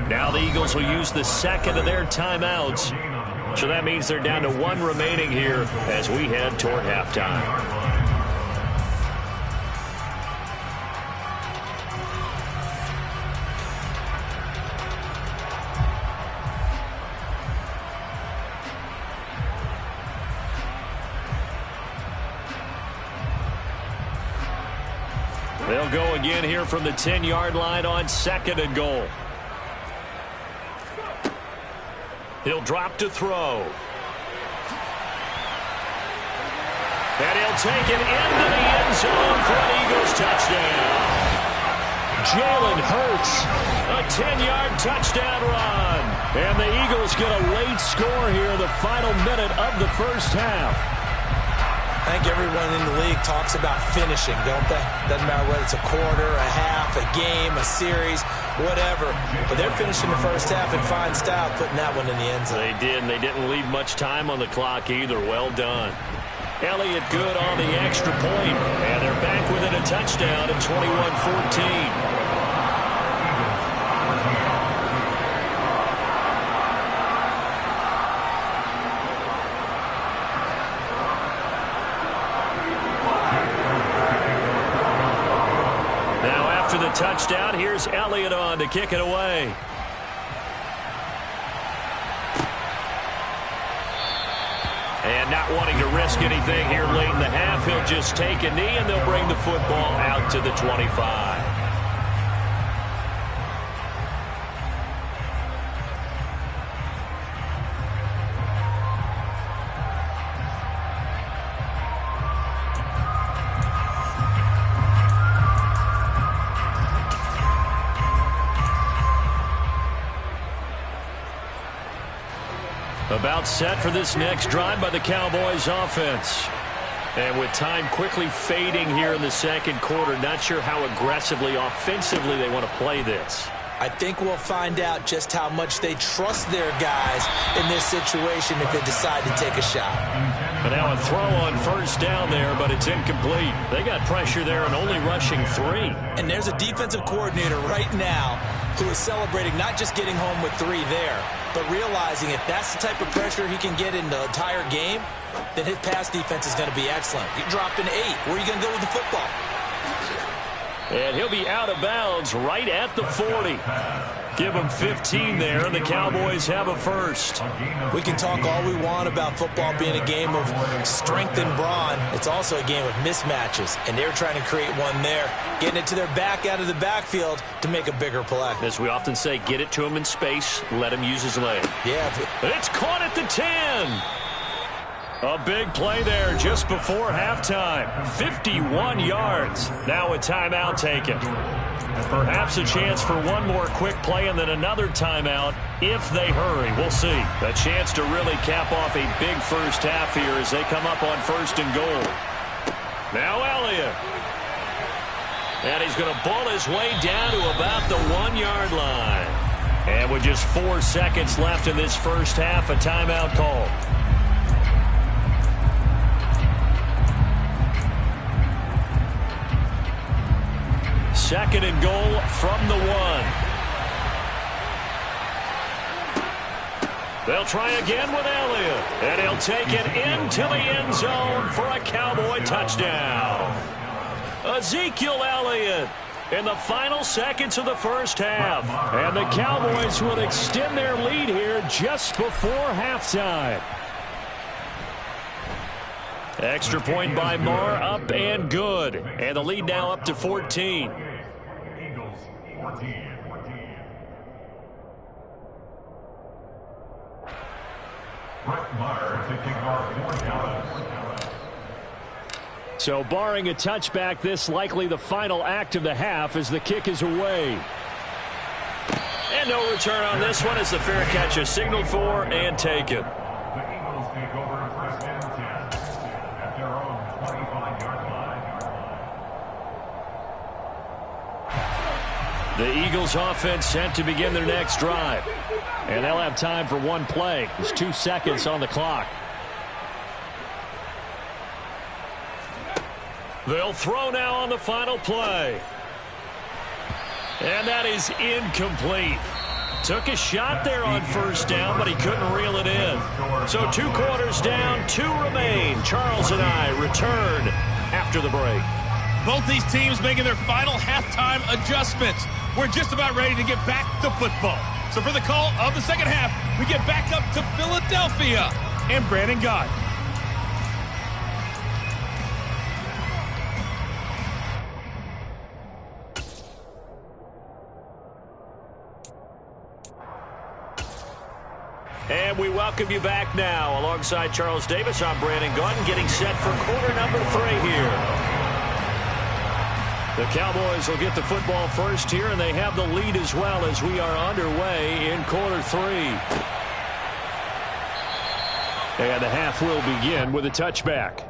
Now the Eagles will use the second of their timeouts. So that means they're down to 1 remaining here as we head toward halftime. They'll go again here from the 10-yard line on second and goal. He'll drop to throw. And he'll take it into the end zone for an Eagles touchdown. Jalen Hurts, a 10-yard touchdown run. And the Eagles get a late score here in the final minute of the first half. I think everyone in the league talks about finishing, don't they? Doesn't matter whether it's a quarter, a half, a game, a series, whatever. But they're finishing the first half in fine style, putting that one in the end zone. They did, and they didn't leave much time on the clock either. Well done. Elliott good on the extra point, and they're back within a touchdown at 21-14. The touchdown. Here's Elliott on to kick it away. And not wanting to risk anything here late in the half, he'll just take a knee and they'll bring the football out to the 25. About set for this next drive by the Cowboys offense. And with time quickly fading here in the second quarter, not sure how aggressively, offensively they want to play this. I think we'll find out just how much they trust their guys in this situation if they decide to take a shot. But now a throw on first down there, but it's incomplete. They got pressure there and only rushing 3. And there's a defensive coordinator right now who is celebrating not just getting home with 3 there, but realizing if that's the type of pressure he can get in the entire game, then his pass defense is going to be excellent. You dropped an 8. Where are you going to go with the football? And he'll be out of bounds right at the 40. Give him 15 there, and the Cowboys have a first. We can talk all we want about football being a game of strength and brawn. It's also a game of mismatches, and they're trying to create one there, getting it to their back out of the backfield to make a bigger play. As we often say, get it to him in space, let him use his leg. Yeah. It's caught at the 10. A big play there just before halftime. 51 yards. Now a timeout taken. Perhaps a chance for one more quick play and then another timeout if they hurry. We'll see. A chance to really cap off a big first half here as they come up on first and goal. Now Elliott. And he's going to bull his way down to about the 1-yard line. And with just 4 seconds left in this first half, a timeout call. Second and goal from the 1. They'll try again with Elliott. And he'll take it into the end zone for a Cowboy touchdown. Ezekiel Elliott in the final seconds of the first half. And the Cowboys will extend their lead here just before halftime. Extra point by Marr, up and good. And the lead now up to 14. Eagles 14. Brett Maher to So barring a touchback, this likely the final act of the half as the kick is away. And no return on this one as the fair catch is signaled for and taken. The Eagles take over first and 10 at their own 25-yard line. The Eagles offense set to begin their next drive. And they'll have time for one play. There's 2 seconds on the clock. They'll throw now on the final play. And that is incomplete. Took a shot there on first down, but he couldn't reel it in. So 2 quarters down, 2 remain. Charles and I return after the break. Both these teams making their final halftime adjustments. We're just about ready to get back to football. So for the call of the second half, we get back up to Philadelphia and Brandon Gott. And we welcome you back now. Alongside Charles Davis, I'm Brandon Gott, getting set for quarter number 3 here. The Cowboys will get the football first here, and they have the lead as well as we are underway in quarter 3. And the half will begin with a touchback.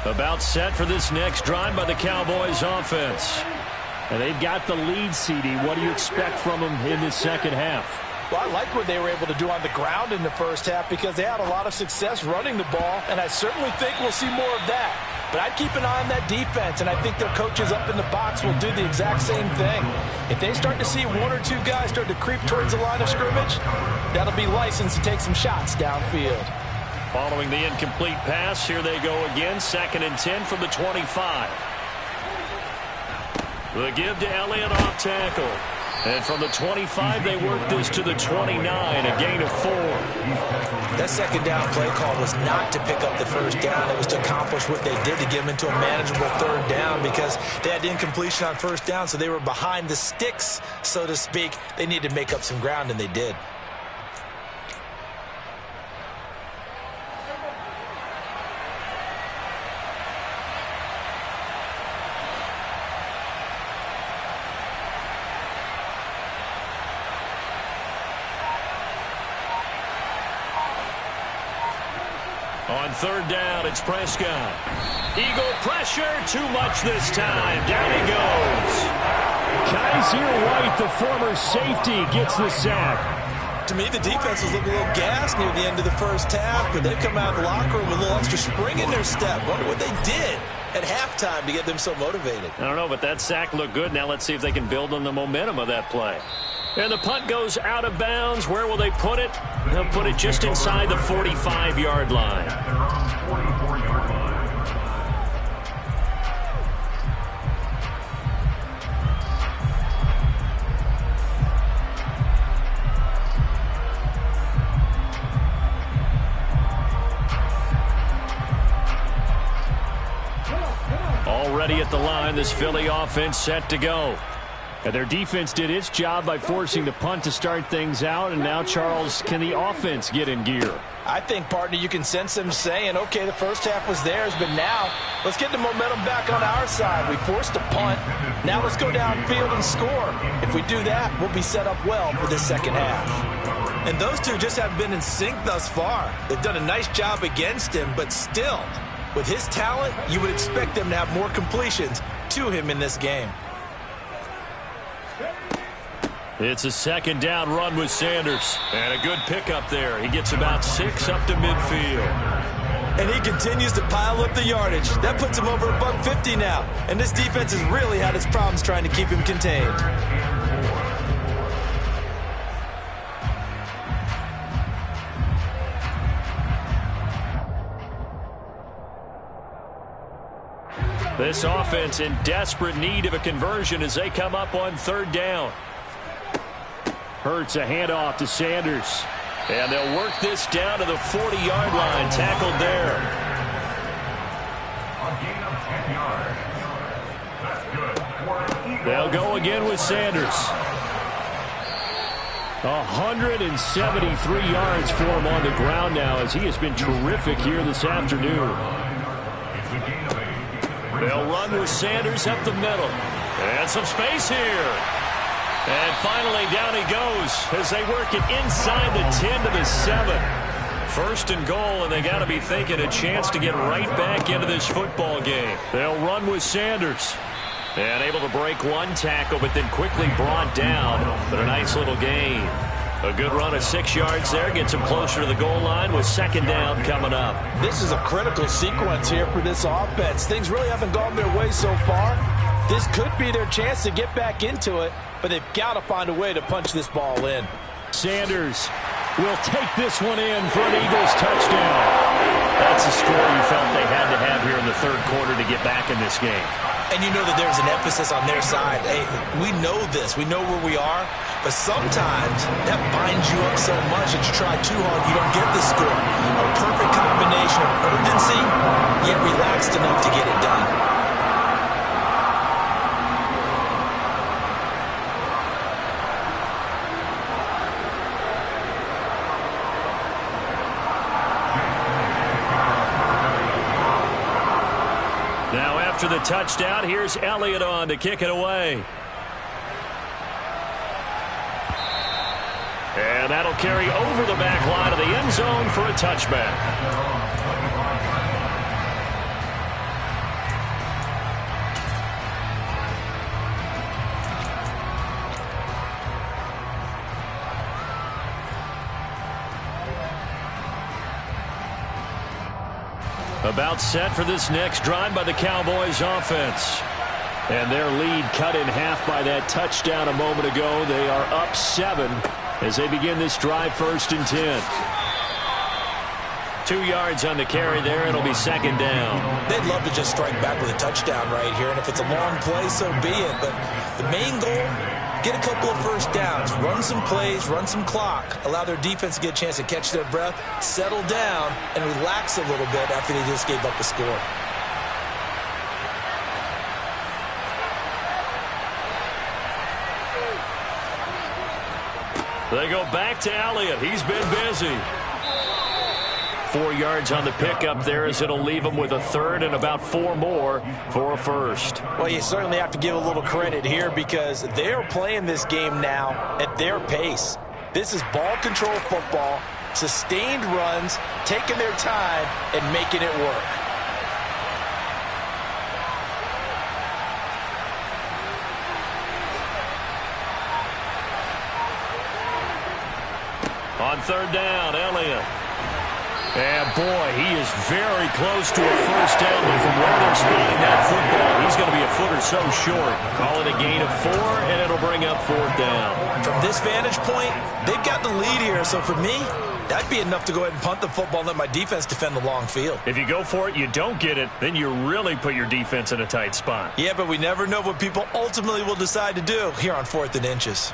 About set for this next drive by the Cowboys offense. And they've got the lead, CD. What do you expect from them in this second half? Well, I like what they were able to do on the ground in the first half because they had a lot of success running the ball, and I certainly think we'll see more of that. But I'd keep an eye on that defense, and I think their coaches up in the box will do the exact same thing. If they start to see 1 or 2 guys start to creep towards the line of scrimmage, that'll be licensed to take some shots downfield. Following the incomplete pass, here they go again. 2nd and 10 from the 25. The give to Elliott off tackle. And from the 25, they work this to the 29, a gain of 4. That second down play call was not to pick up the first down. It was to accomplish what they did to get them into a manageable 3rd down because they had incompletion on first down, so they were behind the sticks, so to speak. They needed to make up some ground, and they did. On 3rd down, it's Prescott. Eagle pressure, too much this time. Down he goes. Kaiser White, the former safety, gets the sack. To me, the defense was looking a little gassed near the end of the first half, but they've come out of the locker room with a little extra spring in their step. Wonder what they did at halftime to get them so motivated. I don't know, but that sack looked good. Now let's see if they can build on the momentum of that play. And the punt goes out of bounds. Where will they put it? They'll put it just inside the 45-yard line. Already at the line, this Philly offense set to go. And their defense did its job by forcing the punt to start things out. And now, Charles, can the offense get in gear? I think, partner, you can sense them saying, okay, the first half was theirs, but now let's get the momentum back on our side. We forced a punt. Now let's go downfield and score. If we do that, we'll be set up well for this second half. And those two just haven't been in sync thus far. They've done a nice job against him, but still, with his talent, you would expect them to have more completions to him in this game. It's a 2nd down run with Sanders. And a good pickup there. He gets about 6 up to midfield. And he continues to pile up the yardage. That puts him over $150 now. And this defense has really had its problems trying to keep him contained. This offense in desperate need of a conversion as they come up on 3rd down. Hurts a handoff to Sanders. And they'll work this down to the 40-yard line. Tackled there. A gain of 10 yards. That's good for an They'll go again with Sanders. 173 yards for him on the ground now, as he has been terrific here this afternoon. They'll run with Sanders up the middle. And some space here. And finally down he goes as they work it inside the 10 to the 7. First and goal, and they got to be thinking a chance to get right back into this football game. They'll run with Sanders. And able to break one tackle, but then quickly brought down. But a nice little gain. A good run of 6 yards there. Gets him closer to the goal line with second down coming up. This is a critical sequence here for this offense. Things really haven't gone their way so far. This could be their chance to get back into it, but they've got to find a way to punch this ball in. Sanders will take this one in for an Eagles touchdown. That's a score you felt they had to have here in the third quarter to get back in this game. And you know that there's an emphasis on their side. Hey, we know this. We know where we are. But sometimes that binds you up so much that you try too hard, you don't get the score. A perfect combination of urgency, yet relaxed enough to get it done. After the touchdown, here's Elliott on to kick it away. And that'll carry over the back line of the end zone for a touchback. About set for this next drive by the Cowboys offense. And their lead cut in half by that touchdown a moment ago. They are up 7 as they begin this drive, 1st and 10. 2 yards on the carry there. It'll be second down. They'd love to just strike back with a touchdown right here. And if it's a long play, so be it. But the main goal, get a couple of first downs, run some plays, run some clock, allow their defense to get a chance to catch their breath, settle down, and relax a little bit after they just gave up a score. They go back to Elliott. He's been busy. 4 yards on the pickup there, as it'll leave him with a third and about 4 more for a first. Well, you certainly have to give a little credit here because they're playing this game now at their pace. This is ball control football, sustained runs, taking their time, and making it work. On third down, Elliott. And, boy, he is very close to a first down, but from where they're spotting that football, he's going to be a foot or so short. Call it a gain of 4, and it'll bring up 4th down. From this vantage point, they've got the lead here, so for me, that'd be enough to go ahead and punt the football and let my defense defend the long field. If you go for it, you don't get it, then you really put your defense in a tight spot. Yeah, but we never know what people ultimately will decide to do here on 4th and inches.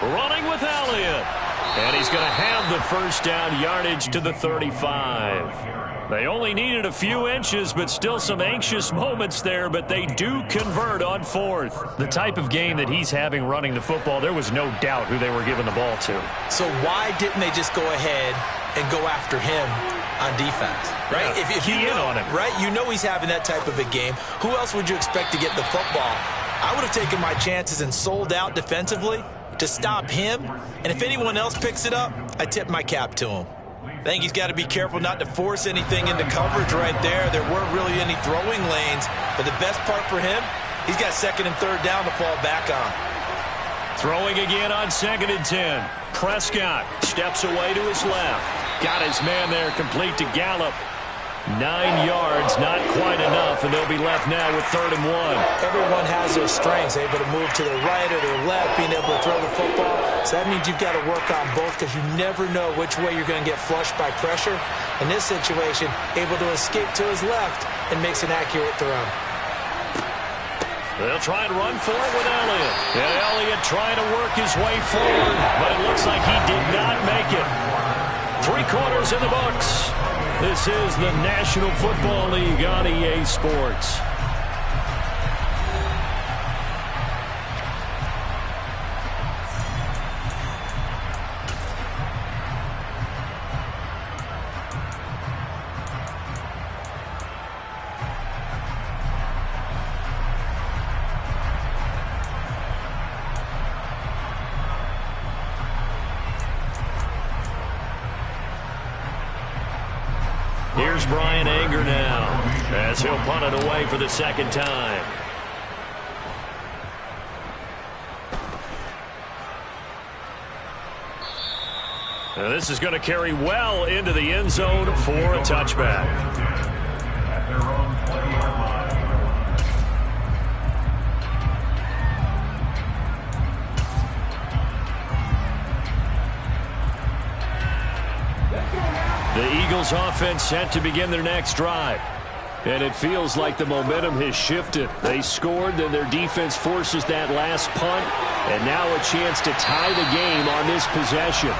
Running with Elliott. And he's going to have the first down yardage to the 35. They only needed a few inches, but still some anxious moments there, but they do convert on 4th. The type of game that he's having running the football, there was no doubt who they were giving the ball to. So why didn't they just go ahead and go after him on defense? Right? Yeah, if you key in know, on him. right? You know he's having that type of a game. Who else would you expect to get the football? I would have taken my chances and sold out defensively to stop him, and if anyone else picks it up, I tip my cap to him. I think he's got to be careful not to force anything into coverage right there. There weren't really any throwing lanes, but the best part for him, he's got 2nd and 3rd down to fall back on. Throwing again on 2nd and 10. Prescott steps away to his left. Got his man there, complete to Gallup. 9 yards, not quite enough, and they'll be left now with 3rd and 1. Everyone has their strengths, able to move to their right or their left, being able to throw the football. So that means you've got to work on both because you never know which way you're going to get flushed by pressure. In this situation, able to escape to his left and makes an accurate throw. They'll try and run for it with Elliott. And Elliott trying to work his way forward, but it looks like he did not make it. 3 quarters in the books. This is the National Football League on EA Sports. Here's Brian Anger now, as he'll punt it away for the second time. Now this is going to carry well into the end zone for a touchback. At their own 20-yard line. The Eagles offense set to begin their next drive. And it feels like the momentum has shifted. They scored, then their defense forces that last punt. And now a chance to tie the game on this possession.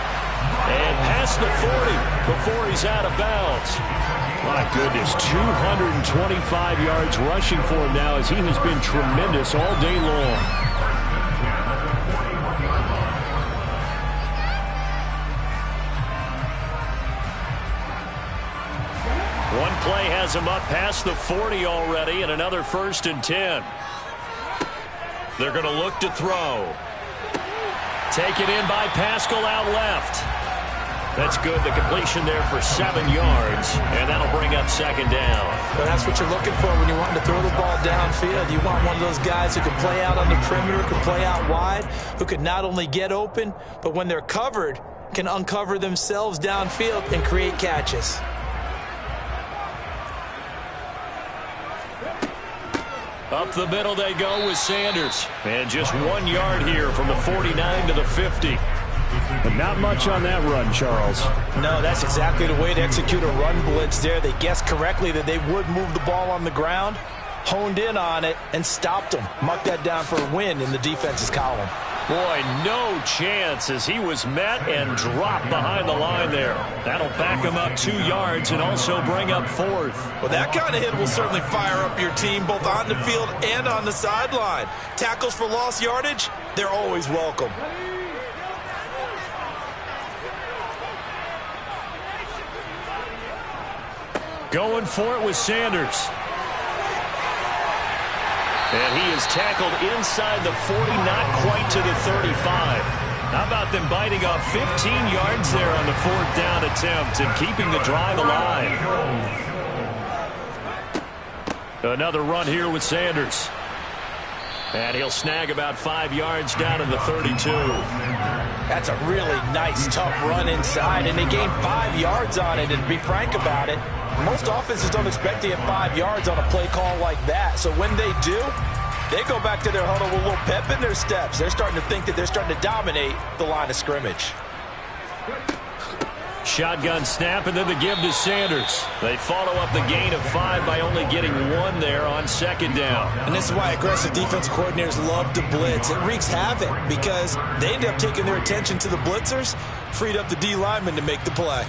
And past the 40 before he's out of bounds. My goodness, 225 yards rushing for him now as he has been tremendous all day long. One play has him up past the 40 already, and another 1st and 10. They're going to look to throw. Taken in by Pascal out left. That's good. The completion there for 7 yards, and that'll bring up 2nd down. Well, that's what you're looking for when you want to throw the ball downfield. You want one of those guys who can play out on the perimeter, can play out wide, who can not only get open, but when they're covered, can uncover themselves downfield and create catches. Up the middle they go with Sanders. And just 1 yard here from the 49 to the 50. But not much on that run, Charles. No, that's exactly the way to execute a run blitz there. They guessed correctly that they would move the ball on the ground, honed in on it, and stopped them. Mark that down for a win in the defense's column. Boy, no chance as he was met and dropped behind the line there. That'll back him up 2 yards and also bring up 4th. Well, that kind of hit will certainly fire up your team both on the field and on the sideline. Tackles for lost yardage, they're always welcome. Going for it with Sanders. And he is tackled inside the 40, not quite to the 35. How about them biting off 15 yards there on the 4th down attempt and keeping the drive alive? Another run here with Sanders. And he'll snag about 5 yards down in the 32. That's a really nice, tough run inside, and they gained 5 yards on it. And to be frank about it, most offenses don't expect to get 5 yards on a play call like that. So when they do, they go back to their huddle with a little pep in their steps. They're starting to think that they're starting to dominate the line of scrimmage. Shotgun snap, and then the give to Sanders. They follow up the gain of 5 by only getting 1 there on 2nd down. And this is why aggressive defensive coordinators love to blitz. It wreaks havoc because they end up taking their attention to the blitzers, freed up the D lineman to make the play.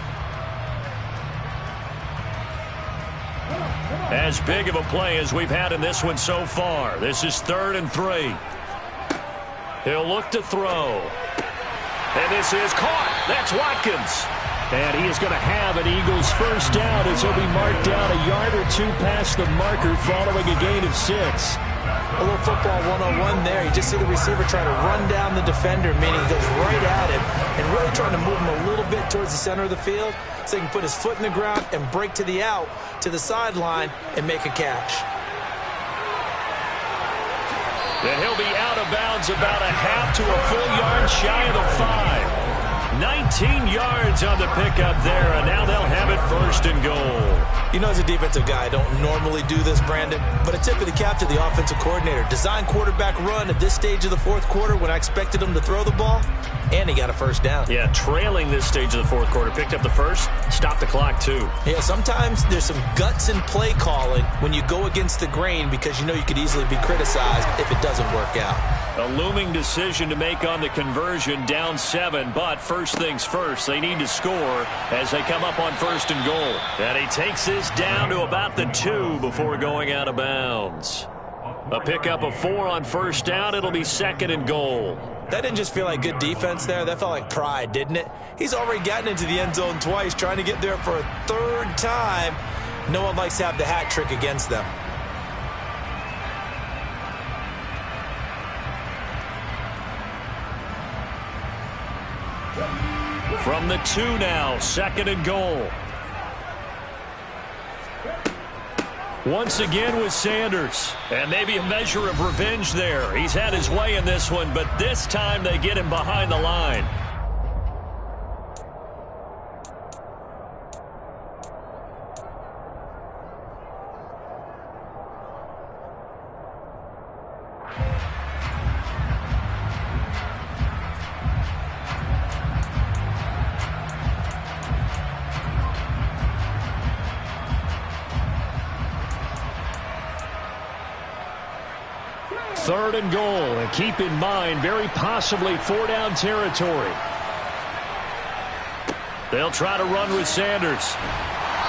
As big of a play as we've had in this one so far. This is 3rd and 3. He'll look to throw. And this is caught. That's Watkins. And he is going to have an Eagles 1st down as he'll be marked down a yard or 2 past the marker following a gain of 6. A little football 101 there. You just see the receiver trying to run down the defender, meaning he goes right at him and really trying to move him a little bit towards the center of the field so he can put his foot in the ground and break to the out, to the sideline, and make a catch. And he'll be out of bounds about a half to a full yard shy of the 5. 19 yards on the pickup there, and now they'll have it 1st and goal. You know, as a defensive guy, I don't normally do this, Brandon, but a tip of the cap to the offensive coordinator. Design quarterback run at this stage of the 4th quarter when I expected him to throw the ball. and he got a first down. Yeah, trailing this stage of the fourth quarter. Picked up the first, stopped the clock too. Yeah, sometimes there's some guts in play calling when you go against the grain because you know you could easily be criticized if it doesn't work out. A looming decision to make on the conversion, down 7, but first things first, they need to score as they come up on first and goal. And he takes this down to about the 2 before going out of bounds. A pickup of 4 on first down. It'll be second and goal. That didn't just feel like good defense there. That felt like pride, didn't it? He's already gotten into the end zone twice, trying to get there for a 3rd time. No one likes to have the hat trick against them. From the 2 now, second and goal. Once again with Sanders. And maybe a measure of revenge there. He's had his way in this one, but this time they get him behind the line. Third and goal, and keep in mind, very possibly 4-down territory. They'll try to run with Sanders.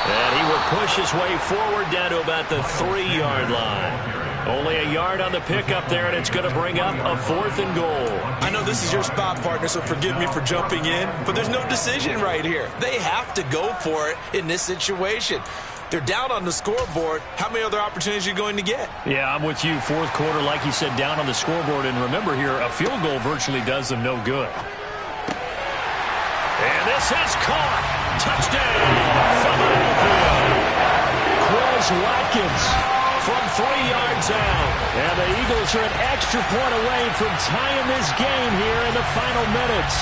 And he will push his way forward down to about the 3-yard line. Only a yard on the pickup there, and it's going to bring up a 4th and goal. I know this is your spot, partner, so forgive me for jumping in, but there's no decision right here. They have to go for it in this situation. They're down on the scoreboard. How many other opportunities are you going to get? Yeah, I'm with you. Fourth quarter, like you said, down on the scoreboard. And remember here, a field goal virtually does them no good. And this is caught. Touchdown, Philadelphia. Quez Watkins from 3 yards out. And the Eagles are an extra point away from tying this game here in the final minutes.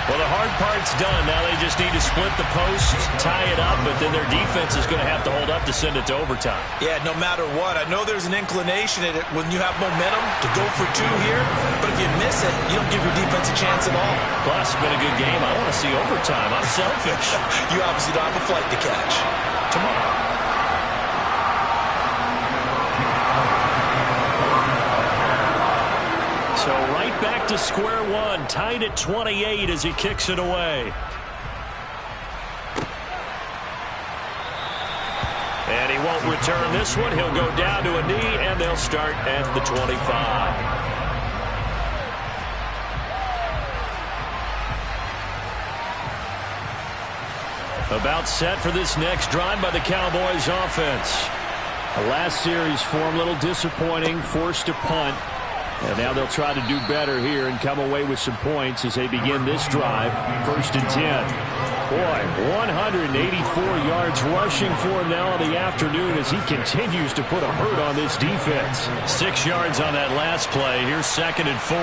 Well, the hard part's done. Now they just need to split the post, tie it up, but then their defense is going to have to hold up to send it to overtime. Yeah, no matter what. I know there's an inclination in it when you have momentum to go for 2 here, but if you miss it, you don't give your defense a chance at all. Plus, it's been a good game. I want to see overtime. I'm selfish. You obviously don't have a flight to catch. Tomorrow. So right back to square one, tied at 28 as he kicks it away. And he won't return this one. He'll go down to a knee, and they'll start at the 25. About set for this next drive by the Cowboys offense. The last series for him, a little disappointing, forced to punt. And now they'll try to do better here and come away with some points as they begin this drive. 1st and 10. Boy, 184 yards rushing for him now in the afternoon as he continues to put a hurt on this defense. 6 yards on that last play. Here's 2nd and 4.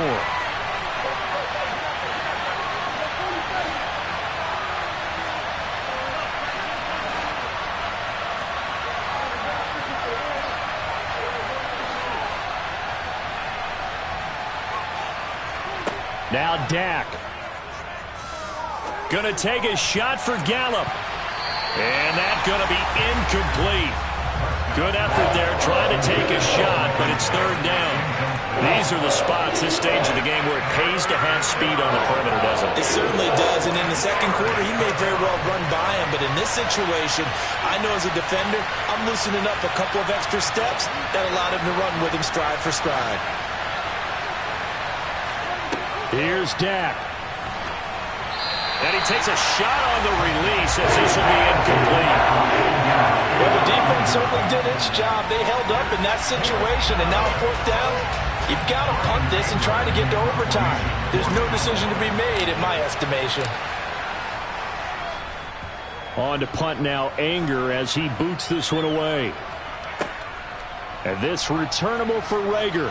Now Dak. Gonna take a shot for Gallup. And that's gonna be incomplete. Good effort there, trying to take a shot, but it's 3rd down. These are the spots, this stage of the game, where it pays to have speed on the perimeter, doesn't it? It certainly does, and in the second quarter, he may very well run by him, but in this situation, I know as a defender, I'm loosening up a couple of extra steps that allowed him to run with him stride for stride. Here's Dak. And he takes a shot on the release as this will be incomplete. Well, the defense certainly did its job. They held up in that situation, and now 4th down, you've got to punt this and try to get to overtime. There's no decision to be made in my estimation. On to punt now, Anger as he boots this one away. And this returnable for Rager.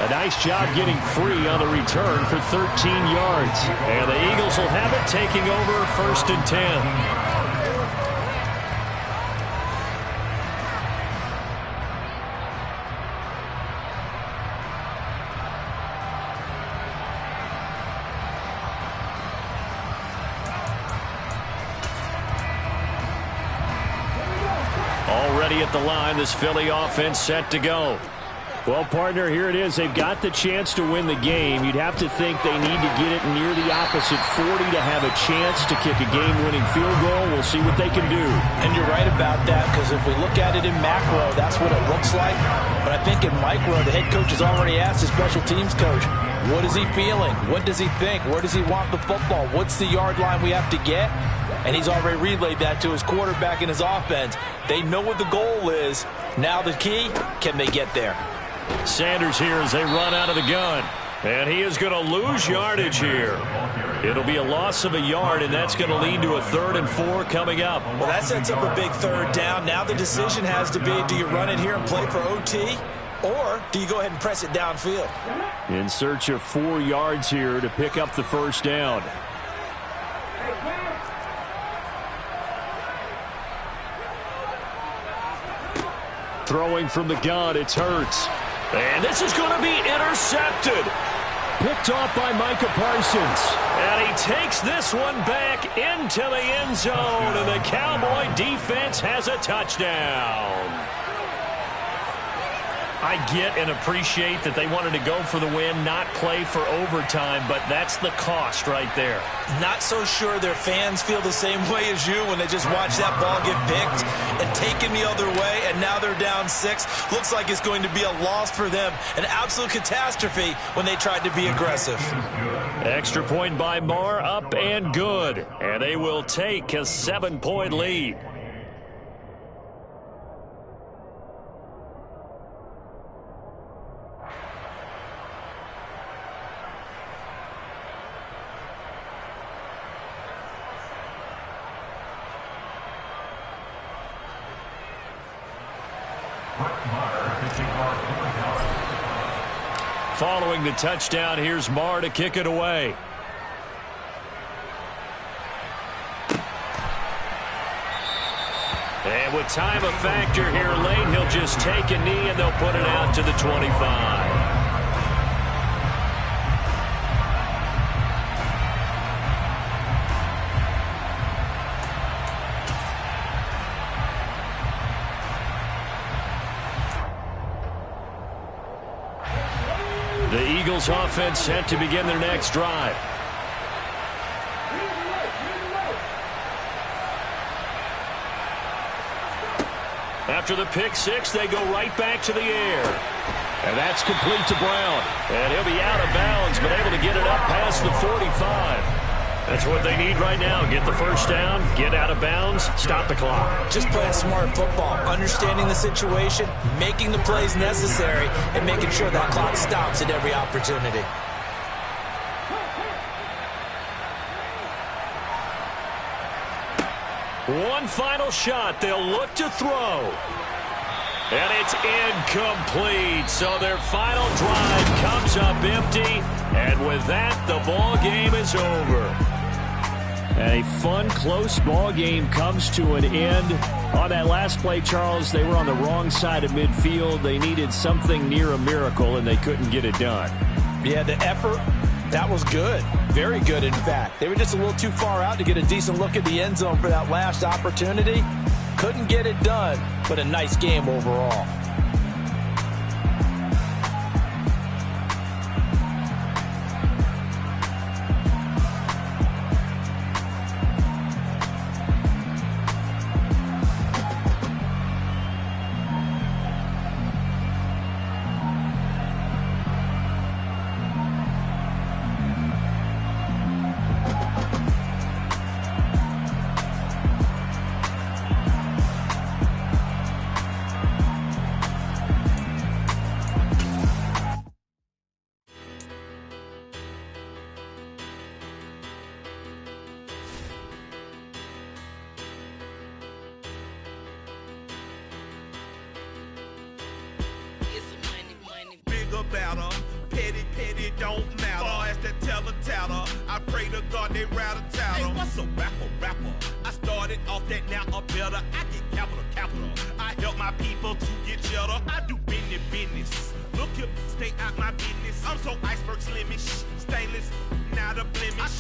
A nice job getting free on the return for 13 yards. And the Eagles will have it, taking over 1st and 10. ready at the line. This Philly offense set to go. Well, partner, here it is. They've got the chance to win the game. You'd have to think they need to get it near the opposite 40 to have a chance to kick a game-winning field goal. We'll see what they can do. And you're right about that, because if we look at it in macro, that's what it looks like. But I think in micro, the head coach has already asked his special teams coach, what is he feeling? What does he think? Where does he want the football? What's the yard line we have to get? And he's already relayed that to his quarterback and his offense. They know what the goal is. Now the key, can they get there? Sanders here as they run out of the gun. And he is going to lose yardage here. It'll be a loss of a yard, and that's going to lead to a 3rd and 4 coming up. Well, that sets up a big 3rd down. Now the decision has to be, do you run it here and play for OT, or do you go ahead and press it downfield? In search of 4 yards here to pick up the 1st down. Throwing from the gun, it's Hurts. And this is going to be intercepted. Picked off by Micah Parsons. And he takes this one back into the end zone. And the Cowboy defense has a touchdown. I get and appreciate that they wanted to go for the win, not play for overtime, but that's the cost right there. Not so sure their fans feel the same way as you when they just watch that ball get picked and taken the other way, and now they're down 6. Looks like it's going to be a loss for them. An absolute catastrophe when they tried to be aggressive. Extra point by Marr, up and good. And they will take a 7-point lead. Following the touchdown, here's Marr to kick it away. And with time a factor here late, he'll just take a knee and they'll put it out to the 25. The Eagles offense set to begin their next drive. After the pick 6, they go right back to the air. And that's complete to Brown. And he'll be out of bounds, but able to get it up past the 45. That's what they need right now. Get the 1st down, get out of bounds, stop the clock. Just playing smart football, understanding the situation, making the plays necessary, and making sure that clock stops at every opportunity. One final shot. They'll look to throw. And it's incomplete. So their final drive comes up empty. And with that, the ball game is over. A fun, close ball game comes to an end. On that last play, Charles, they were on the wrong side of midfield. They needed something near a miracle, and they couldn't get it done. Yeah, the effort, that was good. Very good, in fact. They were just a little too far out to get a decent look at the end zone for that last opportunity. Couldn't get it done, but a nice game overall. Better. Petty don't matter. Far as that teller, I pray to God they rattle tattle. Hey, what's a rapper? I started off that, now a better. I get capital. I help my people to get cheddar. I do business. Look here, stay out my business. I'm so iceberg slimish, stainless, not a blemish. I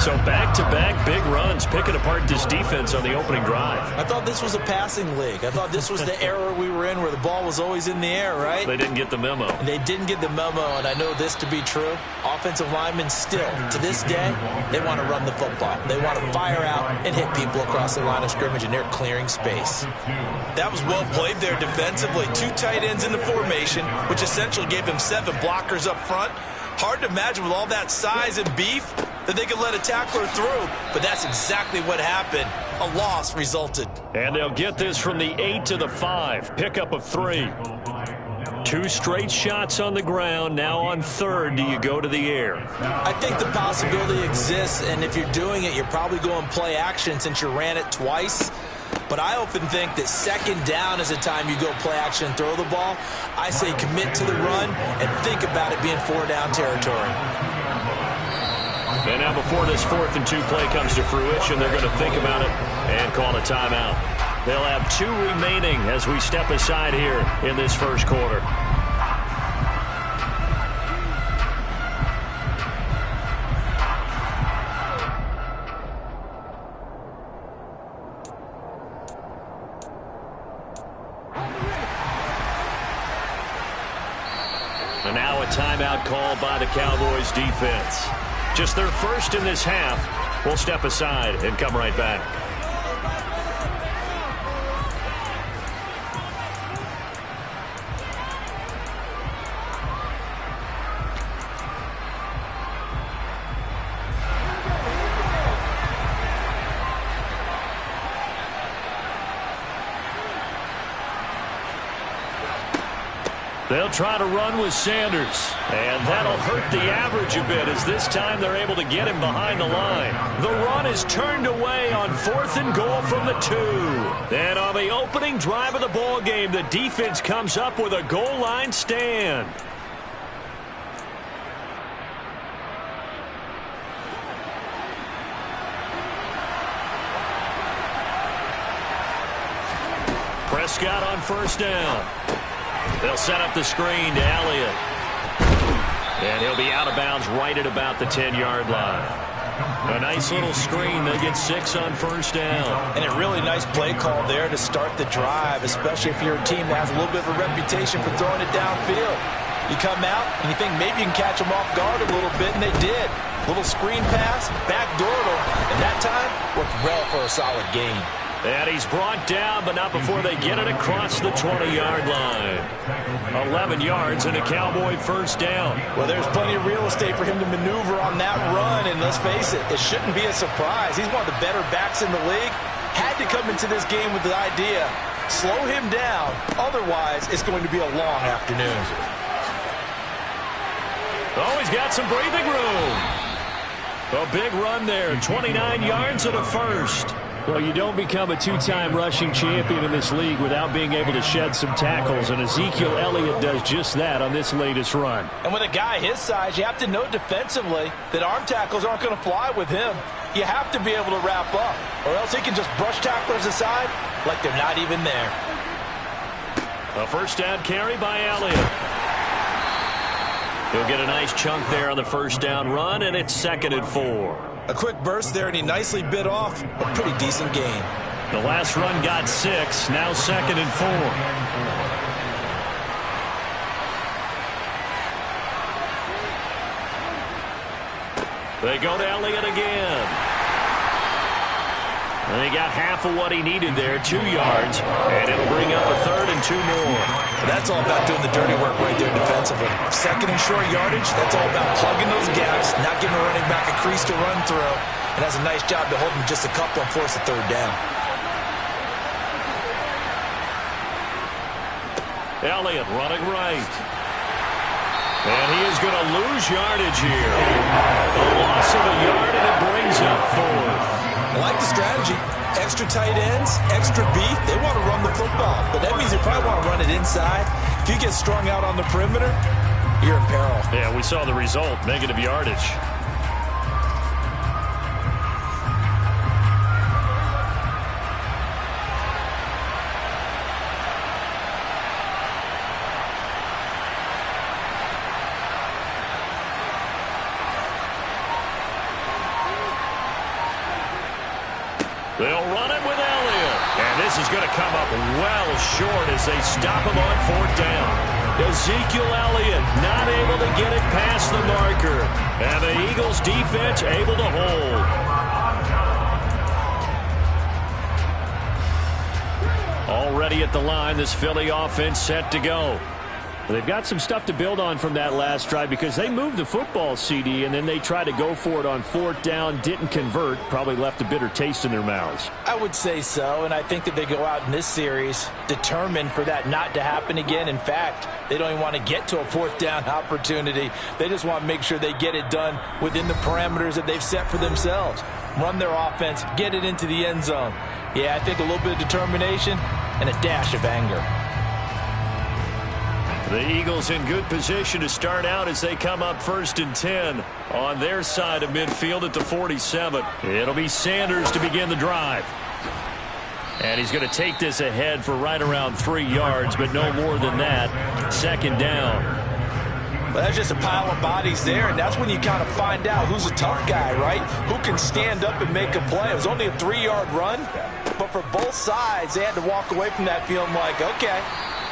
So back-to-back big runs, picking apart this defense on the opening drive. I thought this was a passing league. I thought this was the era we were in where the ball was always in the air, right? They didn't get the memo. And they didn't get the memo, and I know this to be true. Offensive linemen still, to this day, they want to run the football. They want to fire out and hit people across the line of scrimmage, and they're clearing space. That was well played there defensively. 2 tight ends in the formation, which essentially gave them 7 blockers up front. Hard to imagine with all that size and beef that they could let a tackler through, but that's exactly what happened. A loss resulted. And they'll get this from the 8 to the 5. Pickup of 3. 2 straight shots on the ground. Now on 3rd, do you go to the air? I think the possibility exists, and if you're doing it, you're probably going play action since you ran it twice. But I often think that 2nd down is the time you go play action and throw the ball. I say commit to the run and think about it being 4-down territory. And now before this 4th and 2 play comes to fruition, they're going to think about it and call a timeout. They'll have 2 remaining as we step aside here in this first quarter. And now a timeout called by the Cowboys defense. Just their first in this half. We'll step aside and come right back. They'll try to run with Sanders, and that'll hurt the average a bit as this time they're able to get him behind the line. The run is turned away on 4th and goal from the 2. And on the opening drive of the ball game, the defense comes up with a goal line stand. Prescott on 1st down. They'll set up the screen to Elliott. And he'll be out of bounds right at about the 10-yard line. A nice little screen. They'll get 6 on 1st down. And a really nice play call there to start the drive, especially if you're a team that has a little bit of a reputation for throwing it downfield. You come out and you think maybe you can catch them off guard a little bit, and they did. Little screen pass, backdoored them, and that time worked well for a solid gain. And he's brought down, but not before they get it across the 20-yard line. 11 yards and a Cowboy 1st down. Well, there's plenty of real estate for him to maneuver on that run, and let's face it, it shouldn't be a surprise. He's one of the better backs in the league. Had to come into this game with the idea, slow him down, otherwise it's going to be a long afternoon. Oh, he's got some breathing room. A big run there, 29 yards and a 1st. Well, you don't become a 2-time rushing champion in this league without being able to shed some tackles, and Ezekiel Elliott does just that on this latest run. And with a guy his size, you have to know defensively that arm tackles aren't going to fly with him. You have to be able to wrap up, or else he can just brush tacklers aside like they're not even there. A 1st down carry by Elliott. He'll get a nice chunk there on the 1st down run, and it's 2nd and 4. A quick burst there, and he nicely bit off a pretty decent gain. The last run got 6, now 2nd and 4. They go to Elliott again. And he got half of what he needed there, 2 yards, and it'll bring up a 3rd and 2 more. That's all about doing the dirty work right there defensively. 2nd and short yardage, that's all about plugging those gaps, not giving a running back a crease to run through, and has a nice job to hold him just a couple and force a 3rd down. Elliott running right. And he is going to lose yardage here. A loss of a yard, and it brings up 4th. I like the strategy. Extra tight ends, extra beef. They want to run the football, but that means they probably want to run it inside. If you get strung out on the perimeter, you're in peril. Yeah, we saw the result, negative yardage. They'll run it with Elliott. And this is going to come up well short as they stop him on 4th down. Ezekiel Elliott not able to get it past the marker. And the Eagles defense able to hold. Already at the line, this Philly offense set to go. They've got some stuff to build on from that last drive because they moved the football, CD, and then they tried to go for it on 4th down, didn't convert, probably left a bitter taste in their mouths. I would say so, and I think that they go out in this series determined for that not to happen again. In fact, they don't even want to get to a 4th down opportunity. They just want to make sure they get it done within the parameters that they've set for themselves. Run their offense, get it into the end zone. Yeah, I think a little bit of determination and a dash of anger. The Eagles in good position to start out as they come up 1st and 10 on their side of midfield at the 47. It'll be Sanders to begin the drive. And he's going to take this ahead for right around 3 yards, but no more than that. 2nd down. Well, that's just a pile of bodies there, and that's when you kind of find out who's a tough guy, right? Who can stand up and make a play. It was only a 3-yard run, but for both sides, they had to walk away from that feeling like, okay,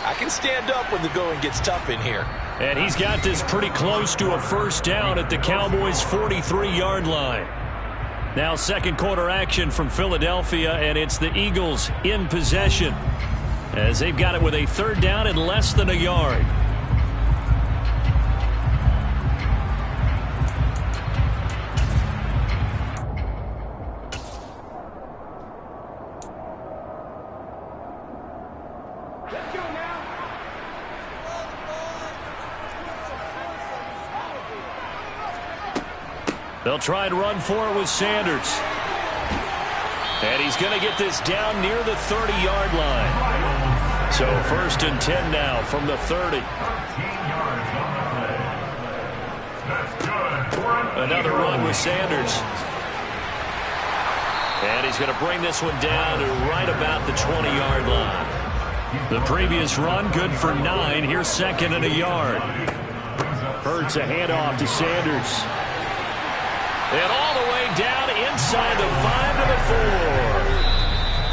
I can stand up when the going gets tough in here. And he's got this pretty close to a 1st down at the Cowboys' 43-yard line. Now 2nd quarter action from Philadelphia, and it's the Eagles in possession as they've got it with a 3rd down and less than a yard. They'll try and run for it with Sanders. And he's going to get this down near the 30-yard line. So 1st and 10 now from the 30. Another run with Sanders. And he's going to bring this one down to right about the 20-yard line. The previous run good for 9. Here's 2nd and a yard. Hurts a handoff to Sanders. And all the way down inside the 5 to the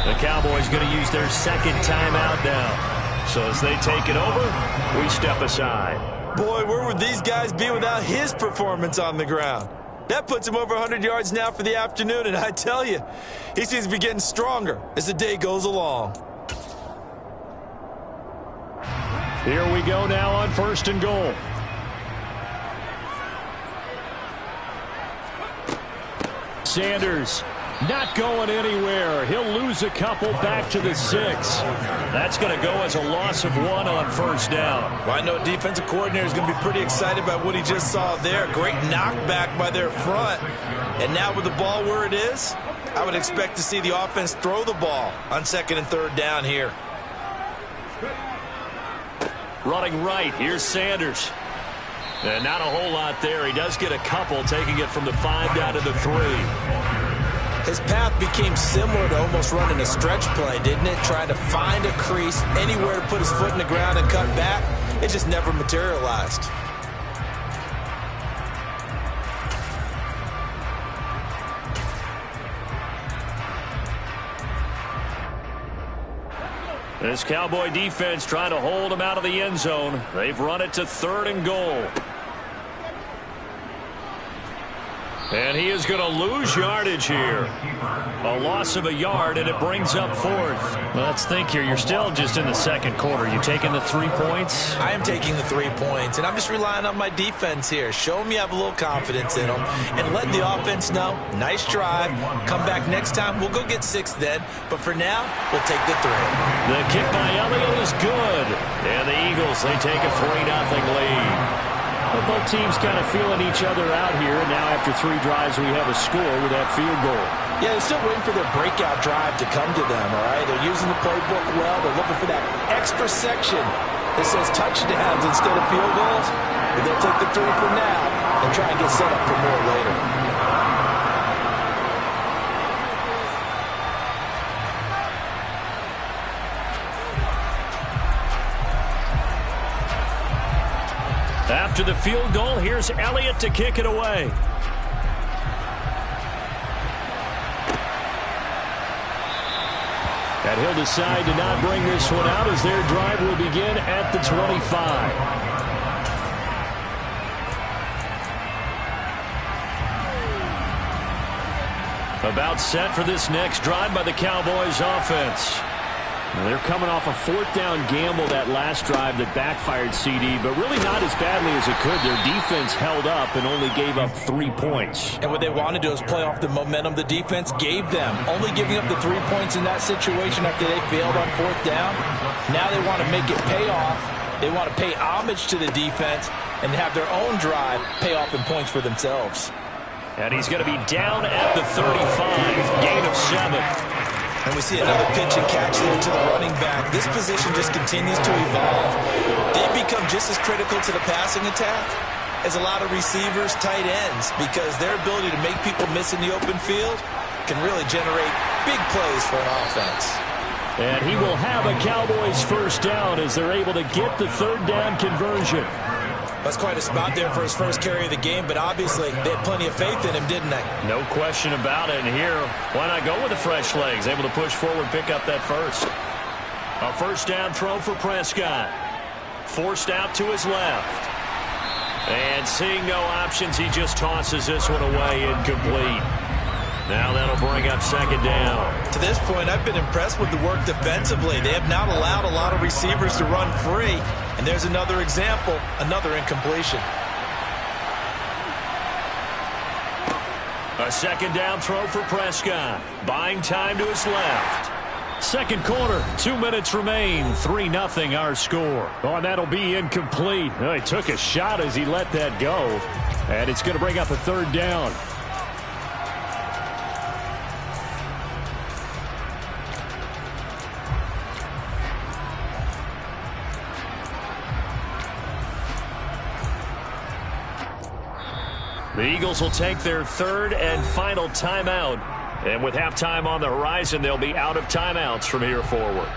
4. The Cowboys going to use their 2nd timeout now. So as they take it over, we step aside. Boy, where would these guys be without his performance on the ground? That puts him over 100 yards now for the afternoon, and I tell you, he seems to be getting stronger as the day goes along. Here we go now on 1st and goal. Sanders not going anywhere. He'll lose a couple back to the 6. That's going to go as a loss of 1 on 1st down. Well, I know defensive coordinator is going to be pretty excited about what he just saw there. Great knockback by their front. And now with the ball where it is, I would expect to see the offense throw the ball on 2nd and 3rd down here. Running right, here's Sanders. And not a whole lot there. He does get a couple, taking it from the 5 down to the 3. His path became similar to almost running a stretch play, didn't it? Trying to find a crease, anywhere to put his foot in the ground and cut back. It just never materialized. This Cowboy defense trying to hold him out of the end zone. They've run it to 3rd and goal. And he is going to lose yardage here. A loss of a yard, and it brings up 4th. Let's think here. You're still just in the 2nd quarter. You taking the 3 points? I am taking the 3 points, and I'm just relying on my defense here. Show them you have a little confidence in them, and let the offense know, nice drive. Come back next time. We'll go get 6 then. But for now, we'll take the 3. The kick by Elliott is good. And the Eagles, they take a 3-0 lead. Well, both teams kind of feeling each other out here. And now after 3 drives, we have a score with that field goal. Yeah, they're still waiting for their breakout drive to come to them, all right? They're using the playbook well. They're looking for that extra section that says touchdowns instead of field goals. But they'll take the 3 for now and try and get set up for more later. After the field goal, here's Elliott to kick it away. And he'll decide to not bring this one out as their drive will begin at the 25. About set for this next drive by the Cowboys offense. Now they're coming off a fourth down gamble that last drive that backfired CD, but really not as badly as it could. Their defense held up and only gave up 3 points. And what they want to do is play off the momentum the defense gave them. Only giving up the 3 points in that situation after they failed on fourth down. Now they want to make it pay off. They want to pay homage to the defense and have their own drive pay off in points for themselves. And he's going to be down at the 35, gain of 7. And we see another pitch and catch there to the running back. This position just continues to evolve. They become just as critical to the passing attack as a lot of receivers, tight ends, because their ability to make people miss in the open field can really generate big plays for an offense. And he will have a Cowboys first down as they're able to get the third down conversion. That's quite a spot there for his first carry of the game, but obviously they had plenty of faith in him, didn't they? No question about it. And here, why not go with the fresh legs? Able to push forward, pick up that first. A first down throw for Prescott. Forced out to his left. And seeing no options, he just tosses this one away, incomplete. Now that'll bring up second down. To this point, I've been impressed with the work defensively. They have not allowed a lot of receivers to run free. And there's another example, another incompletion. A second down throw for Prescott. Buying time to his left. Second quarter, 2 minutes remain. 3-0 our score. Oh, and that'll be incomplete. Oh, he took a shot as he let that go. And it's going to bring up a third down. The Eagles will take their third and final timeout. And with halftime on the horizon, they'll be out of timeouts from here forward.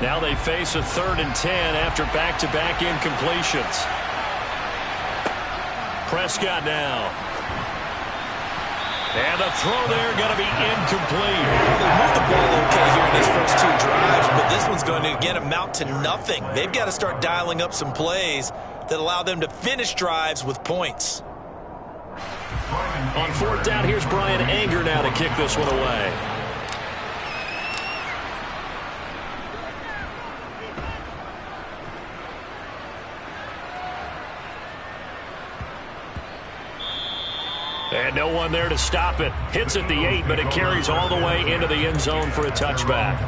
Now they face a 3rd and 10 after back-to-back incompletions. Prescott now. And the throw there going to be incomplete. They moved the ball okay here in his first 2 drives, but this one's going to again amount to nothing. They've got to start dialing up some plays that allow them to finish drives with points. On fourth down, here's Brian Anger now to kick this one away. And no one there to stop it. Hits at the 8, but it carries all the way into the end zone for a touchback.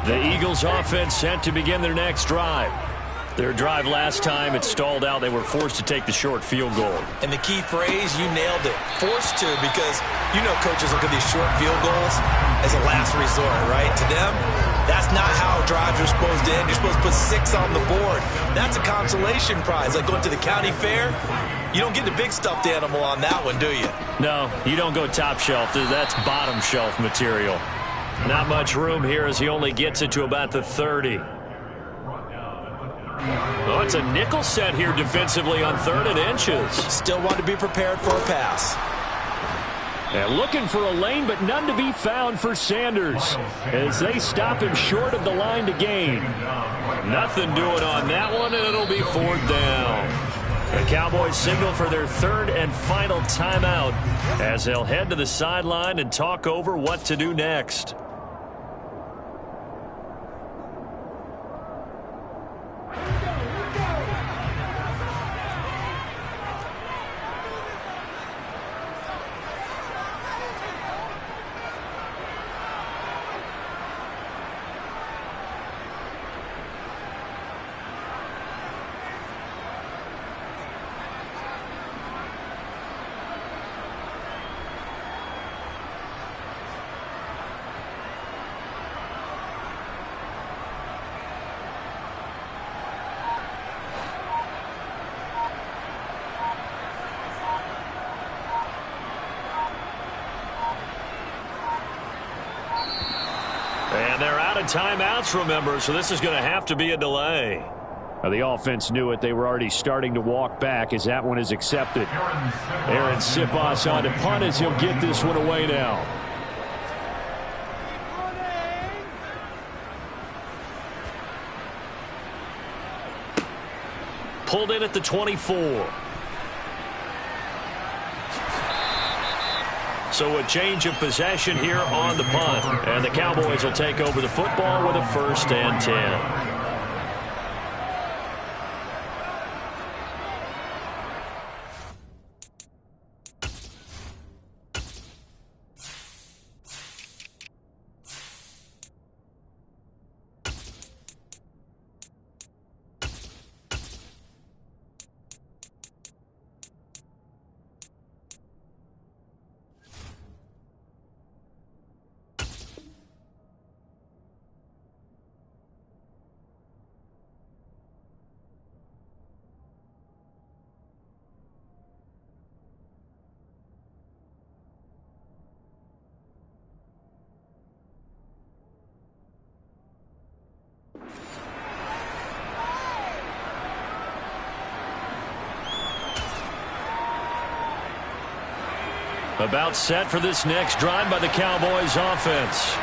The Eagles offense set to begin their next drive. Their drive last time, it stalled out. They were forced to take the short field goal. And the key phrase, you nailed it. Forced to, because you know coaches look at these short field goals as a last resort, right? To them, that's not how drives are supposed to end. You're supposed to put 6 on the board. That's a consolation prize. Like going to the county fair, you don't get the big stuffed animal on that one, do you? No, you don't go top shelf. That's bottom shelf material. Not much room here as he only gets it to about the 30. Oh, it's a nickel set here defensively on 3rd and inches. Still want to be prepared for a pass. And looking for a lane, but none to be found for Sanders as they stop him short of the line to gain. Nothing doing on that one, and it'll be 4th down. The Cowboys signal for their 3rd and final timeout as they'll head to the sideline and talk over what to do next. And they're out of timeouts, remember, so this is going to have to be a delay. The offense knew it. They were already starting to walk back as that one is accepted. Aaron Siposs on to punt as he'll get this one away now. Pulled in at the 24. So a change of possession here on the punt. And the Cowboys will take over the football with a 1st and 10. About set for this next drive by the Cowboys offense.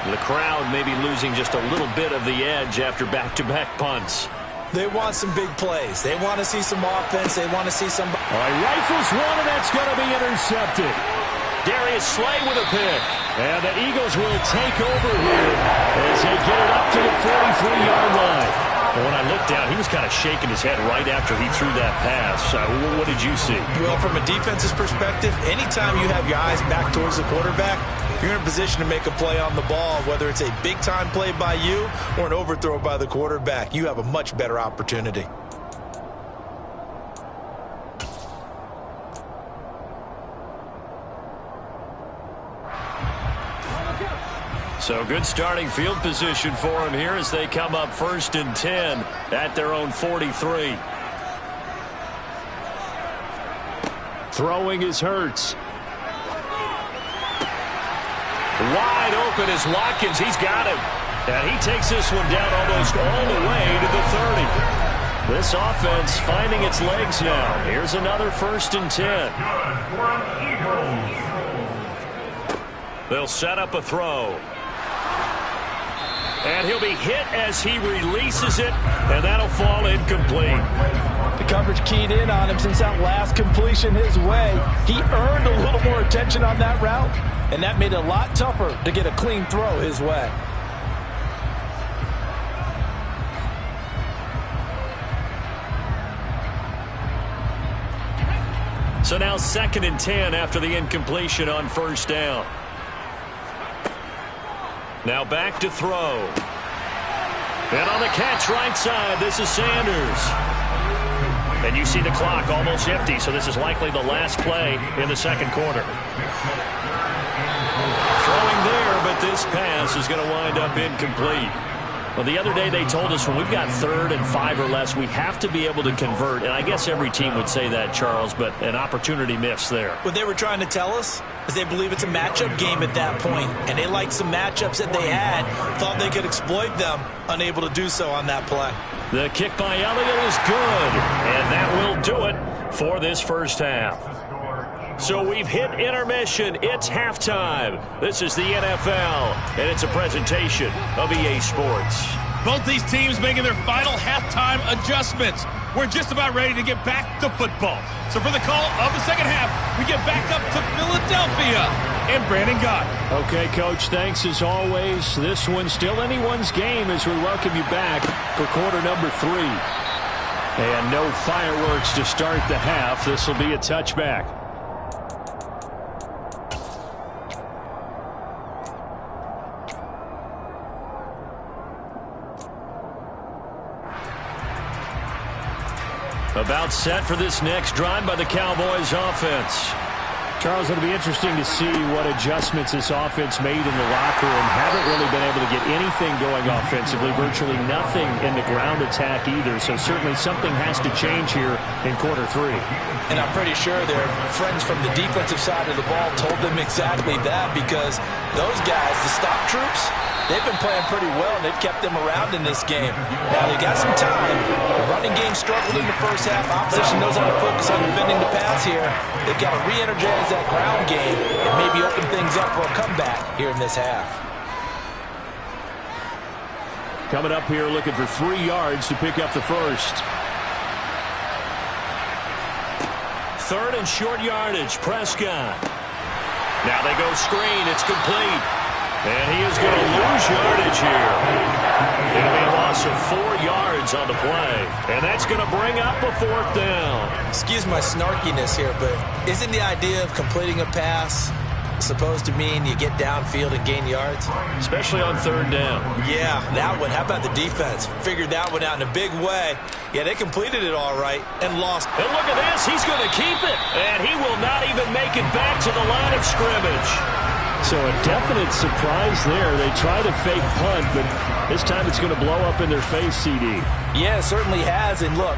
The crowd maybe losing just a little bit of the edge after back-to-back punts. They want some big plays. They want to see some offense. They want to see some... All right, rifles one, and that's going to be intercepted. Darius Slay with a pick. And the Eagles will take over here as they get it up to the 43-yard line. But when I looked down, he was kind of shaking his head right after he threw that pass. What did you see? Well, from a defense's perspective, anytime you have your eyes back towards the quarterback, you're in a position to make a play on the ball, whether it's a big-time play by you or an overthrow by the quarterback. You have a much better opportunity. So good starting field position for him here as they come up 1st and 10 at their own 43. Throwing is Hurts. Wide open is Watkins. He's got him. And he takes this one down almost all the way to the 30. This offense finding its legs now. Here's another 1st and 10. They'll set up a throw. And he'll be hit as he releases it, and that'll fall incomplete. The coverage keyed in on him since that last completion his way. He earned a little more attention on that route, and that made it a lot tougher to get a clean throw his way. So now 2nd and 10 after the incompletion on 1st down. Now back to throw. And on the catch right side, this is Sanders. And you see the clock almost empty, so this is likely the last play in the 2nd quarter. Throwing there, but this pass is going to wind up incomplete. Well, the other day they told us when we've got 3rd and 5 or less, we have to be able to convert. And I guess every team would say that, Charles, but an opportunity missed there. What they were trying to tell us is they believe it's a matchup game at that point, and they liked some matchups that they had, thought they could exploit them, unable to do so on that play. The kick by Elliott is good, and that will do it for this 1st half. So we've hit intermission. It's halftime. This is the NFL, and it's a presentation of EA Sports. Both these teams making their final halftime adjustments. We're just about ready to get back to football. So for the call of the 2nd half, we get back up to Philadelphia and Brandon Gott. Okay, Coach, thanks as always. This one's still anyone's game as we welcome you back for quarter number 3. And no fireworks to start the half. This will be a touchback. About set for this next drive by the Cowboys offense. Charles, it'll be interesting to see what adjustments this offense made in the locker room. Haven't really been able to get anything going offensively, virtually nothing in the ground attack either. So certainly something has to change here in quarter 3. And I'm pretty sure their friends from the defensive side of the ball told them exactly that, because those guys, the stop troops, they've been playing pretty well, and they've kept them around in this game. Now, they got some time. The running game struggled in the first half. Opposition knows how to focus on defending the pass here. They've got to re-energize that ground game and maybe open things up for a comeback here in this half. Coming up here looking for 3 yards to pick up the first. 3rd and short yardage, Prescott. Now they go screen. It's complete. And he is going to lose yardage here. It'll be a loss of 4 yards on the play. And that's going to bring up a 4th down. Excuse my snarkiness here, but isn't the idea of completing a pass supposed to mean you get downfield and gain yards? Especially on 3rd down. Yeah, that one. How about the defense? Figured that one out in a big way. Yeah, they completed it all right and lost. And look at this. He's going to keep it. And he will not even make it back to the line of scrimmage. So a definite surprise there. They try to fake punt, but this time it's going to blow up in their face, CD. Yeah, it certainly has. And look,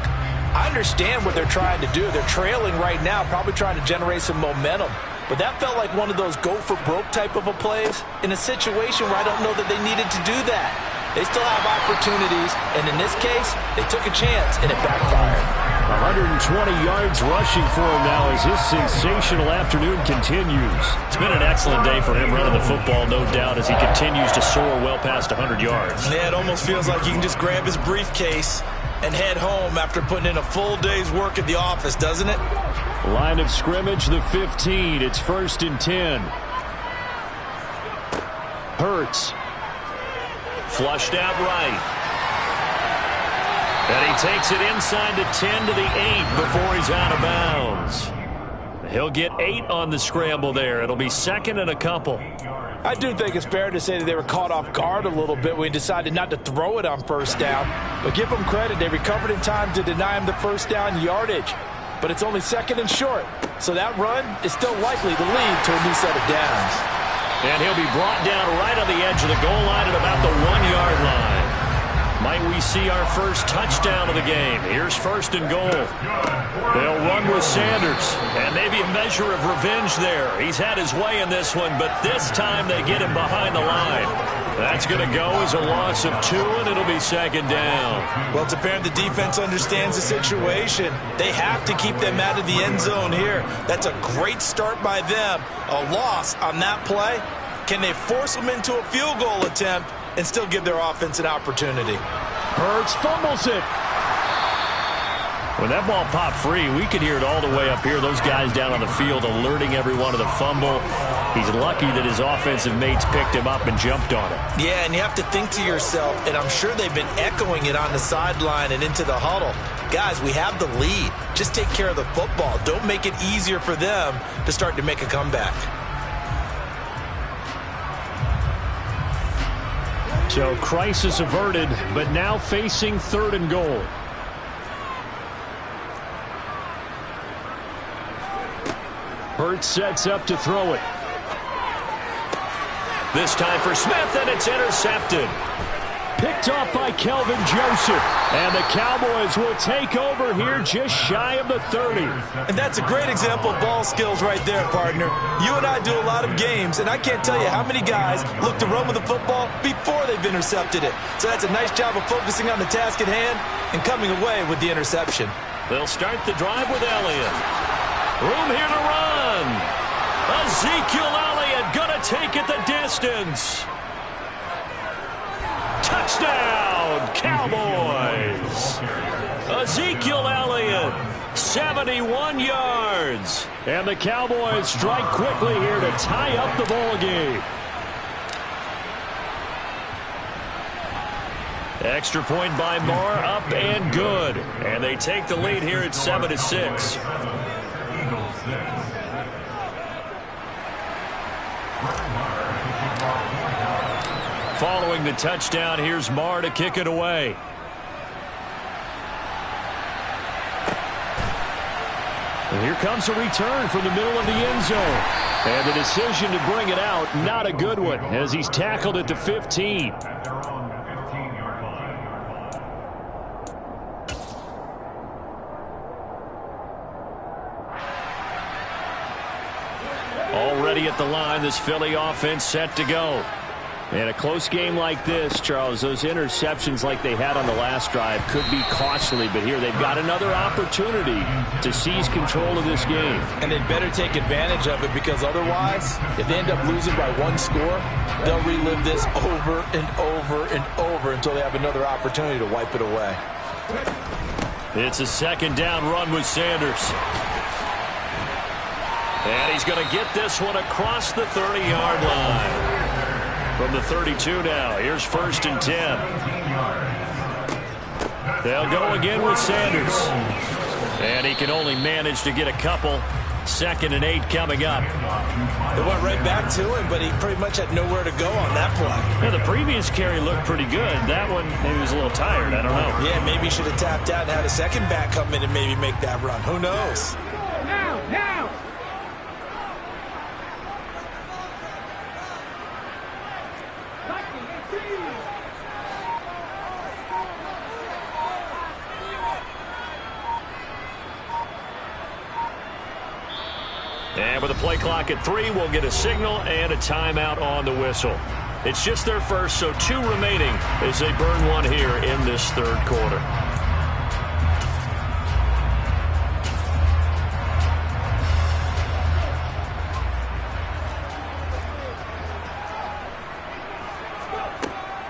I understand what they're trying to do. They're trailing right now, probably trying to generate some momentum. But that felt like one of those go-for-broke type of a plays in a situation where I don't know that they needed to do that. They still have opportunities, and in this case, they took a chance, and it backfired. 120 yards rushing for him now as his sensational afternoon continues. It's been an excellent day for him running the football, no doubt, as he continues to soar well past 100 yards. Yeah, it almost feels like he can just grab his briefcase and head home after putting in a full day's work at the office, doesn't it? Line of scrimmage, the 15. It's 1st and 10. Hurts. Flushed out right. And he takes it inside the 10 to the 8 before he's out of bounds. He'll get 8 on the scramble there. It'll be 2nd and a couple. I do think it's fair to say that they were caught off guard a little bit when he decided not to throw it on 1st down. But give them credit. They recovered in time to deny him the 1st down yardage. But it's only 2nd and short. So that run is still likely to lead to a new set of downs. And he'll be brought down right on the edge of the goal line at about the 1-yard line. Might we see our first touchdown of the game? Here's 1st and goal. They'll run with Sanders. And maybe a measure of revenge there. He's had his way in this one, but this time they get him behind the line. That's going to go as a loss of 2, and it'll be 2nd down. Well, it's apparent the defense understands the situation. They have to keep them out of the end zone here. That's a great start by them. A loss on that play. Can they force them into a field goal attempt and still give their offense an opportunity? Hurts fumbles it. When that ball popped free, we could hear it all the way up here. Those guys down on the field alerting everyone of the fumble. He's lucky that his offensive mates picked him up and jumped on it. Yeah, and you have to think to yourself, and I'm sure they've been echoing it on the sideline and into the huddle. Guys, we have the lead. Just take care of the football. Don't make it easier for them to start to make a comeback. So crisis averted, but now facing 3rd and goal. Hurts sets up to throw it. This time for Smith, and it's intercepted. Picked off by Kelvin Joseph. And the Cowboys will take over here just shy of the 30. And that's a great example of ball skills right there, partner. You and I do a lot of games, and I can't tell you how many guys look to run with the football before they've intercepted it. So that's a nice job of focusing on the task at hand and coming away with the interception. They'll start the drive with Elliott. Room here to run. Ezekiel Elliott gonna take it the distance. Touchdown, Cowboys. Ezekiel Elliott, 71 yards. And the Cowboys strike quickly here to tie up the ball game. Extra point by Moore, up and good. And they take the lead here at 7-6. Following the touchdown, here's Marr to kick it away. Here comes a return from the middle of the end zone. And the decision to bring it out, not a good one, as he's tackled at the 15. Already at the line, this Philly offense set to go. In a close game like this, Charles, those interceptions like they had on the last drive could be costly, but here they've got another opportunity to seize control of this game. And they'd better take advantage of it, because otherwise, if they end up losing by one score, they'll relive this over and over and over until they have another opportunity to wipe it away. It's a second down run with Sanders. And he's going to get this one across the 30-yard line. From the 32 now, here's 1st and 10. They'll go again with Sanders. And he can only manage to get a couple. 2nd and 8 coming up. They went right back to him, but he pretty much had nowhere to go on that play. Yeah, the previous carry looked pretty good. That one, maybe he was a little tired. I don't know. Yeah, maybe he should have tapped out and had a second back come in and maybe make that run. Who knows? Now! And with a play clock at 3, we'll get a signal and a timeout on the whistle. It's just their first, so 2 remaining as they burn one here in this 3rd quarter.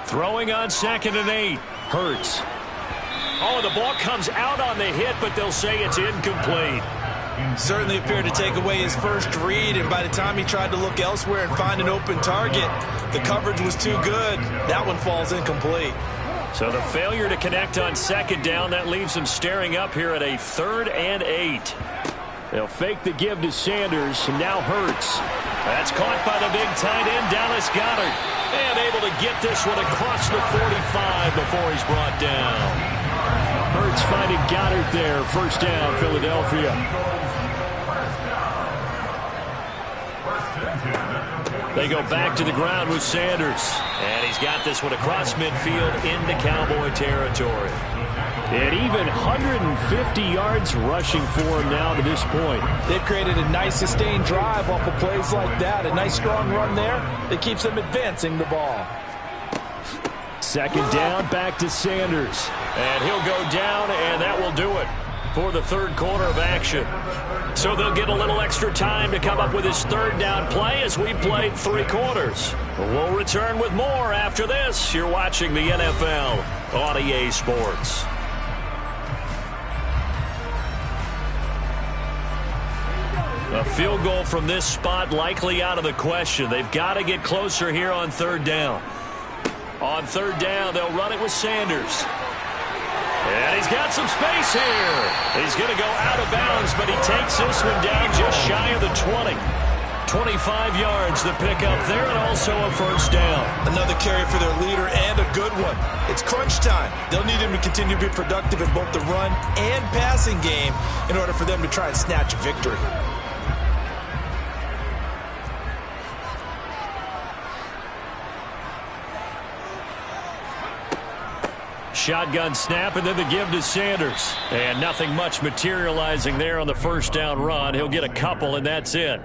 Throwing on 2nd and 8. Hurts. Oh, the ball comes out on the hit, but they'll say it's incomplete. Certainly appeared to take away his first read, and by the time he tried to look elsewhere and find an open target, the coverage was too good. That one falls incomplete. So the failure to connect on 2nd down, that leaves them staring up here at a 3rd and 8. They'll fake the give to Sanders, and now Hurts. That's caught by the big tight end, Dallas Goedert. And able to get this one across the 45 before he's brought down. Hurts finding Goedert there. 1st down, Philadelphia. They go back to the ground with Sanders. And he's got this one across midfield into Cowboy territory. And even 150 yards rushing for him now to this point. They've created a nice sustained drive off of plays like that. A nice strong run there that keeps them advancing the ball. 2nd down, back to Sanders. And he'll go down, and that will do it for the 3rd quarter of action. So they'll get a little extra time to come up with his 3rd down play as we played 3 quarters. We'll return with more after this. You're watching the NFL on EA Sports. A field goal from this spot likely out of the question. They've got to get closer here on 3rd down. On 3rd down, they'll run it with Sanders. And he's got some space here. He's going to go out of bounds, but he takes this one down just shy of the 20. 25 yards the pick up there, and also a 1st down. Another carry for their leader, and a good one. It's crunch time. They'll need him to continue to be productive in both the run and passing game in order for them to try and snatch a victory. Shotgun snap, and then the give to Sanders. And nothing much materializing there on the 1st down run. He'll get a couple, and that's it.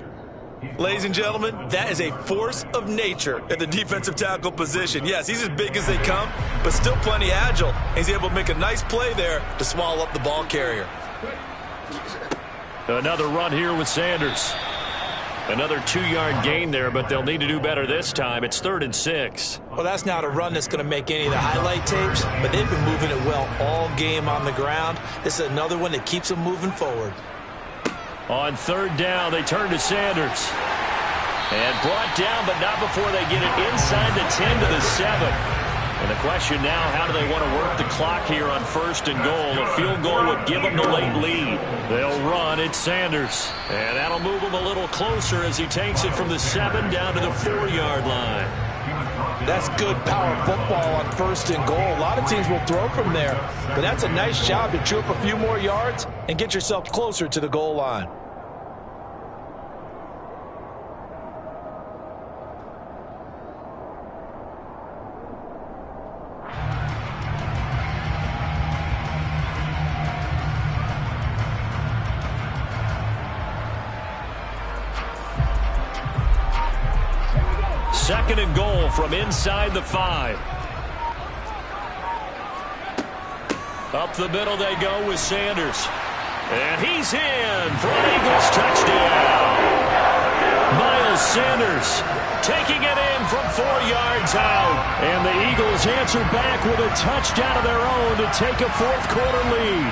Ladies and gentlemen, that is a force of nature at the defensive tackle position. Yes, he's as big as they come, but still plenty agile. He's able to make a nice play there to swallow up the ball carrier. Another run here with Sanders. Another 2-yard gain there, but they'll need to do better this time. It's 3rd and 6. Well, that's not a run that's going to make any of the highlight tapes, but they've been moving it well all game on the ground. This is another one that keeps them moving forward. On 3rd down, they turn to Sanders. And brought down, but not before they get it inside the 10 to the 7. And the question now, how do they want to work the clock here on 1st and goal? A field goal would give them the late lead. They'll run. It's Sanders. And that'll move him a little closer as he takes it from the 7 down to the 4-yard line. That's good power football on 1st and goal. A lot of teams will throw from there, but that's a nice job to chew up a few more yards and get yourself closer to the goal line. Second and goal from inside the 5. Up the middle they go with Sanders. And he's in for an Eagles touchdown. Miles Sanders taking it in from 4 yards out. And the Eagles answer back with a touchdown of their own to take a fourth-quarter lead.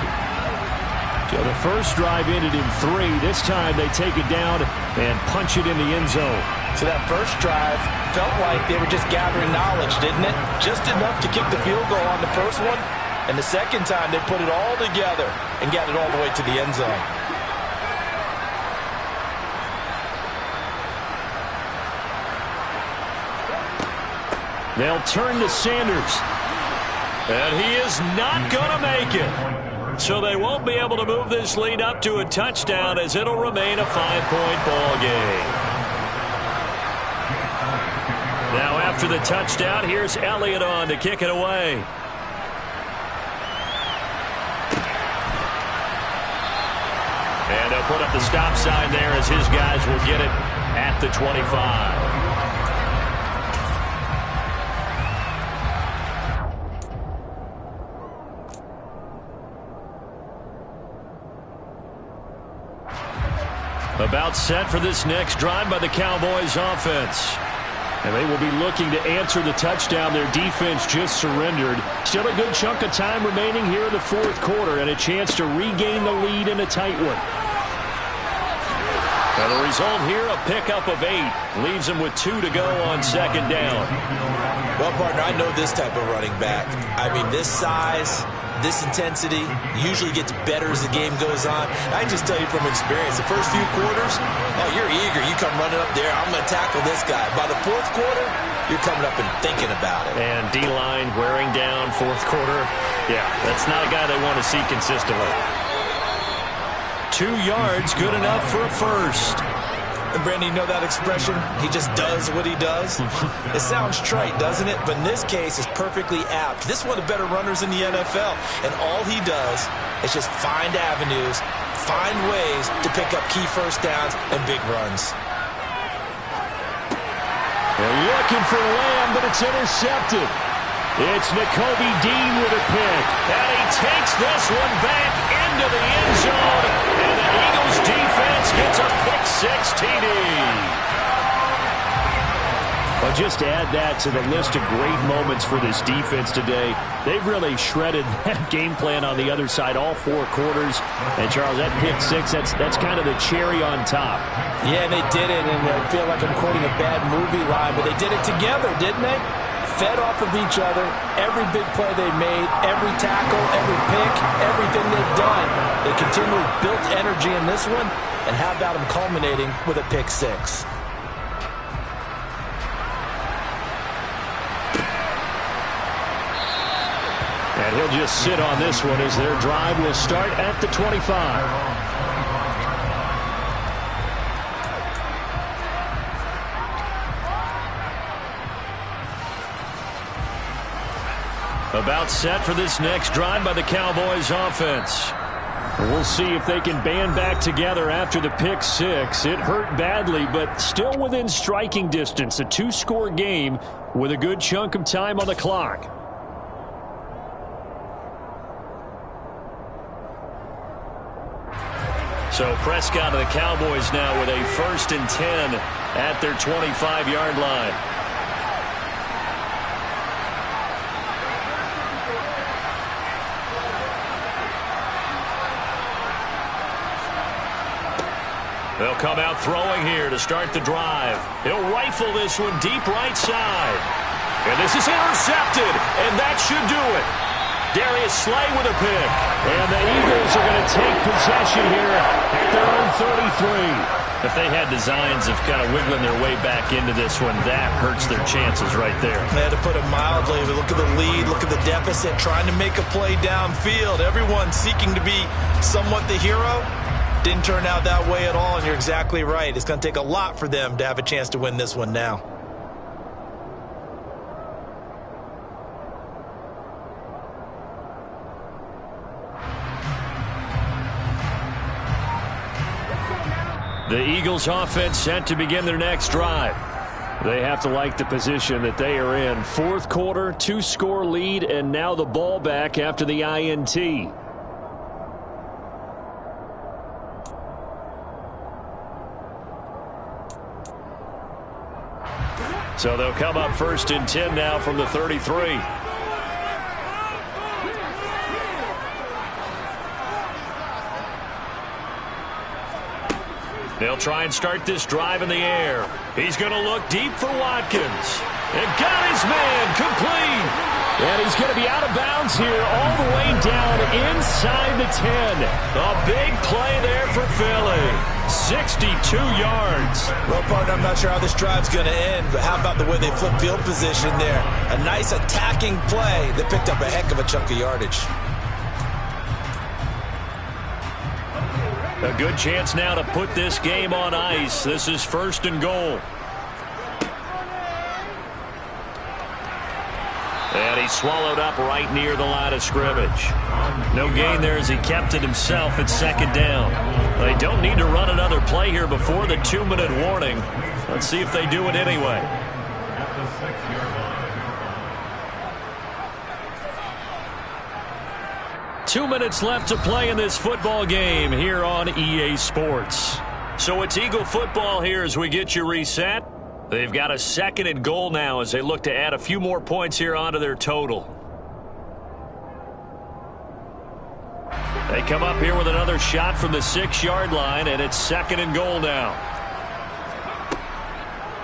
So the first drive ended in 3. This time they take it down and punch it in the end zone. So that first drive felt like they were just gathering knowledge, didn't it? Just enough to kick the field goal on the first one. And the second time they put it all together and got it all the way to the end zone. They'll turn to Sanders. And he is not going to make it. So they won't be able to move this lead up to a touchdown as it'll remain a 5-point ball game. Now after the touchdown, here's Elliott on to kick it away. And they'll put up the stop sign there as his guys will get it at the 25. About set for this next drive by the Cowboys offense. And they will be looking to answer the touchdown their defense just surrendered. Still a good chunk of time remaining here in the fourth quarter and a chance to regain the lead in a tight one. And the result here, a pickup of 8. Leaves them with 2 to go on second down. Well, partner, I know this type of running back. I mean, this size, this intensity usually gets better as the game goes on. I just tell you from experience, the first few quarters, oh, you're eager. You come running up there, I'm going to tackle this guy. By the fourth quarter, you're coming up and thinking about it. And D-line wearing down fourth quarter. Yeah, that's not a guy they want to see consistently. 2 yards, good enough for a first. And Brandon, you know that expression? He just does what he does. It sounds trite, doesn't it? But in this case, it's perfectly apt. This is one of the better runners in the NFL. And all he does is just find avenues, find ways to pick up key first downs and big runs. They're looking for Lamb, but it's intercepted. It's Nakobe Dean with a pick. And he takes this one back into the end zone. And the Eagles defense gets a pick-6 TD. Well, just add that to the list of great moments for this defense today. They've really shredded that game plan on the other side all 4 quarters. And, Charles, that pick-6, that's kind of the cherry on top. Yeah, they did it, and I feel like I'm quoting a bad movie line, but they did it together, didn't they? Fed off of each other, every big play they made, every tackle, every pick, everything they've done. They continually built energy in this one, and how about them culminating with a pick-6? And he'll just sit on this one as their drive will start at the 25. About set for this next drive by the Cowboys offense. We'll see if they can band back together after the pick-6. It hurt badly, but still within striking distance. A 2-score game with a good chunk of time on the clock. So Prescott of the Cowboys now with a 1st and 10 at their 25-yard line. They'll come out throwing here to start the drive. He'll rifle this one deep right side. And this is intercepted, and that should do it. Darius Slay with a pick. And the Eagles are going to take possession here at their own 33. If they had designs of kind of wiggling their way back into this one, that hurts their chances right there. They had to put it mildly. Look at the lead, look at the deficit, trying to make a play downfield. Everyone seeking to be somewhat the hero. Didn't turn out that way at all, and you're exactly right. It's going to take a lot for them to have a chance to win this one now. The Eagles offense set to begin their next drive. They have to like the position that they are in. Fourth quarter, 2-score lead, and now the ball back after the INT. So they'll come up 1st and 10 now from the 33. They'll try and start this drive in the air. He's going to look deep for Watkins. And got his man complete. And he's going to be out of bounds here all the way down inside the 10. A big play there for Philly. 62 yards. Well, partner, I'm not sure how this drive's going to end, but how about the way they flip field position there? A nice attacking play that picked up a heck of a chunk of yardage. A good chance now to put this game on ice. This is 1st and goal. And he swallowed up right near the line of scrimmage. No gain there as he kept it himself at 2nd down. They don't need to run another play here before the 2-minute warning. Let's see if they do it anyway. At the 6-yard line. 2 minutes left to play in this football game here on EA Sports. So it's Eagle football here as we get you reset. They've got a 2nd and goal now as they look to add a few more points here onto their total. They come up here with another shot from the 6-yard line, and it's 2nd and goal now.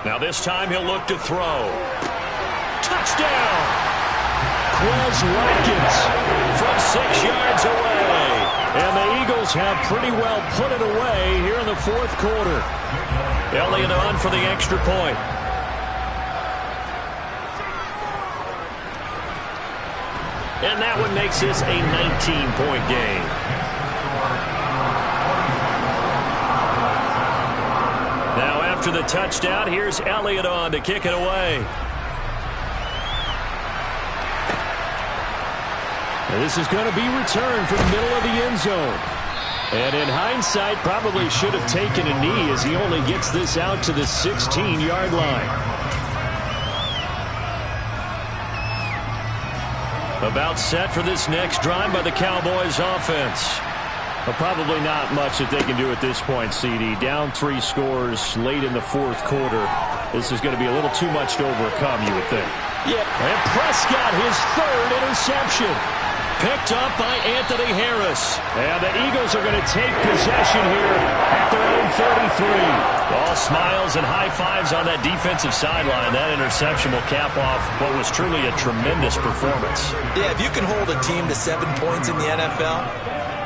Now this time he'll look to throw. Touchdown! Quez Watkins from 6 yards away. And the Eagles have pretty well put it away here in the 4th quarter. Elliott on for the extra point. And that one makes this a 19-point game. Now after the touchdown, here's Elliott on to kick it away. And this is going to be returned from the middle of the end zone. And in hindsight, probably should have taken a knee as he only gets this out to the 16-yard line. About set for this next drive by the Cowboys offense. Well, probably not much that they can do at this point, CD. Down 3 scores late in the 4th quarter. This is going to be a little too much to overcome, you would think. Yeah. And Prescott, his 3rd interception. Picked up by Anthony Harris. And the Eagles are going to take possession here at their own 33. All smiles and high fives on that defensive sideline. That interception will cap off what was truly a tremendous performance. Yeah, if you can hold a team to 7 points in the NFL,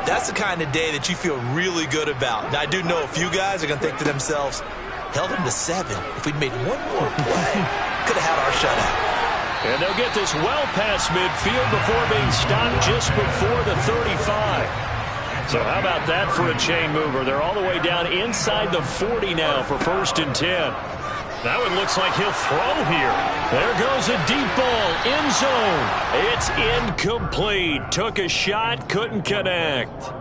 that's the kind of day that you feel really good about. Now, I do know a few guys are going to think to themselves, held them to 7. If we'd made one more play, could have had our shutout. And they'll get this well past midfield before being stopped just before the 35. So how about that for a chain mover? They're all the way down inside the 40 now for 1st and 10. That one looks like he'll throw here. There goes a deep ball, end zone. It's incomplete. Took a shot, couldn't connect.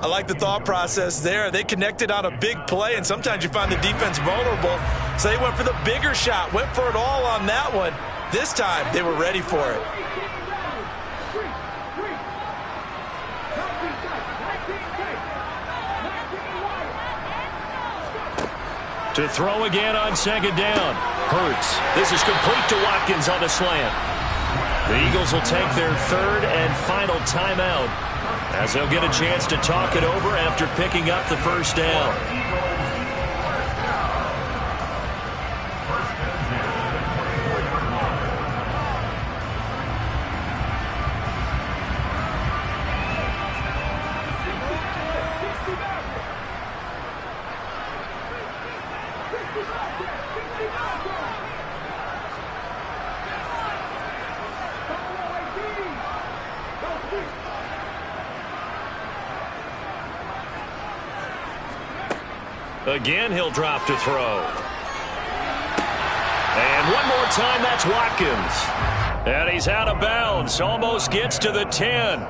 I like the thought process there. They connected on a big play, and sometimes you find the defense vulnerable. So they went for the bigger shot, went for it all on that one. This time, they were ready for it. To throw again on 2nd down. Hurts. This is complete to Watkins on the slant. The Eagles will take their 3rd and final timeout as they'll get a chance to talk it over after picking up the 1st down. Again, he'll drop to throw. And one more time, that's Watkins. And he's out of bounds. Almost gets to the 10.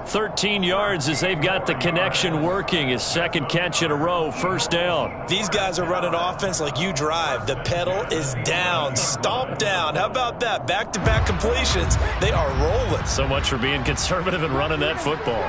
13 yards as they've got the connection working. His second catch in a row, first down. These guys are running offense like you drive. The pedal is down, stomp down. How about that? Back-to-back completions. They are rolling. So much for being conservative and running that football.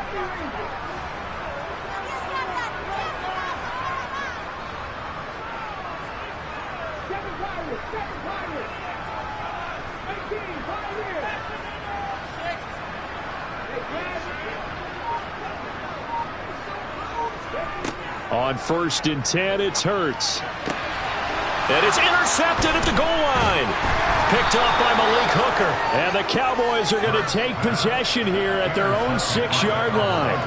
On 1st and 10, it's Hurts. And it's intercepted at the goal line. Picked off by Malik Hooker. And the Cowboys are going to take possession here at their own 6-yard line.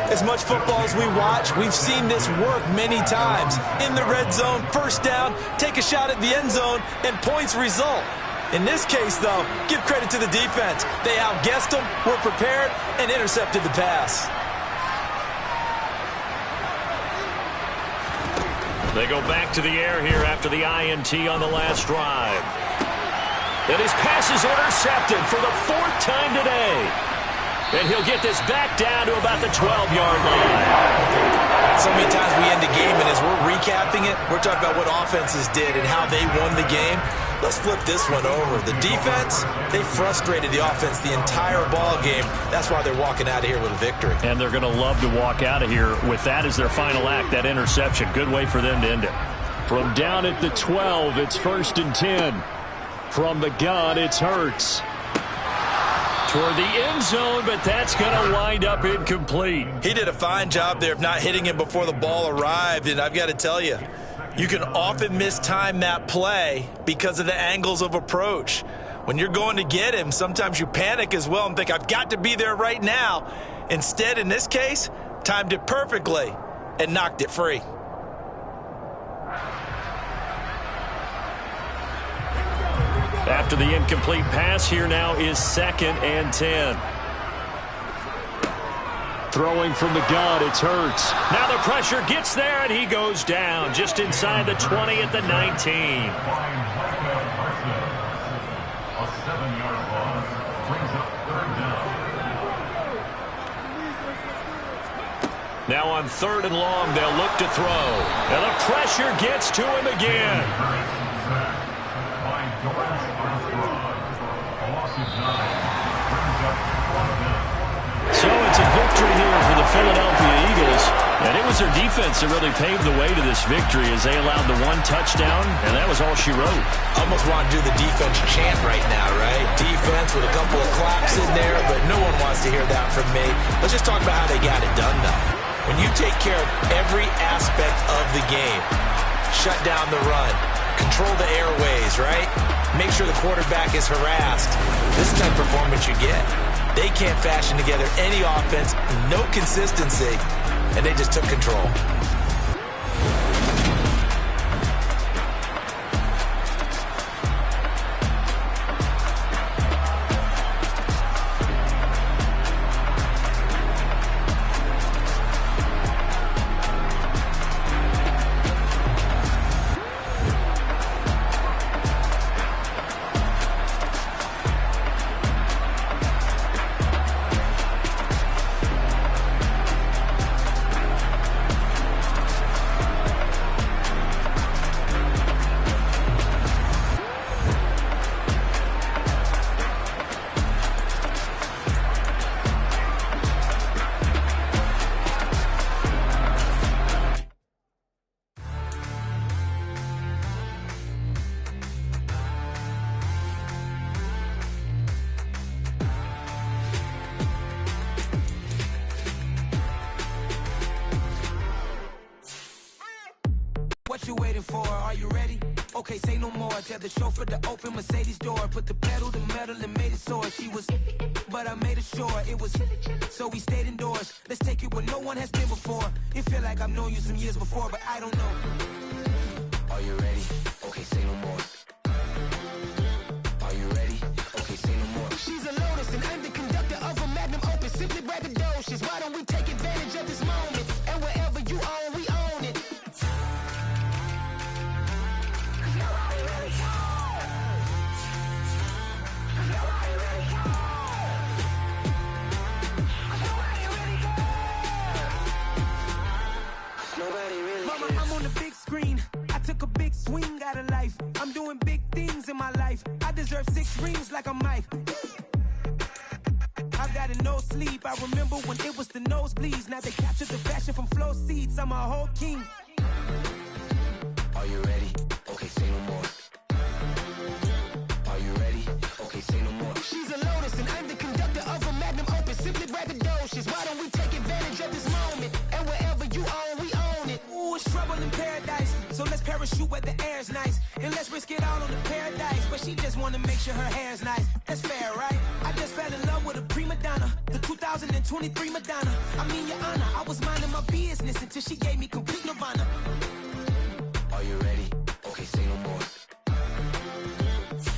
As much football as we watch, we've seen this work many times. In the red zone, first down, take a shot at the end zone, and points result. In this case, though, give credit to the defense. They outguessed them, were prepared, and intercepted the pass. They go back to the air here after the INT on the last drive. And his pass is intercepted for the 4th time today. And he'll get this back down to about the 12-yard line. So many times we end the game, and as we're recapping it, we're talking about what offenses did and how they won the game. Let's flip this one over. The defense, they frustrated the offense the entire ball game. That's why they're walking out of here with a victory. And they're going to love to walk out of here with that as their final act, that interception. Good way for them to end it. From down at the 12, it's 1st and 10. From the gun, it's Hurts. Toward the end zone, but that's going to wind up incomplete. He did a fine job there of not hitting him before the ball arrived, and I've got to tell you, you can often mistime that play because of the angles of approach. When you're going to get him, sometimes you panic as well and think, I've got to be there right now. Instead, in this case, timed it perfectly and knocked it free. After the incomplete pass, here now is 2nd and 10. Throwing from the gun, it's Hurts. Now the pressure gets there, and he goes down just inside the 20 at the 19. A 7-yard loss brings up 3rd down. Now on 3rd and long, they'll look to throw. And the pressure gets to him again. So it's a victory here for the Philadelphia Eagles. And it was their defense that really paved the way to this victory as they allowed the 1 touchdown, and that was all she wrote. Almost want to do the defense chant right now, right? Defense with a couple of claps in there, but no one wants to hear that from me. Let's just talk about how they got it done, though. When you take care of every aspect of the game, shut down the run, control the airways, right? Make sure the quarterback is harassed. This is the type of performance you get. They can't fashion together any offense, no consistency, and they just took control. What you waiting for? Are you ready? Okay, say no more. Tell the chauffeur to open Mercedes door. Put the pedal to metal and made it soar. She was, but I made it sure it was. So we stayed indoors. Let's take it where no one has been before. It feel like I've known you some years before, but I don't know. Are you ready? Okay, say no more. Are you ready? Okay, say no more. She's a Lotus and I'm the conductor of a Magnum Opus. Simply braggadocious. Why don't we take advantage of this moment? And wherever you own, we own it. of life. I'm doing big things in my life. I deserve 6 rings like a Mike. I've got a no sleep. I remember when it was the nosebleeds. Now they captured the fashion from flow seats. I'm a whole king. Are you ready? Okay, say no more. Are you ready? Okay, say no more. She's a lotus and I'm the conductor of a magnum opus. Simply braggadocious. Why don't we take advantage of this moment? And wherever you own, we own it. Ooh, it's trouble in paradise. So let's parachute where the air's nice. And let's risk it all on the paradise. But she just wanna make sure her hair's nice. That's fair, right? I just fell in love with a prima donna. The 2023 Madonna. I mean, your honor, I was minding my business until she gave me complete nirvana. Are you ready? Okay, say no more.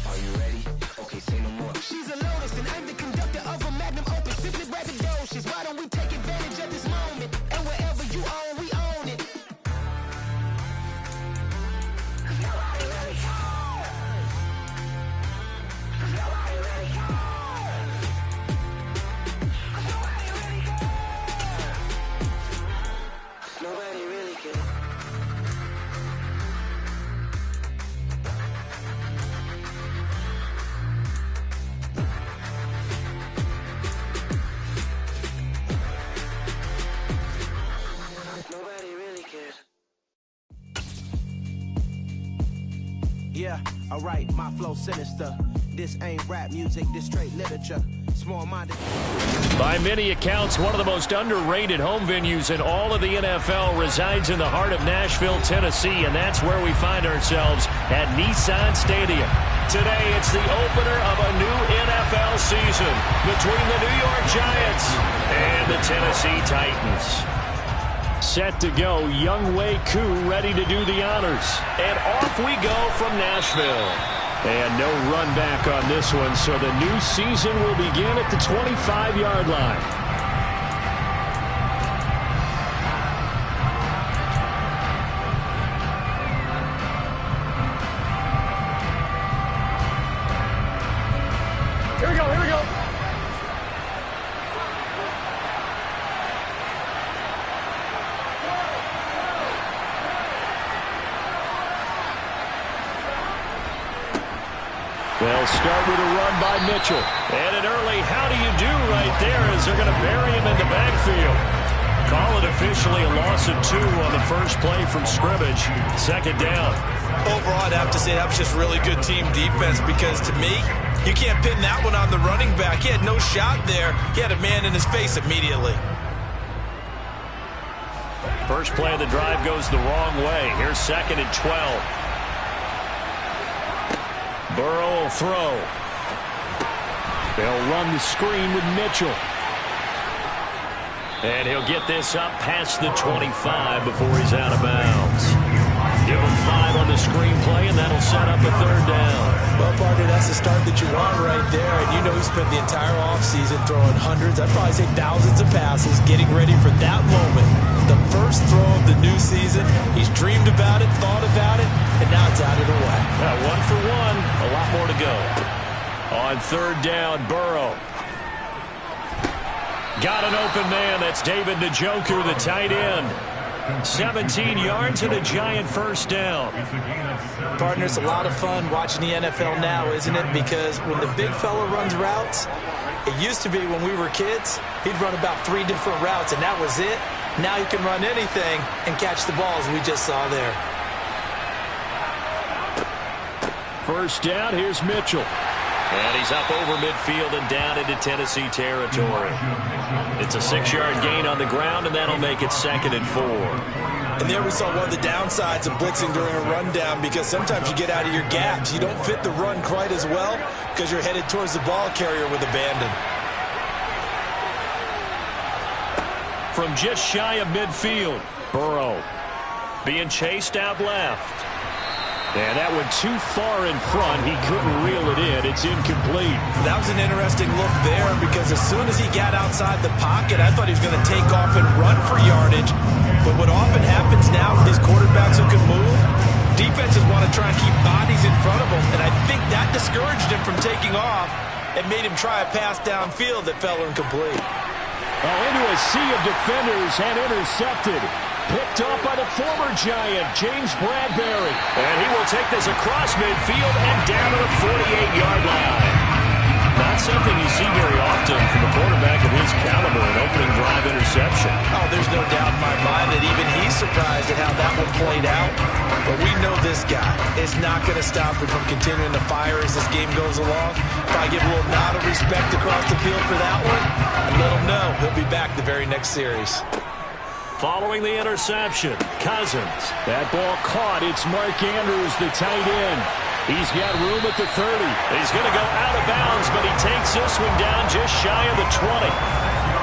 Are you ready? Okay, say no more. She's a lotus and I'm the conductor of a magnum opus. Simply braggadocious. Why don't we take advantage of this moment? And wherever you own, we own it. Nobody really cares. Nobody really cares. Nobody really cares. Nobody really cares. Nobody really cares. Yeah, alright, my flow sinister. This ain't rap music, this straight literature. Small-minded. By many accounts, one of the most underrated home venues in all of the NFL resides in the heart of Nashville, Tennessee, and that's where we find ourselves at Nissan Stadium. Today, it's the opener of a new NFL season between the New York Giants and the Tennessee Titans. Set to go, Younghoe Koo ready to do the honors. And off we go from Nashville. And no run back on this one, so the new season will begin at the 25-yard line. Here we go, here we go. They'll start with a run by Mitchell. And an early how do you do right there as they're going to bury him in the backfield. Call it officially a loss of 2 on the first play from scrimmage. Second down. Overall, I'd have to say that was just really good team defense because to me, you can't pin that one on the running back. He had no shot there. He had a man in his face immediately. First play of the drive goes the wrong way. Here's 2nd and 12. Burrow will throw. They'll run the screen with Mitchell. And he'll get this up past the 25 before he's out of bounds. Give him 5 on the screenplay, and that'll set up a 3rd down. Well, partner, that's the start that you want right there. And you know he spent the entire offseason throwing hundreds, I'd probably say thousands of passes, getting ready for that moment. The first throw of the new season. He's dreamed about it, thought about it, and now it's out of the way. 1 for 1, a lot more to go. On 3rd down, Burrow. Got an open man. That's David Njoku, the tight end. 17 yards and a Giant first down. Partner, it's a lot of fun watching the NFL now, isn't it? Because when the big fella runs routes, it used to be when we were kids, he'd run about 3 different routes, and that was it. Now he can run anything and catch the balls we just saw there. First down, here's Mitchell. And he's up over midfield and down into Tennessee territory. It's a 6-yard gain on the ground, and that'll make it 2nd and 4. And there we saw one of the downsides of blitzing during a rundown because sometimes you get out of your gaps. You don't fit the run quite as well because you're headed towards the ball carrier with abandon. From just shy of midfield, Burrow being chased out left. And that one too far in front. He couldn't reel it in. It's incomplete. That was an interesting look there because as soon as he got outside the pocket, I thought he was going to take off and run for yardage. But what often happens now with these quarterbacks who can move, defenses want to try and keep bodies in front of them. And I think that discouraged him from taking off and made him try a pass downfield that fell incomplete. Well, into a sea of defenders and intercepted. picked off by the former Giant, James Bradbury. And he will take this across midfield and down to the 48-yard line. Not something you see very often from a quarterback of his caliber, an opening drive interception. Oh, there's no doubt in my mind that even he's surprised at how that one played out. But we know this guy is not going to stop him from continuing to fire as this game goes along. Probably give a little nod of respect across the field for that one, and let him know he'll be back the very next series. Following the interception, Cousins. That ball caught. It's Mark Andrews, the tight end. He's got room at the 30. He's going to go out of bounds, but he takes this one down just shy of the 20.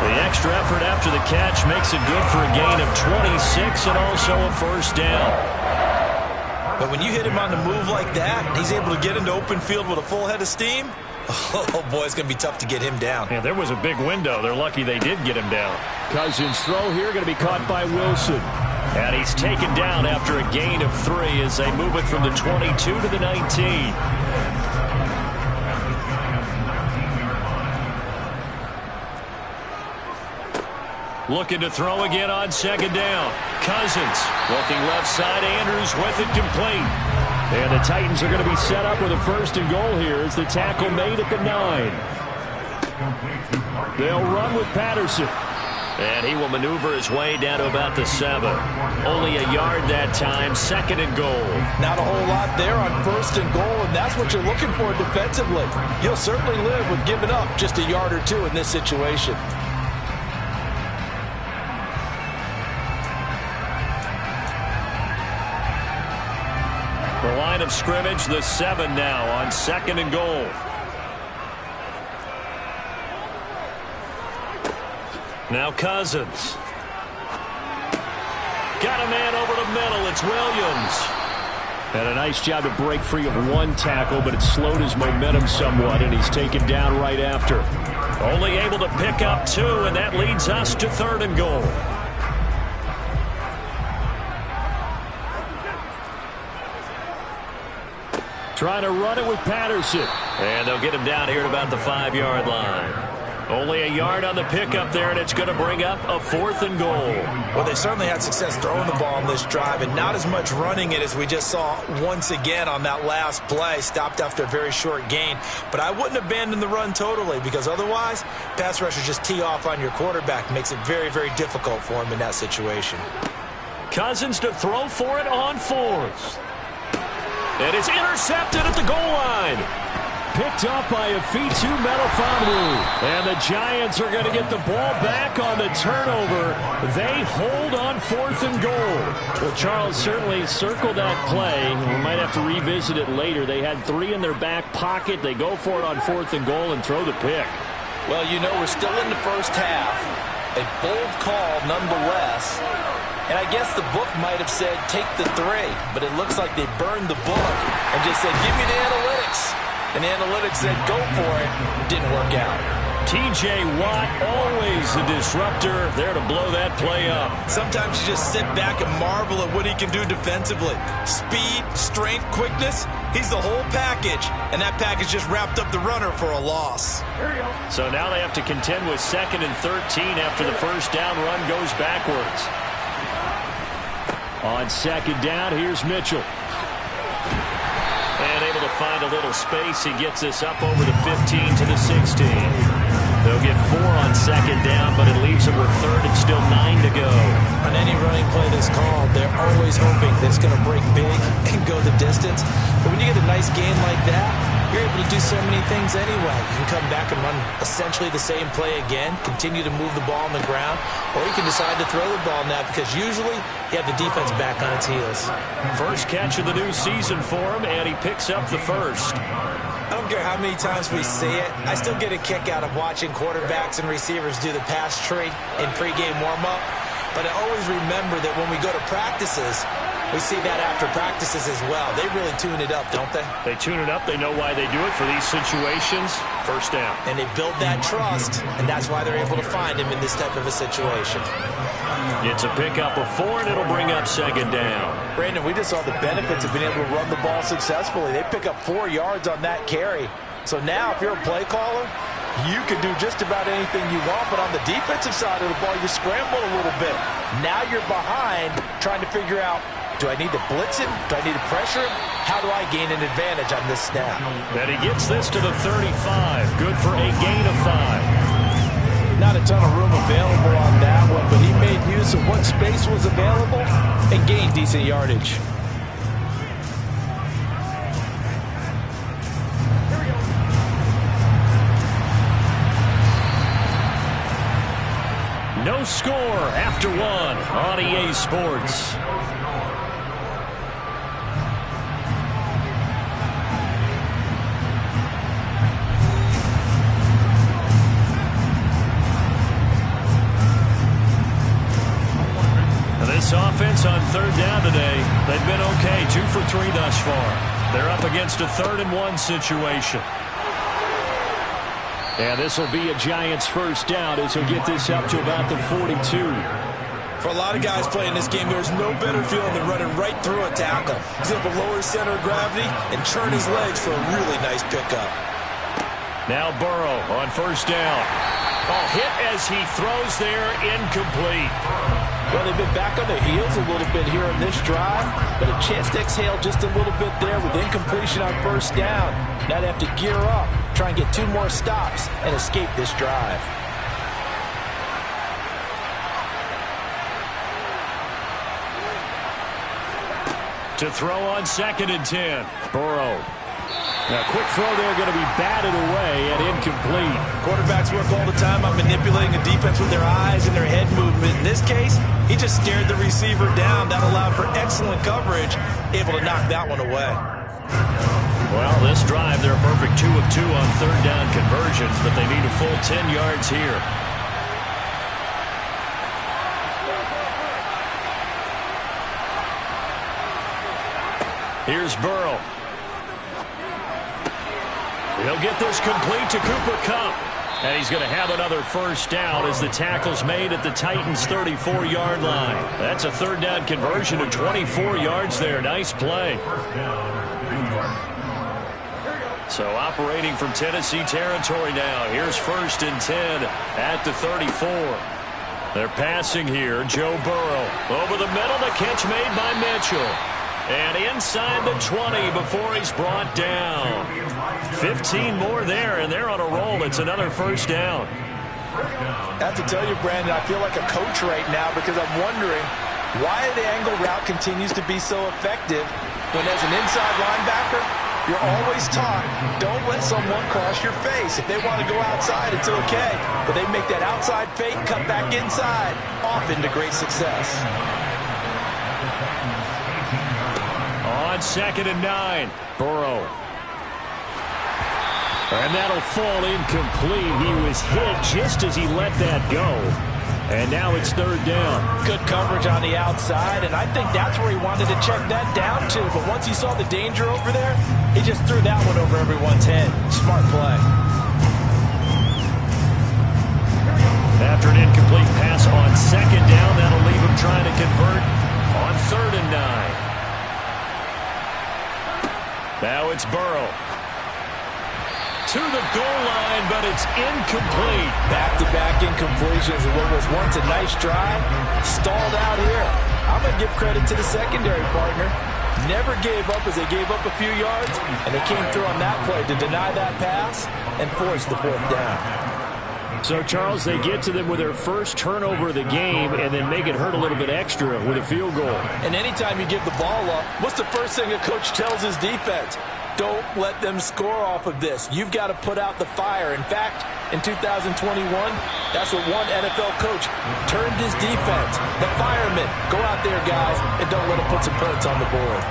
The extra effort after the catch makes it good for a gain of 26 and also a first down. But when you hit him on the move like that, he's able to get into open field with a full head of steam, oh boy, it's going to be tough to get him down. Yeah, there was a big window. They're lucky they did get him down. Cousins' throw here going to be caught by Wilson. And he's taken down after a gain of 3 as they move it from the 22 to the 19. Looking to throw again on second down. Cousins looking left side. Andrews with it complete. And the Titans are going to be set up with a first and goal here as the tackle made at the 9. They'll run with Patterson. And he will maneuver his way down to about the 7. Only a yard that time, second and goal. Not a whole lot there on first and goal, and that's what you're looking for defensively. You'll certainly live with giving up just a yard or 2 in this situation. The line of scrimmage, the 7 now on second and goal. Now Cousins. Got a man over the middle. It's Williams. Had a nice job to break free of one tackle, but it slowed his momentum somewhat, and he's taken down right after. Only able to pick up 2, and that leads us to third and goal. Trying to run it with Patterson. And they'll get him down here at about the 5-yard line. Only a yard on the pickup there, and it's going to bring up a 4th and goal. Well, they certainly had success throwing the ball on this drive, and not as much running it as we just saw once again on that last play. Stopped after a very short gain. But I wouldn't abandon the run totally, because otherwise, pass rushers just tee off on your quarterback. Makes it very, very difficult for him in that situation. Cousins to throw for it on 4th. And it's intercepted at the goal line. Picked up by Afitu Melifonwu. And the Giants are going to get the ball back on the turnover. They hold on 4th and goal. Well, Charles certainly circled that play. We might have to revisit it later. They had 3 in their back pocket. They go for it on 4th and goal and throw the pick. Well, you know, we're still in the first half. A bold call nonetheless. And I guess the book might have said take the 3, but it looks like they burned the book and just said give me the analytics. And the analytics said go for it. Didn't work out. T.J. Watt, always a disruptor, there to blow that play up. Sometimes you just sit back and marvel at what he can do defensively. Speed, strength, quickness, he's the whole package. And that package just wrapped up the runner for a loss. So now they have to contend with 2nd and 13 after the first down run goes backwards. On second down, here's Mitchell. And able to find a little space. He gets this up over the 15 to the 16. They'll get 4 on second down, but it leaves them with 3rd and still 9 to go. On any running play that's called, they're always hoping that it's going to break big and go the distance. But when you get a nice gain like that, you're able to do so many things anyway. You can come back and run essentially the same play again, continue to move the ball on the ground, or you can decide to throw the ball now because usually you have the defense back on its heels. First catch of the new season for him, and he picks up the first. I don't care how many times we see it. I still get a kick out of watching quarterbacks and receivers do the pass tree in pregame warm-up. But I always remember that when we go to practices, we see that after practices as well. They really tune it up, don't they? They tune it up. They know why they do it for these situations. First down. And they build that trust, and that's why they're able to find him in this type of a situation. It's a pickup of 4, and it'll bring up second down. Brandon, we just saw the benefits of being able to run the ball successfully. They pick up 4 yards on that carry. So now, if you're a play caller, You can do just about anything you want, but on the defensive side of the ball, you scramble a little bit. Now you're behind, trying to figure out, do I need to blitz him? Do I need to pressure him? How do I gain an advantage on this snap? And he gets this to the 35. Good for a gain of 5. Not a ton of room available on that one, but he made use of what space was available and gained decent yardage. No score after 1 on EA Sports. This offense on 3rd down today, they've been okay, 2 for 3 thus far. They're up against a 3rd and 1 situation. And this will be a Giants first down as he'll get this up to about the 42. For a lot of guys playing this game, there's no better feeling than running right through a tackle. He's able to lower his center of gravity and turn his legs for a really nice pickup. Now Burrow on first down. Oh, hit as he throws there, incomplete. Well, they've been back on their heels a little bit here in this drive, but a chance to exhale just a little bit there with incompletion on first down. Now they have to gear up, try and get 2 more stops, and escape this drive. To throw on 2nd and 10. Burrow. Now, quick throw there, going to be batted away and incomplete. Quarterbacks work all the time on manipulating a defense with their eyes and their head movement. In this case, he just stared the receiver down. That allowed for excellent coverage, able to knock that one away. Well, this drive, they're a perfect 2 of 2 on 3rd down conversions, but they need a full 10 yards here. Here's Burrow. He'll get this complete to Cooper Kupp. And he's going to have another first down as the tackle's made at the Titans' 34-yard line. That's a 3rd down conversion of 24 yards there. Nice play. So operating from Tennessee territory now. Here's 1st and 10 at the 34. They're passing here. Joe Burrow over the middle. The catch made by Mitchell. And inside the 20 before he's brought down. 15 more there, and they're on a roll. It's another first down. I have to tell you, Brandon, I feel like a coach right now because I'm wondering why the angle route continues to be so effective when as an inside linebacker, you're always taught, don't let someone cross your face. If they want to go outside, it's okay. But they make that outside fake, cut back inside, off into great success. On 2nd and 9, Burrow. And that'll fall incomplete. He was hit just as he let that go. And now it's 3rd down. Good coverage on the outside, and I think that's where he wanted to check that down to. But once he saw the danger over there, he just threw that one over everyone's head. Smart play. After an incomplete pass on 2nd down, that'll leave him trying to convert on 3rd and 9. Now it's Burrow. To the goal line, but it's incomplete. Back-to-back incompletions of what was once a nice drive. Stalled out here. I'm going to give credit to the secondary partner. Never gave up as they gave up a few yards, and they came through on that play to deny that pass and force the 4th down. So, Charles, they get to them with their first turnover of the game and then make it hurt a little bit extra with a field goal. And anytime you give the ball up, what's the first thing a coach tells his defense? Don't let them score off of this. You've got to put out the fire. In fact, in 2021, that's what one NFL coach termed his defense. The firemen. Go out there, guys, and don't let them put some points on the board.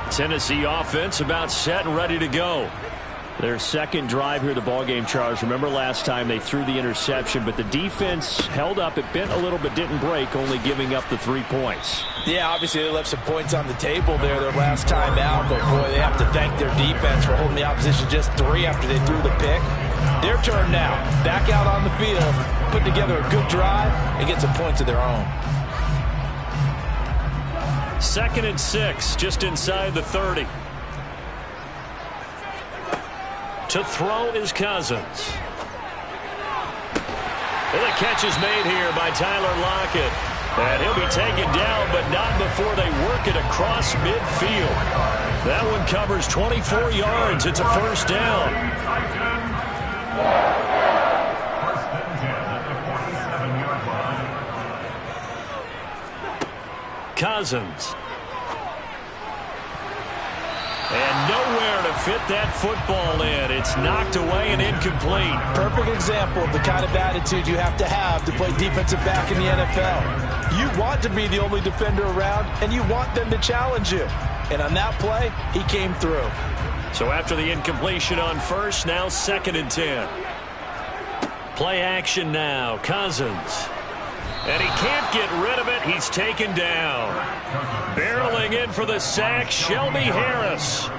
Tennessee offense about set and ready to go. Their second drive here, the ballgame, Charles. Remember last time they threw the interception, but the defense held up. It bent a little but didn't break, only giving up the 3 points. Yeah, obviously they left some points on the table there their last time out, but boy, they have to thank their defense for holding the opposition just 3 after they threw the pick. Their turn now. Back out on the field, put together a good drive, and get some points of their own. 2nd and 6, just inside the 30. To throw is Cousins. And the catch is made here by Tyler Lockett. And he'll be taken down, but not before they work it across midfield. That one covers 24 yards. It's a first down. Cousins. And nowhere to fit that football in. It's knocked away and incomplete. Perfect example of the kind of attitude you have to play defensive back in the NFL. You want to be the only defender around, and you want them to challenge you. And on that play, he came through. So after the incompletion on first, now 2nd and 10. Play action now. Cousins. And he can't get rid of it. He's taken down. Barreling in for the sack, Shelby Harris.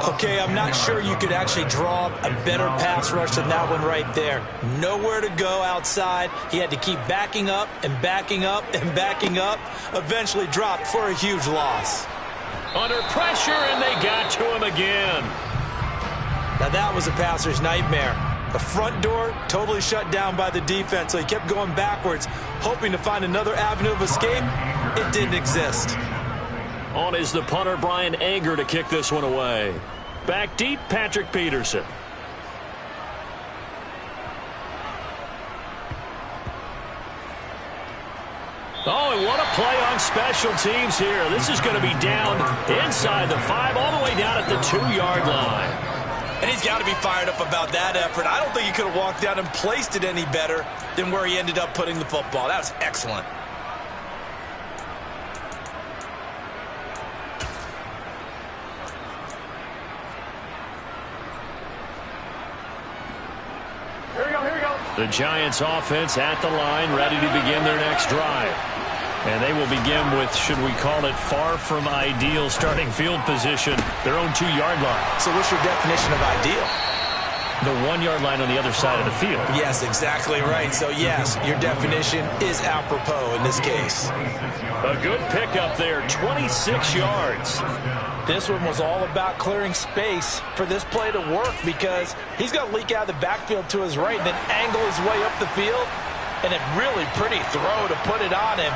Okay, I'm not sure you could actually draw a better pass rush than that one right there. Nowhere to go outside. He had to keep backing up and backing up and backing up. Eventually dropped for a huge loss. Under pressure, and they got to him again. Now that was a passer's nightmare. The front door totally shut down by the defense, so he kept going backwards, hoping to find another avenue of escape. It didn't exist. On is the punter, Brian Anger, to kick this one away. Back deep, Patrick Peterson. Oh, and what a play on special teams here. This is going to be down inside the 5, all the way down at the 2-yard line. And he's got to be fired up about that effort. I don't think he could have walked down and placed it any better than where he ended up putting the football. That was excellent. The Giants offense at the line, ready to begin their next drive. And they will begin with, should we call it, far from ideal starting field position, their own 2-yard line. So what's your definition of ideal? The 1-yard line on the other side of the field. Yes, exactly right. So yes, your definition is apropos in this case. A good pickup there, 26 yards. This one was all about clearing space for this play to work, because he's going to leak out of the backfield to his right and then angle his way up the field. And a really pretty throw to put it on him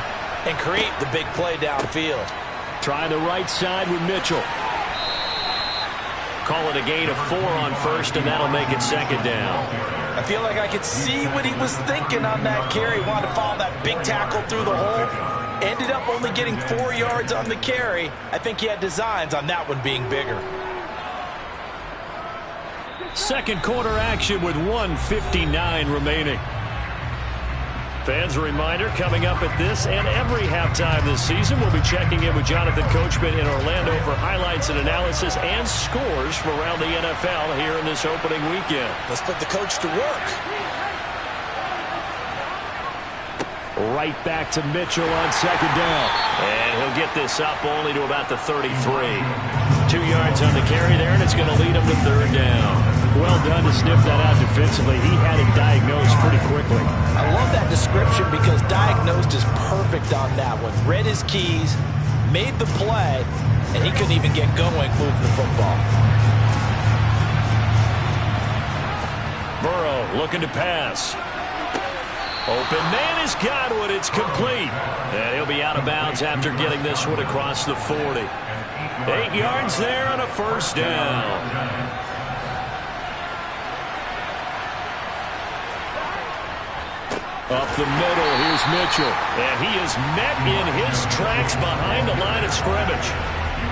and create the big play downfield. Try the right side with Mitchell. Call it a gain of 4 on first, and that'll make it 2nd down. I feel like I could see what he was thinking on that carry. He wanted to follow that big tackle through the hole. Ended up only getting 4 yards on the carry. I think he had designs on that one being bigger. Second quarter action with 1:59 remaining. Fans, a reminder, coming up at this and every halftime this season, we'll be checking in with Jonathan Coachman in Orlando for highlights and analysis and scores from around the NFL here in this opening weekend. Let's put the coach to work. Right back to Mitchell on 2nd down. And he'll get this up only to about the 33. 2 yards on the carry there, and it's going to lead him to 3rd down. Well done to sniff that out defensively. He had it diagnosed pretty quickly. I love that description, because diagnosed is perfect on that one. Read his keys, made the play, and he couldn't even get going moving the football. Burrow looking to pass. Open man is Godwin. It's complete. And he'll be out of bounds after getting this one across the 40. 8 yards there on a first down. Up the middle, here's Mitchell. And he is met in his tracks behind the line of scrimmage.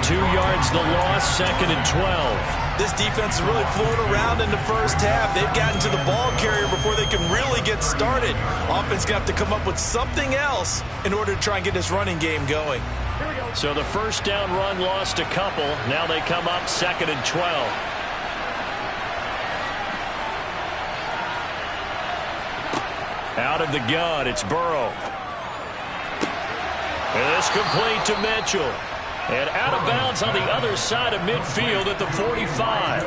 2 yards the loss, 2nd and 12. This defense is really floating around in the first half. They've gotten to the ball carrier before they can really get started. Offense going to have to come up with something else in order to try and get this running game going. So the first down run lost a couple. Now they come up 2nd and 12. Out of the gun, it's Burrow. And it's complete to Mitchell. And out of bounds on the other side of midfield at the 45.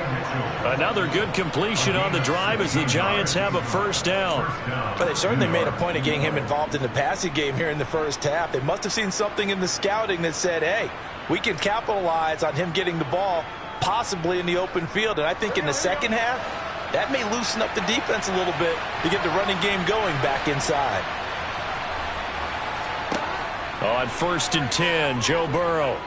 Another good completion on the drive as the Giants have a first down. But they certainly made a point of getting him involved in the passing game here in the first half. They must have seen something in the scouting that said, hey, we can capitalize on him getting the ball possibly in the open field. And I think in the second half, that may loosen up the defense a little bit to get the running game going back inside. On 1st and 10, Joe Burrow.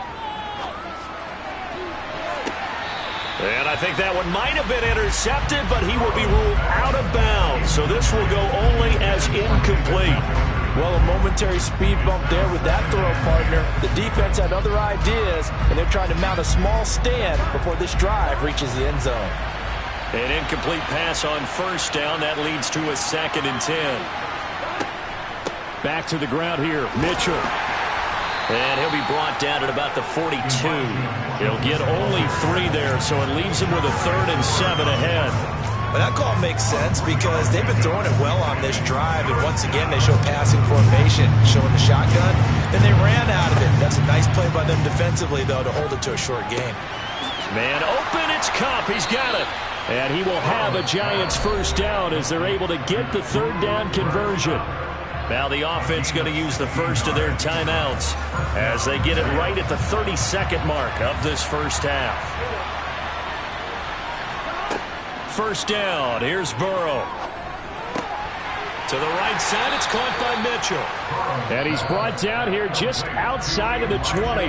And I think that one might have been intercepted, but he will be ruled out of bounds. So this will go only as incomplete. Well, a momentary speed bump there with that throw, partner. The defense had other ideas, and they're trying to mount a small stand before this drive reaches the end zone. An incomplete pass on 1st down. That leads to a 2nd and 10. Back to the ground here, Mitchell. And he'll be brought down at about the 42. He'll get only 3 there, so it leaves him with a 3rd and 7 ahead. But that call makes sense because they've been throwing it well on this drive, and once again they show passing formation, showing the shotgun. Then they ran out of it. That's a nice play by them defensively, though, to hold it to a short game. Man open, it's Kupp. He's got it. And he will have a Giants first down as they're able to get the 3rd down conversion. Now the offense going to use the first of their timeouts as they get it right at the 32nd mark of this first half. First down, here's Burrow. To the right side, it's caught by Mitchell. And he's brought down here just outside of the 20.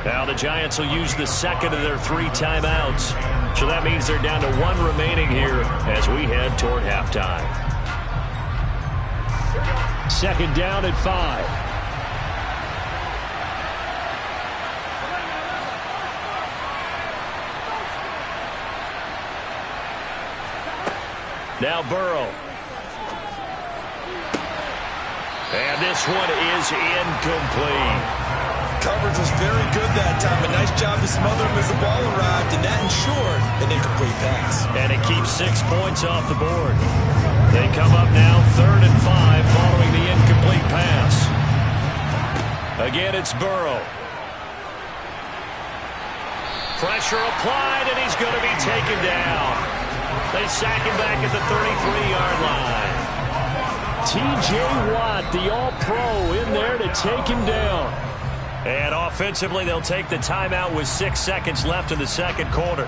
Now the Giants will use the 2nd of their 3 timeouts. So that means they're down to 1 remaining here as we head toward halftime. 2nd down at 5. Now Burrow. And this one is incomplete. Coverage was very good that time. A nice job to smother him as the ball arrived, and that ensured an incomplete pass. And it keeps 6 points off the board. They come up now 3rd and 5 following the incomplete pass. Again, it's Burrow. Pressure applied, and he's going to be taken down. They sack him back at the 33-yard line. T.J. Watt, the All-Pro, in there to take him down. And offensively, they'll take the timeout with 6 seconds left in the second quarter.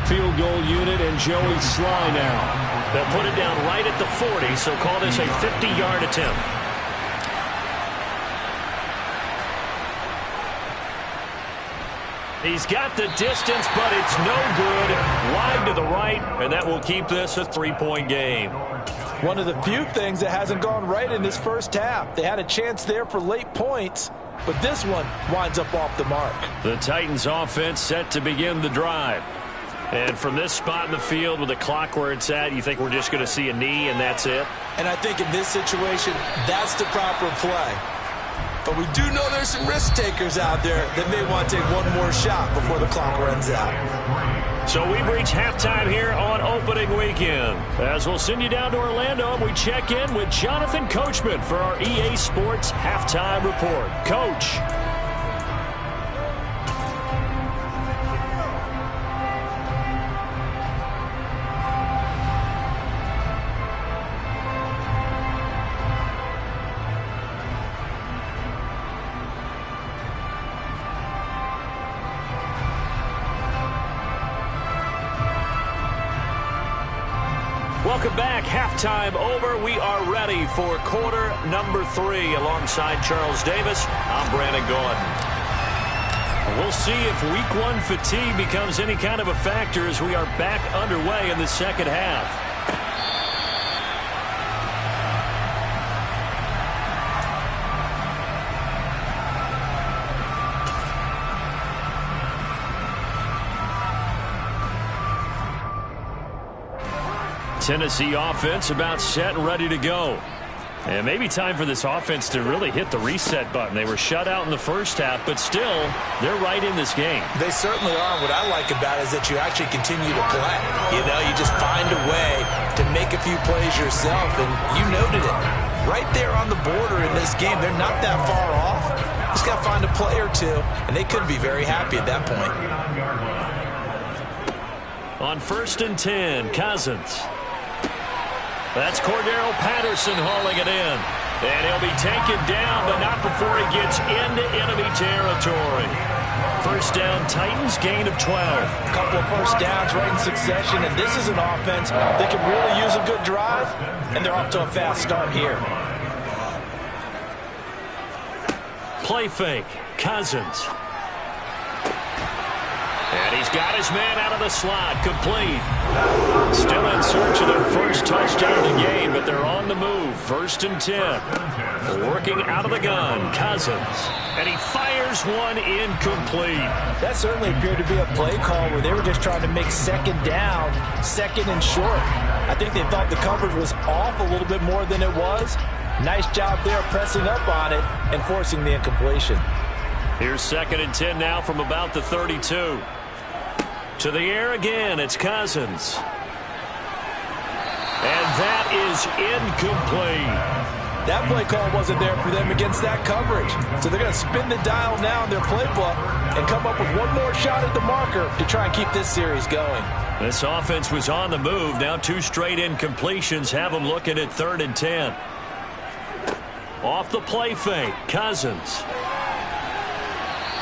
Field goal unit and Joey Sly now. They'll put it down right at the 40, so call this a 50-yard attempt. He's got the distance, but it's no good. Wide to the right, and that will keep this a 3-point game. One of the few things that hasn't gone right in this first half. They had a chance there for late points, but this one winds up off the mark. The Titans offense set to begin the drive. And from this spot in the field with the clock where it's at, you think we're just going to see a knee and that's it? And I think in this situation, that's the proper play. But we do know there's some risk takers out there that may want to take one more shot before the clock runs out. So we've reached halftime here on opening weekend. As we'll send you down to Orlando, and we check in with Jonathan Coachman for our EA Sports Halftime Report. Coach. Welcome back. Halftime over. We are ready for quarter number 3 alongside Charles Davis. I'm Brandon Gordon. We'll see if week 1 fatigue becomes any kind of a factor as we are back underway in the second half. Tennessee offense about set and ready to go. And maybe time for this offense to really hit the reset button. They were shut out in the first half, but still, they're right in this game. They certainly are. What I like about it is that you actually continue to play. You know, you just find a way to make make a few plays yourself, and you noted it. Right there on the border in this game, they're not that far off. Just got to find a play or two, and they could be very happy at that point. On 1st and 10, Cousins. That's Cordero Patterson hauling it in. And he'll be taken down, but not before he gets into enemy territory. First down, Titans, gain of 12. A couple of first downs right in succession, and this is an offense that can really use a good drive, and they're off to a fast start here. Play fake, Cousins. And he's got his man out of the slot, complete. Still in search of their first touchdown of the game, but they're on the move. 1st and 10. Working out of the gun, Cousins. And he fires one incomplete. That certainly appeared to be a play call where they were just trying to make second down, second and short. I think they thought the coverage was off a little bit more than it was. Nice job there pressing up on it and forcing the incompletion. Here's 2nd and 10 now from about the 32. To the air again, it's Cousins. And that is incomplete. That play call wasn't there for them against that coverage. So they're going to spin the dial now in their playbook and come up with one more shot at the marker to try and keep this series going. This offense was on the move. Now 2 straight incompletions have them looking at 3rd and 10. Off the play fake, Cousins.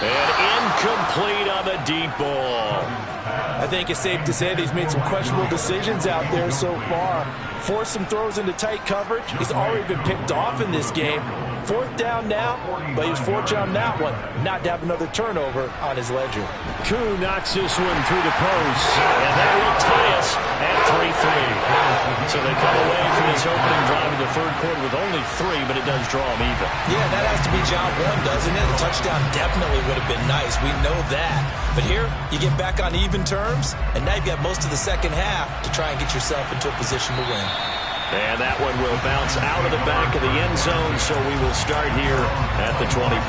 And incomplete on the deep ball. I think it's safe to say that he's made some questionable decisions out there so far. Forced some throws into tight coverage. He's already been picked off in this game. 4th down now, but he was fortunate on that one not to have another turnover on his ledger. Koo knocks this one through the post, and that will tie us at 3-3. So they come away from this opening drive in the 3rd quarter with only 3, but it does draw them even. Yeah, that has to be job one, doesn't it? A touchdown definitely would have been nice. We know that. But here, you get back on even terms, and now you've got most of the second half to try and get yourself into a position to win. And that one will bounce out of the back of the end zone, so we will start here at the 25.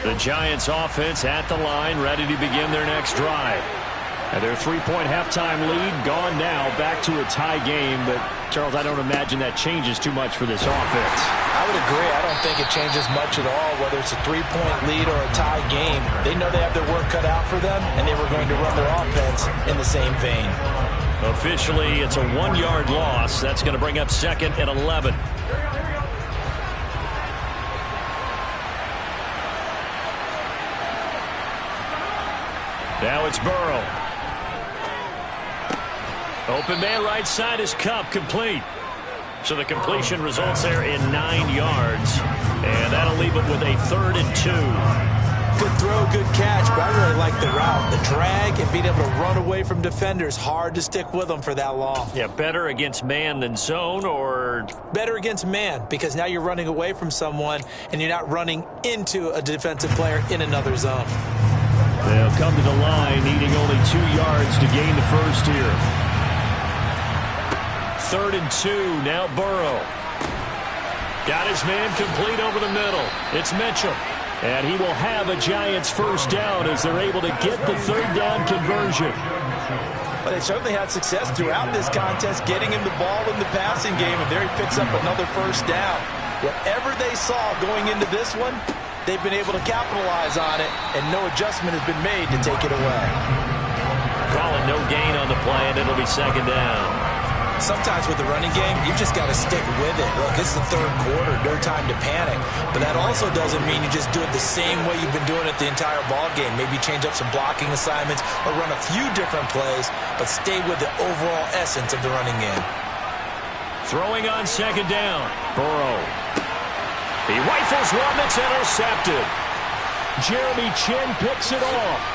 The Giants offense at the line, ready to begin their next drive. And their 3-point halftime lead gone now, back to a tie game. But, Charles, I don't imagine that changes too much for this offense. I would agree. I don't think it changes much at all, whether it's a 3-point lead or a tie game. They know they have their work cut out for them, and they were going to run their offense in the same vein. Officially, it's a 1-yard loss. That's going to bring up 2nd and 11. Now it's Burrow. Open man right side is Cup, complete. So the completion results there in 9 yards. And that'll leave it with a 3rd and 2. Good throw, good catch, but I really like the route. The drag and being able to run away from defenders, hard to stick with them for that long. Yeah, better against man than zone, or? Better against man, because now you're running away from someone and you're not running into a defensive player in another zone. They'll come to the line, needing only 2 yards to gain the first here. 3rd and 2, now Burrow. Got his man complete over the middle. It's Mitchell. And he will have a Giants first down as they're able to get the 3rd down conversion. But they certainly had success throughout this contest, getting him the ball in the passing game, and there he picks up another first down. Whatever they saw going into this one, they've been able to capitalize on it, and no adjustment has been made to take it away. Calling no gain on the play, and it'll be 2nd down. Sometimes with the running game, you've just got to stick with it. Look, it's the 3rd quarter, no time to panic. But that also doesn't mean you just do it the same way you've been doing it the entire ball game. Maybe change up some blocking assignments or run a few different plays, but stay with the overall essence of the running game. Throwing on 2nd down, Burrow. He rifles one that's intercepted. Jeremy Chin picks it off.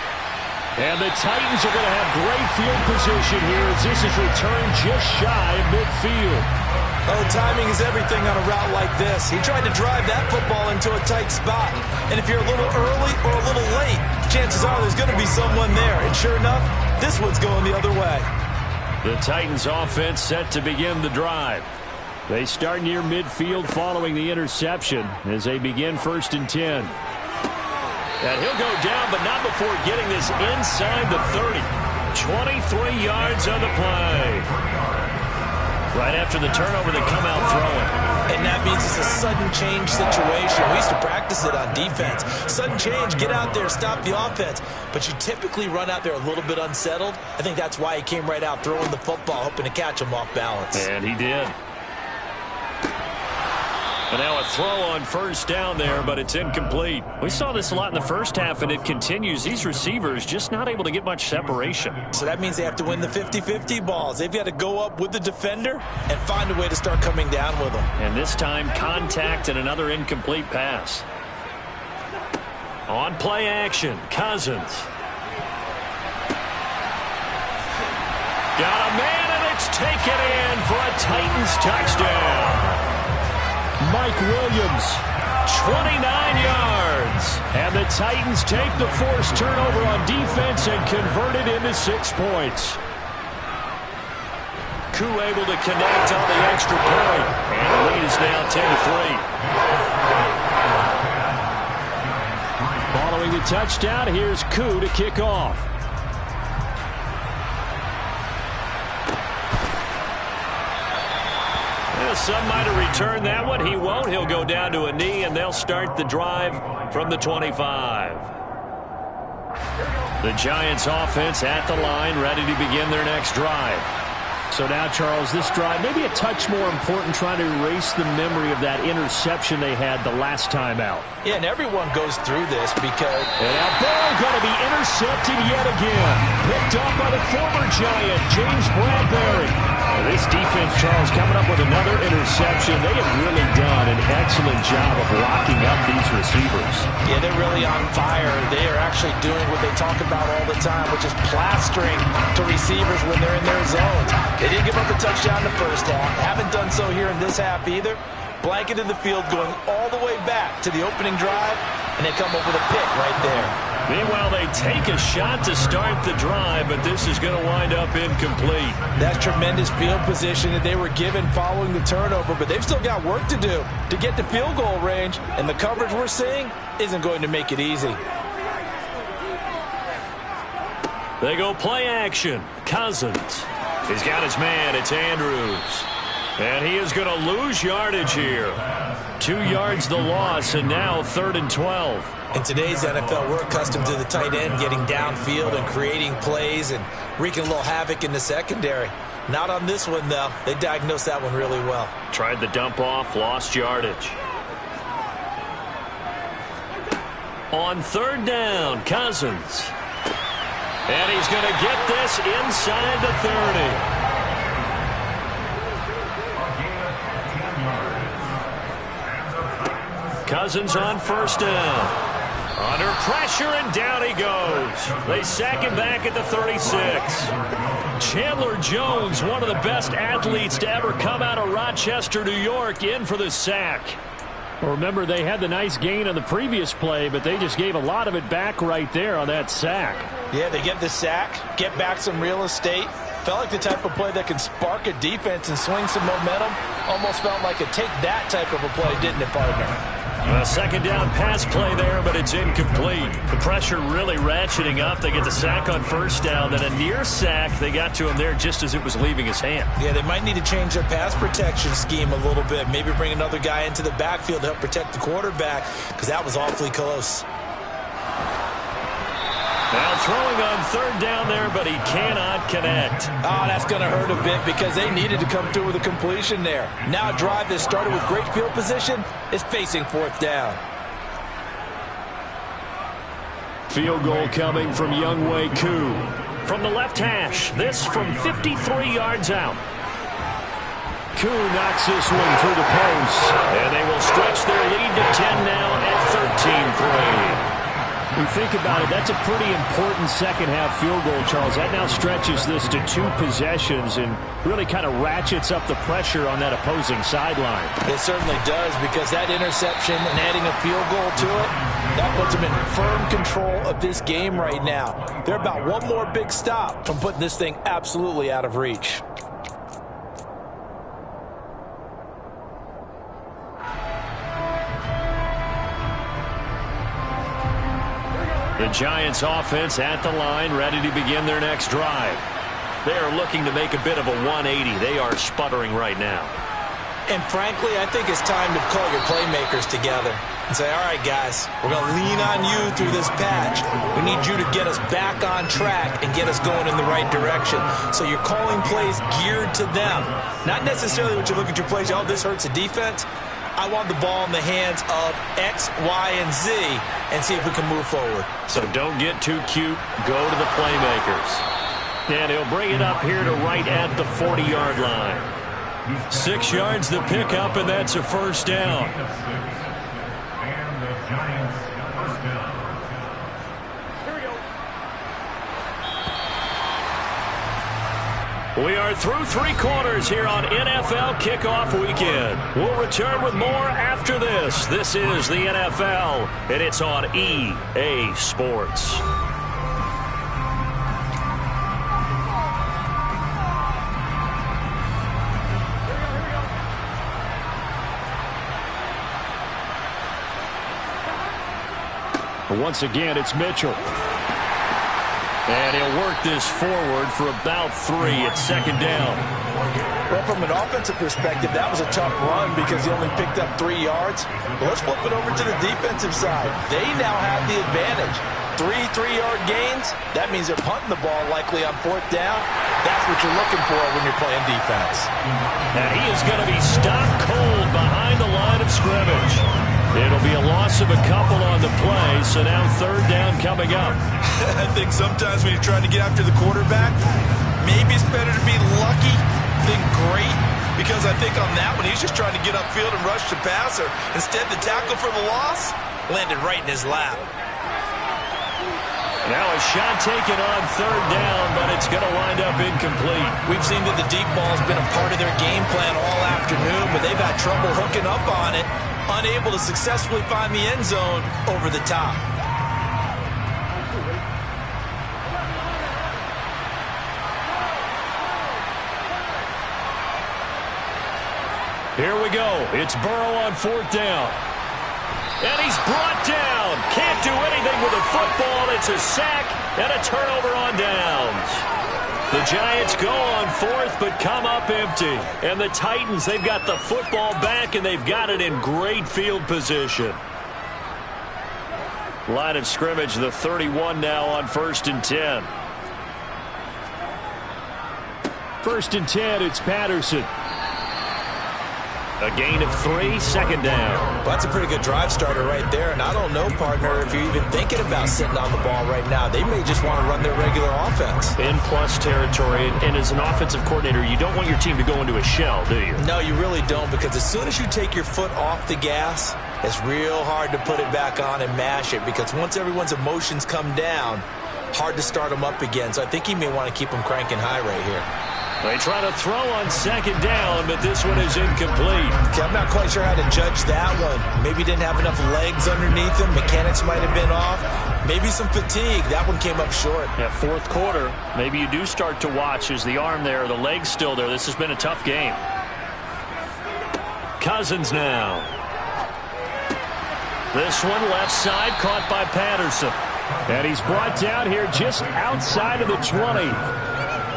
And the Titans are going to have great field position here as this is returned just shy of midfield. Oh, timing is everything on a route like this. He tried to drive that football into a tight spot. And if you're a little early or a little late, chances are there's going to be someone there. And sure enough, this one's going the other way. The Titans offense set to begin the drive. They start near midfield following the interception as they begin 1st and 10. And he'll go down, but not before getting this inside the 30. 23 yards on the play. Right after the turnover, they come out throwing. And that means it's a sudden change situation. We used to practice it on defense. Sudden change, get out there, stop the offense. But you typically run out there a little bit unsettled. I think that's why he came right out throwing the football, hoping to catch him off balance. And he did. And now a throw on first down there, but it's incomplete. We saw this a lot in the first half, and it continues. These receivers just not able to get much separation. So that means they have to win the 50-50 balls. They've got to go up with the defender and find a way to start coming down with them. And this time, contact and another incomplete pass. On play action, Cousins. Got a man, and it's taken in for a Titans touchdown. Mike Williams, 29 yards. And the Titans take the forced turnover on defense and convert it into 6 points. Koo able to connect on the extra point. And the lead is now 10-3. Following the touchdown, here's Koo to kick off. Some might have returned that one. He won't. He'll go down to a knee, and they'll start the drive from the 25. The Giants offense at the line, ready to begin their next drive. So now, Charles, this drive maybe a touch more important, trying to erase the memory of that interception they had the last time out. Yeah, and everyone goes through this because... And that ball going to be intercepted yet again. Picked up by the former Giant, James Bradbury. This defense, Charles, coming up with another interception. They have really done an excellent job of locking up these receivers. Yeah, they're really on fire. They are actually doing what they talk about all the time, which is plastering to receivers when they're in their zones. They didn't give up a touchdown in the first half. Haven't done so here in this half either. Blanketed the field going all the way back to the opening drive, and they come up with a pick right there. Meanwhile, they take a shot to start the drive, but this is going to wind up incomplete. That's tremendous field position that they were given following the turnover, but they've still got work to do to get to field goal range, and the coverage we're seeing isn't going to make it easy. They go play action. Cousins. He's got his man. It's Andrews. And he is going to lose yardage here. 2 yards the loss, and now 3rd and 12. In today's NFL, we're accustomed to the tight end getting downfield and creating plays and wreaking a little havoc in the secondary. Not on this one, though. They diagnosed that one really well. Tried the dump off, lost yardage. On 3rd down, Cousins. And he's going to get this inside the 30. Cousins on 1st down. Under pressure, and down he goes. They sack him back at the 36. Chandler Jones, one of the best athletes to ever come out of Rochester, New York, in for the sack. Well, remember, they had the nice gain on the previous play, but they just gave a lot of it back right there on that sack. Yeah, they get the sack, get back some real estate. Felt like the type of play that can spark a defense and swing some momentum. Almost felt like a take-that type of a play, didn't it, partner? A 2nd down pass play there, but it's incomplete. The pressure really ratcheting up. They get the sack on 1st down, then a near sack. They got to him there just as it was leaving his hand. Yeah, they might need to change their pass protection scheme a little bit. Maybe bring another guy into the backfield to help protect the quarterback, because that was awfully close. Now throwing on 3rd down there, but he cannot connect. Oh, that's going to hurt a bit because they needed to come through with a completion there. Now a drive that started with great field position is facing 4th down. Field goal coming from Younghoe Koo. From the left hash, this from 53 yards out. Koo knocks this one through the post. And they will stretch their lead to 10 now at 13-3. You think about it, that's a pretty important second-half field goal, Charles. That now stretches this to 2 possessions and really kind of ratchets up the pressure on that opposing sideline. It certainly does, because that interception and adding a field goal to it, that puts them in firm control of this game right now. They're about one more big stop from putting this thing absolutely out of reach. The Giants offense at the line, ready to begin their next drive. They are looking to make a bit of a 180. They are sputtering right now. And frankly, I think it's time to call your playmakers together and say, all right, guys, we're going to lean on you through this patch. We need you to get us back on track and get us going in the right direction. So you're calling plays geared to them. Not necessarily what you look at your plays, oh, this hurts the defense. I want the ball in the hands of X, Y, and Z and see if we can move forward. So don't get too cute. Go to the playmakers. And he'll bring it up here to right at the 40-yard line. 6 yards to pick up, and that's a first down. And the Giants first down. We are through 3 quarters here on NFL Kickoff Weekend. We'll return with more after this. This is the NFL, and it's on EA Sports. Once again, it's Mitchell. And he'll work this forward for about 3 at second down. Well, from an offensive perspective, that was a tough run because he only picked up 3 yards. Well, let's flip it over to the defensive side. They now have the advantage. 3 3-yard gains, that means they're punting the ball likely on 4th down. That's what you're looking for when you're playing defense. And he is going to be stopped cold behind the line of scrimmage. It'll be a loss of a couple on the play, so now 3rd down coming up. I think sometimes when you're trying to get after the quarterback, maybe it's better to be lucky than great, because I think on that one, he's just trying to get upfield and rush the passer. Instead, the tackle for the loss landed right in his lap. Now a shot taken on 3rd down, but it's going to wind up incomplete. We've seen that the deep ball has been a part of their game plan all afternoon, but they've had trouble hooking up on it, unable to successfully find the end zone over the top. Here we go. It's Burrow on 4th down. And he's brought down. Can't do anything with the football. It's a sack and a turnover on downs. The Giants go on 4th but come up empty. And the Titans, they've got the football back and they've got it in great field position. Line of scrimmage, the 31 now on 1st and 10. 1st and 10, it's Patterson. A gain of 3, 2nd down. Well, that's a pretty good drive starter right there. And I don't know, partner, if you're even thinking about sitting on the ball right now. They may just want to run their regular offense. In plus territory. And as an offensive coordinator, you don't want your team to go into a shell, do you? No, you really don't, because as soon as you take your foot off the gas, it's real hard to put it back on and mash it, because once everyone's emotions come down, hard to start them up again. So I think he may want to keep them cranking high right here. They try to throw on 2nd down, but this one is incomplete. Okay, I'm not quite sure how to judge that one. Maybe didn't have enough legs underneath him. Mechanics might have been off. Maybe some fatigue. That one came up short. Yeah, 4th quarter, maybe you do start to watch as the arm there, the leg's still there. This has been a tough game. Cousins now. This one left side caught by Patterson. And he's brought down here just outside of the 20.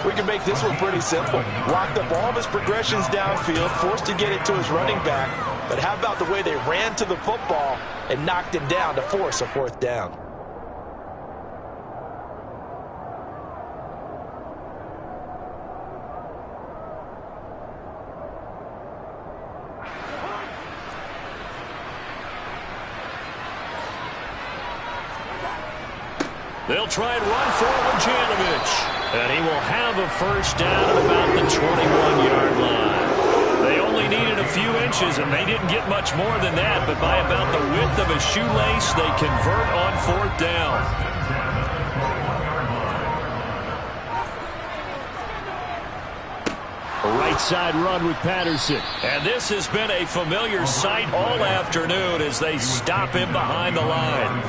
We can make this one pretty simple. Locked up all of his progressions downfield, forced to get it to his running back. But how about the way they ran to the football and knocked him down to force a 4th down? They'll try and run forward Janovich. And he will have a first down at about the 21-yard line. They only needed a few inches, and they didn't get much more than that. But by about the width of a shoelace, they convert on 4th down. A right side run with Patterson. And this has been a familiar sight all afternoon as they stop him behind the line.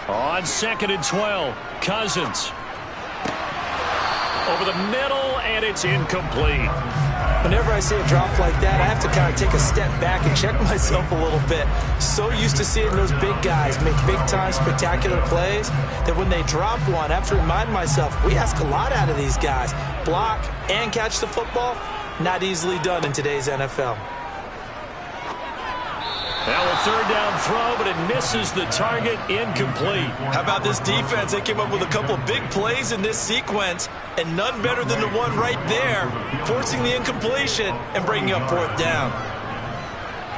On 2nd and 12, Cousins. over the middle, and it's incomplete. Whenever I see a drop like that, I have to kind of take a step back and check myself a little bit. So used to seeing those big guys make big-time spectacular plays that when they drop one, I have to remind myself, we ask a lot out of these guys. Block and catch the football, not easily done in today's NFL. Now a third down throw, but it misses the target, incomplete. How about this defense? They came up with a couple big plays in this sequence, and none better than the one right there, forcing the incompletion and bringing up fourth down.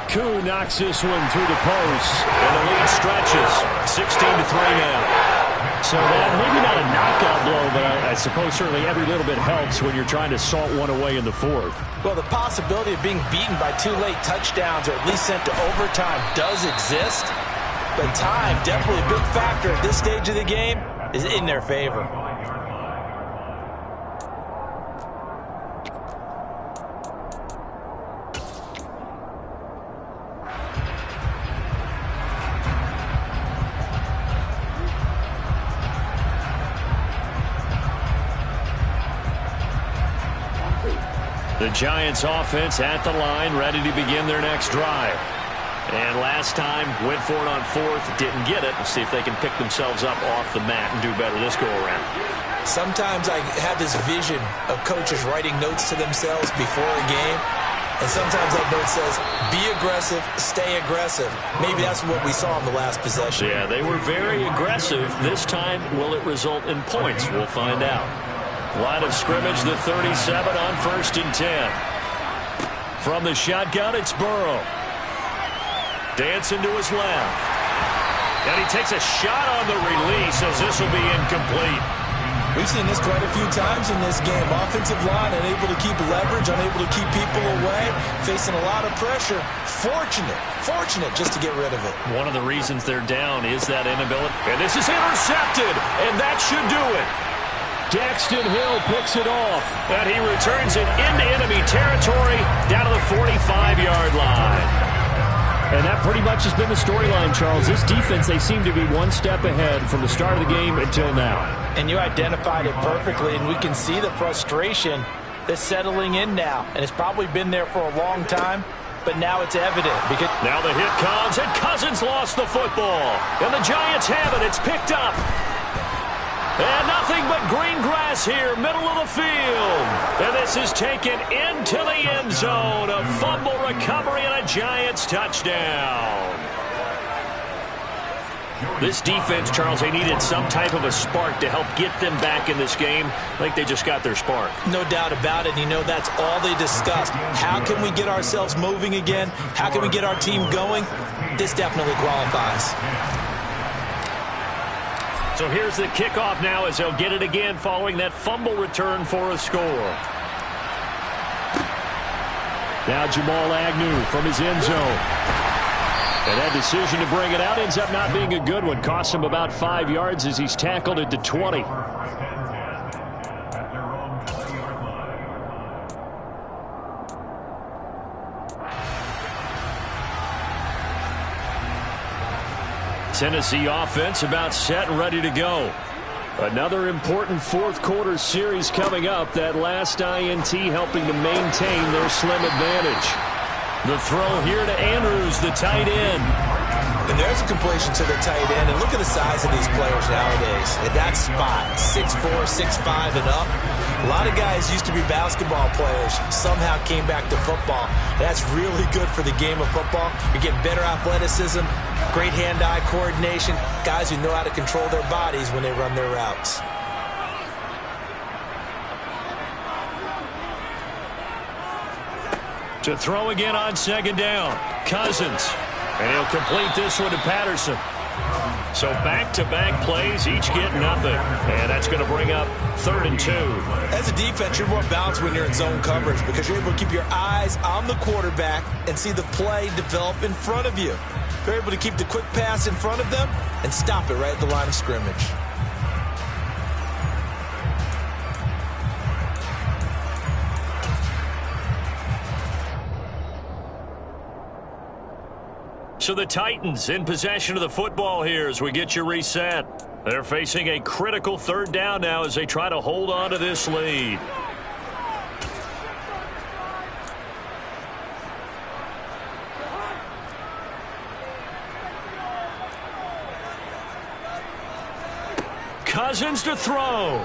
Koo knocks this one through the post, and the lead stretches, 16-3 now. So that maybe not a knockout blow, but I suppose certainly every little bit helps when you're trying to salt one away in the fourth. Well, the possibility of being beaten by 2 late touchdowns or at least sent to overtime does exist, but time, definitely a big factor at this stage of the game, is in their favor. The Giants offense at the line, ready to begin their next drive. And last time, went for it on fourth, didn't get it. We'll see if they can pick themselves up off the mat and do better this go-around. Sometimes I have this vision of coaches writing notes to themselves before a game. And sometimes that note says, be aggressive, stay aggressive. Maybe that's what we saw in the last possession. Yeah, they were very aggressive. This time, will it result in points? We'll find out. Line of scrimmage, the 37 on 1st and 10. From the shotgun, it's Burrow. Dancing to his left. And he takes a shot on the release as this will be incomplete. We've seen this quite a few times in this game. Offensive line unable to keep leverage, unable to keep people away, facing a lot of pressure. Fortunate just to get rid of it. One of the reasons they're down is that inability. And this is intercepted, and that should do it. Daxton Hill picks it off, and he returns it into enemy territory down to the 45-yard line. And that pretty much has been the storyline, Charles. This defense, they seem to be one step ahead from the start of the game until now. And you identified it perfectly, and we can see the frustration that's settling in now. And it's probably been there for a long time, but now it's evident. Because now the hit comes, and Cousins lost the football. And the Giants have it. It's picked up. And nothing but green grass here, middle of the field. And this is taken into the end zone. A fumble recovery and a Giants touchdown. This defense, Charles, they needed some type of a spark to help get them back in this game. I think they just got their spark. No doubt about it. You know, that's all they discussed. How can we get ourselves moving again? How can we get our team going? This definitely qualifies. So here's the kickoff now as they'll get it again following that fumble return for a score. Now Jamal Agnew from his end zone. And that decision to bring it out ends up not being a good one. Costs him about 5 yards as he's tackled at the 20. Tennessee offense about set and ready to go. Another important fourth quarter series coming up. That last INT helping to maintain their slim advantage. The throw here to Andrews, the tight end. And there's a completion to the tight end. And look at the size of these players nowadays. At that spot, 6'4", 6'5", and up. A lot of guys used to be basketball players. Somehow came back to football. That's really good for the game of football. You're getting better athleticism, great hand-eye coordination, guys who know how to control their bodies when they run their routes. To throw again on second down, Cousins. And he'll complete this one to Patterson. So back-to-back plays, each get nothing. And that's going to bring up 3rd and 2. As a defense, you're more balanced when you're in zone coverage because you're able to keep your eyes on the quarterback and see the play develop in front of you. You're able to keep the quick pass in front of them and stop it right at the line of scrimmage. So the Titans in possession of the football here as we get you reset. They're facing a critical third down now as they try to hold on to this lead. Cousins to throw.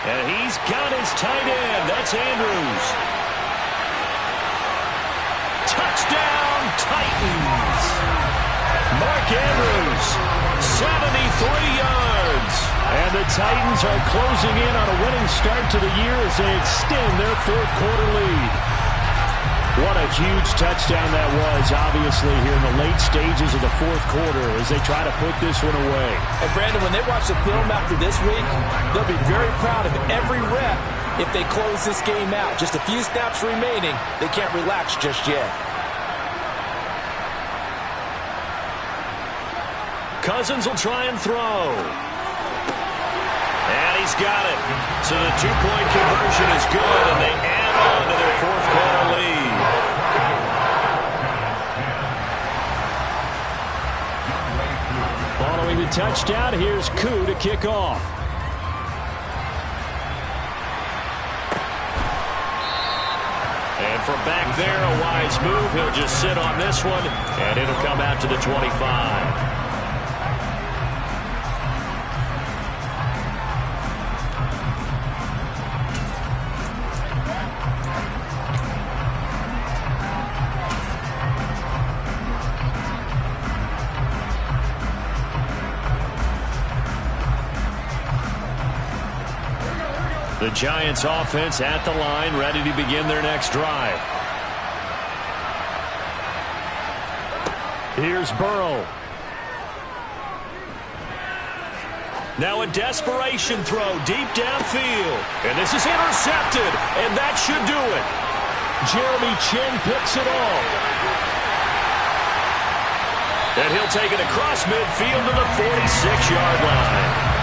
And he's got his tight end. That's Andrews. Touchdown, Titans. Mark Andrews, 73 yards. And the Titans are closing in on a winning start to the year as they extend their fourth quarter lead. What a huge touchdown that was, obviously, here in the late stages of the fourth quarter as they try to put this one away. And, Brandon, when they watch the film after this week, they'll be very proud of every rep if they close this game out. Just a few snaps remaining. They can't relax just yet. Cousins will try and throw. And he's got it. So the two-point conversion is good, and they add on to their fourth quarter lead. Following the touchdown, here's Koo to kick off. And from back there, a wise move. He'll just sit on this one, and it'll come out to the 25. The Giants offense at the line, ready to begin their next drive. Here's Burrow. Now a desperation throw deep downfield. And this is intercepted, and that should do it. Jeremy Chin picks it off. And he'll take it across midfield to the 46-yard line.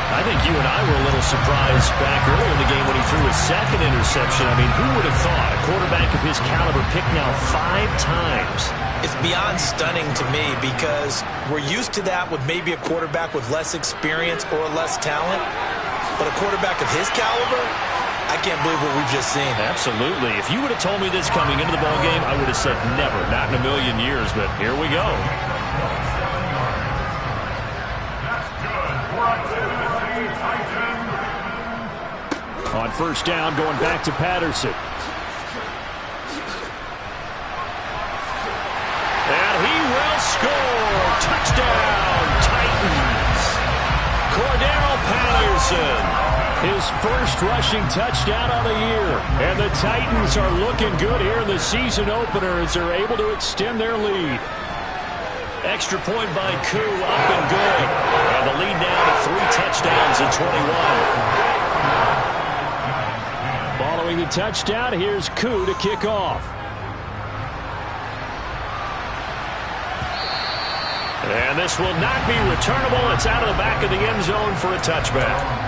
I think you and I were a little surprised back earlier in the game when he threw his second interception. I mean, who would have thought a quarterback of his caliber picked now 5 times? It's beyond stunning to me because we're used to that with maybe a quarterback with less experience or less talent. But a quarterback of his caliber, I can't believe what we've just seen. Absolutely. If you would have told me this coming into the ballgame, I would have said never, not in a million years. But here we go. On first down, going back to Patterson. And he will score. Touchdown, Titans. Cordero Patterson. His first rushing touchdown of the year. And the Titans are looking good here in the season opener as they're able to extend their lead. Extra point by Koo, up and good. And the lead now to 3 touchdowns and 21. Following the touchdown, here's Koo to kick off. And this will not be returnable. It's out of the back of the end zone for a touchback.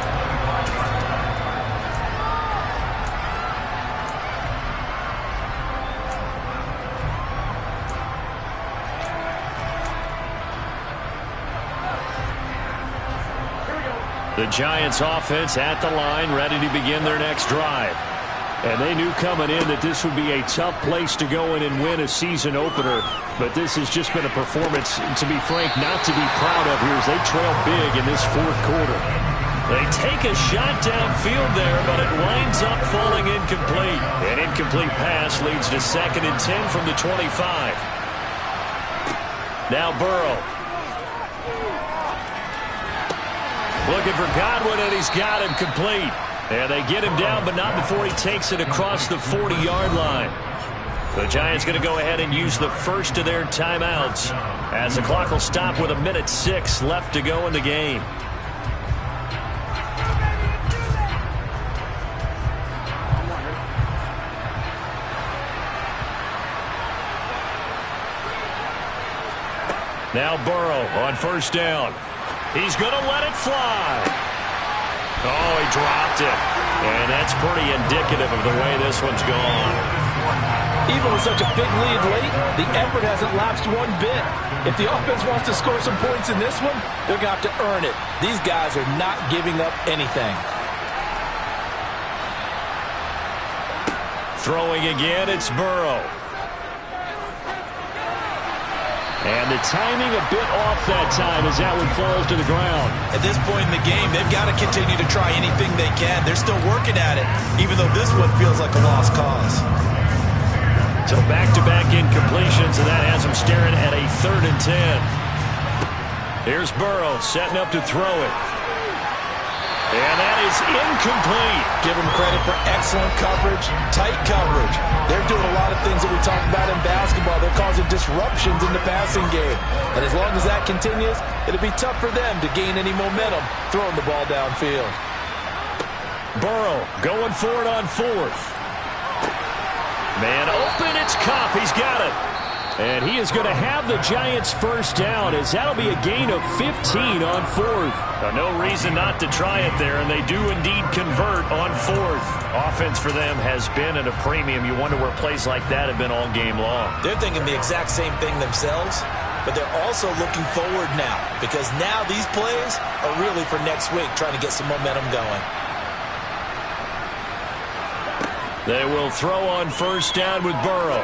The Giants offense at the line, ready to begin their next drive. And they knew coming in that this would be a tough place to go in and win a season opener. But this has just been a performance, to be frank, not to be proud of here as they trail big in this fourth quarter. They take a shot downfield there, but it winds up falling incomplete. An incomplete pass leads to 2nd and 10 from the 25. Now Burrow. Looking for Godwin, and he's got him complete. And they get him down, but not before he takes it across the 40-yard line. The Giants going to go ahead and use the first of their timeouts as the clock will stop with 1:06 left to go in the game. Now Burrow on first down. He's going to let it fly. Oh, he dropped it. And that's pretty indicative of the way this one's gone. Even with such a big lead late, the effort hasn't lapsed one bit. If the offense wants to score some points in this one, they're going to have to earn it. These guys are not giving up anything. Throwing again, it's Burrow. And the timing a bit off that time as that one falls to the ground. At this point in the game, they've got to continue to try anything they can. They're still working at it, even though this one feels like a lost cause. So back-to-back incompletions, and that has them staring at a 3rd and 10. Here's Burrow setting up to throw it. And that is incomplete. Give them credit for excellent coverage, tight coverage. They're doing a lot of things that we talked about in basketball. They're causing disruptions in the passing game. And as long as that continues, it'll be tough for them to gain any momentum throwing the ball downfield. Burrow going for it on 4th. Man open, it's Kupp. He's got it. And he is going to have the Giants first down, as that'll be a gain of 15 on 4th. No reason not to try it there, and they do indeed convert on 4th. Offense for them has been at a premium. You wonder where plays like that have been all game long. They're thinking the exact same thing themselves, but they're also looking forward now, because now these plays are really for next week, trying to get some momentum going. They will throw on first down with Burrow.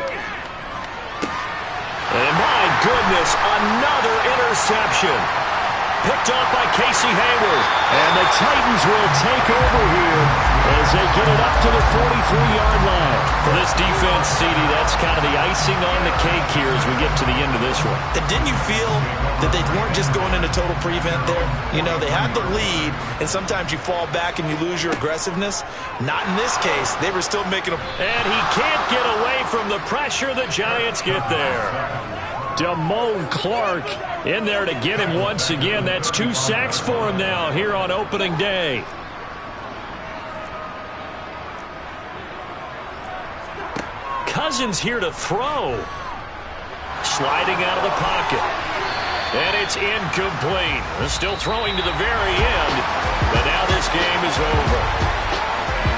And my goodness, another interception. Picked off by Casey Hayward. And the Titans will take over here as they get it up to the 43-yard line. For this defense, CD, that's kind of the icing on the cake here as we get to the end of this one. And didn't you feel that they weren't just going into total prevent there? You know, they had the lead, and sometimes you fall back and you lose your aggressiveness. Not in this case. They were still making a... And he can't get away from the pressure. The Giants get there. Damone Clark in there to get him once again. That's 2 sacks for him now here on opening day. Cousins here to throw. Sliding out of the pocket. And it's incomplete. They're still throwing to the very end. But now this game is over.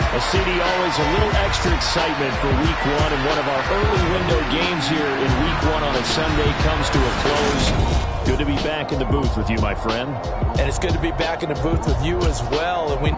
A CD, always a little extra excitement for Week 1, and one of our early window games here in Week 1 on a Sunday comes to a close. Good to be back in the booth with you, my friend. And it's good to be back in the booth with you as well. And we...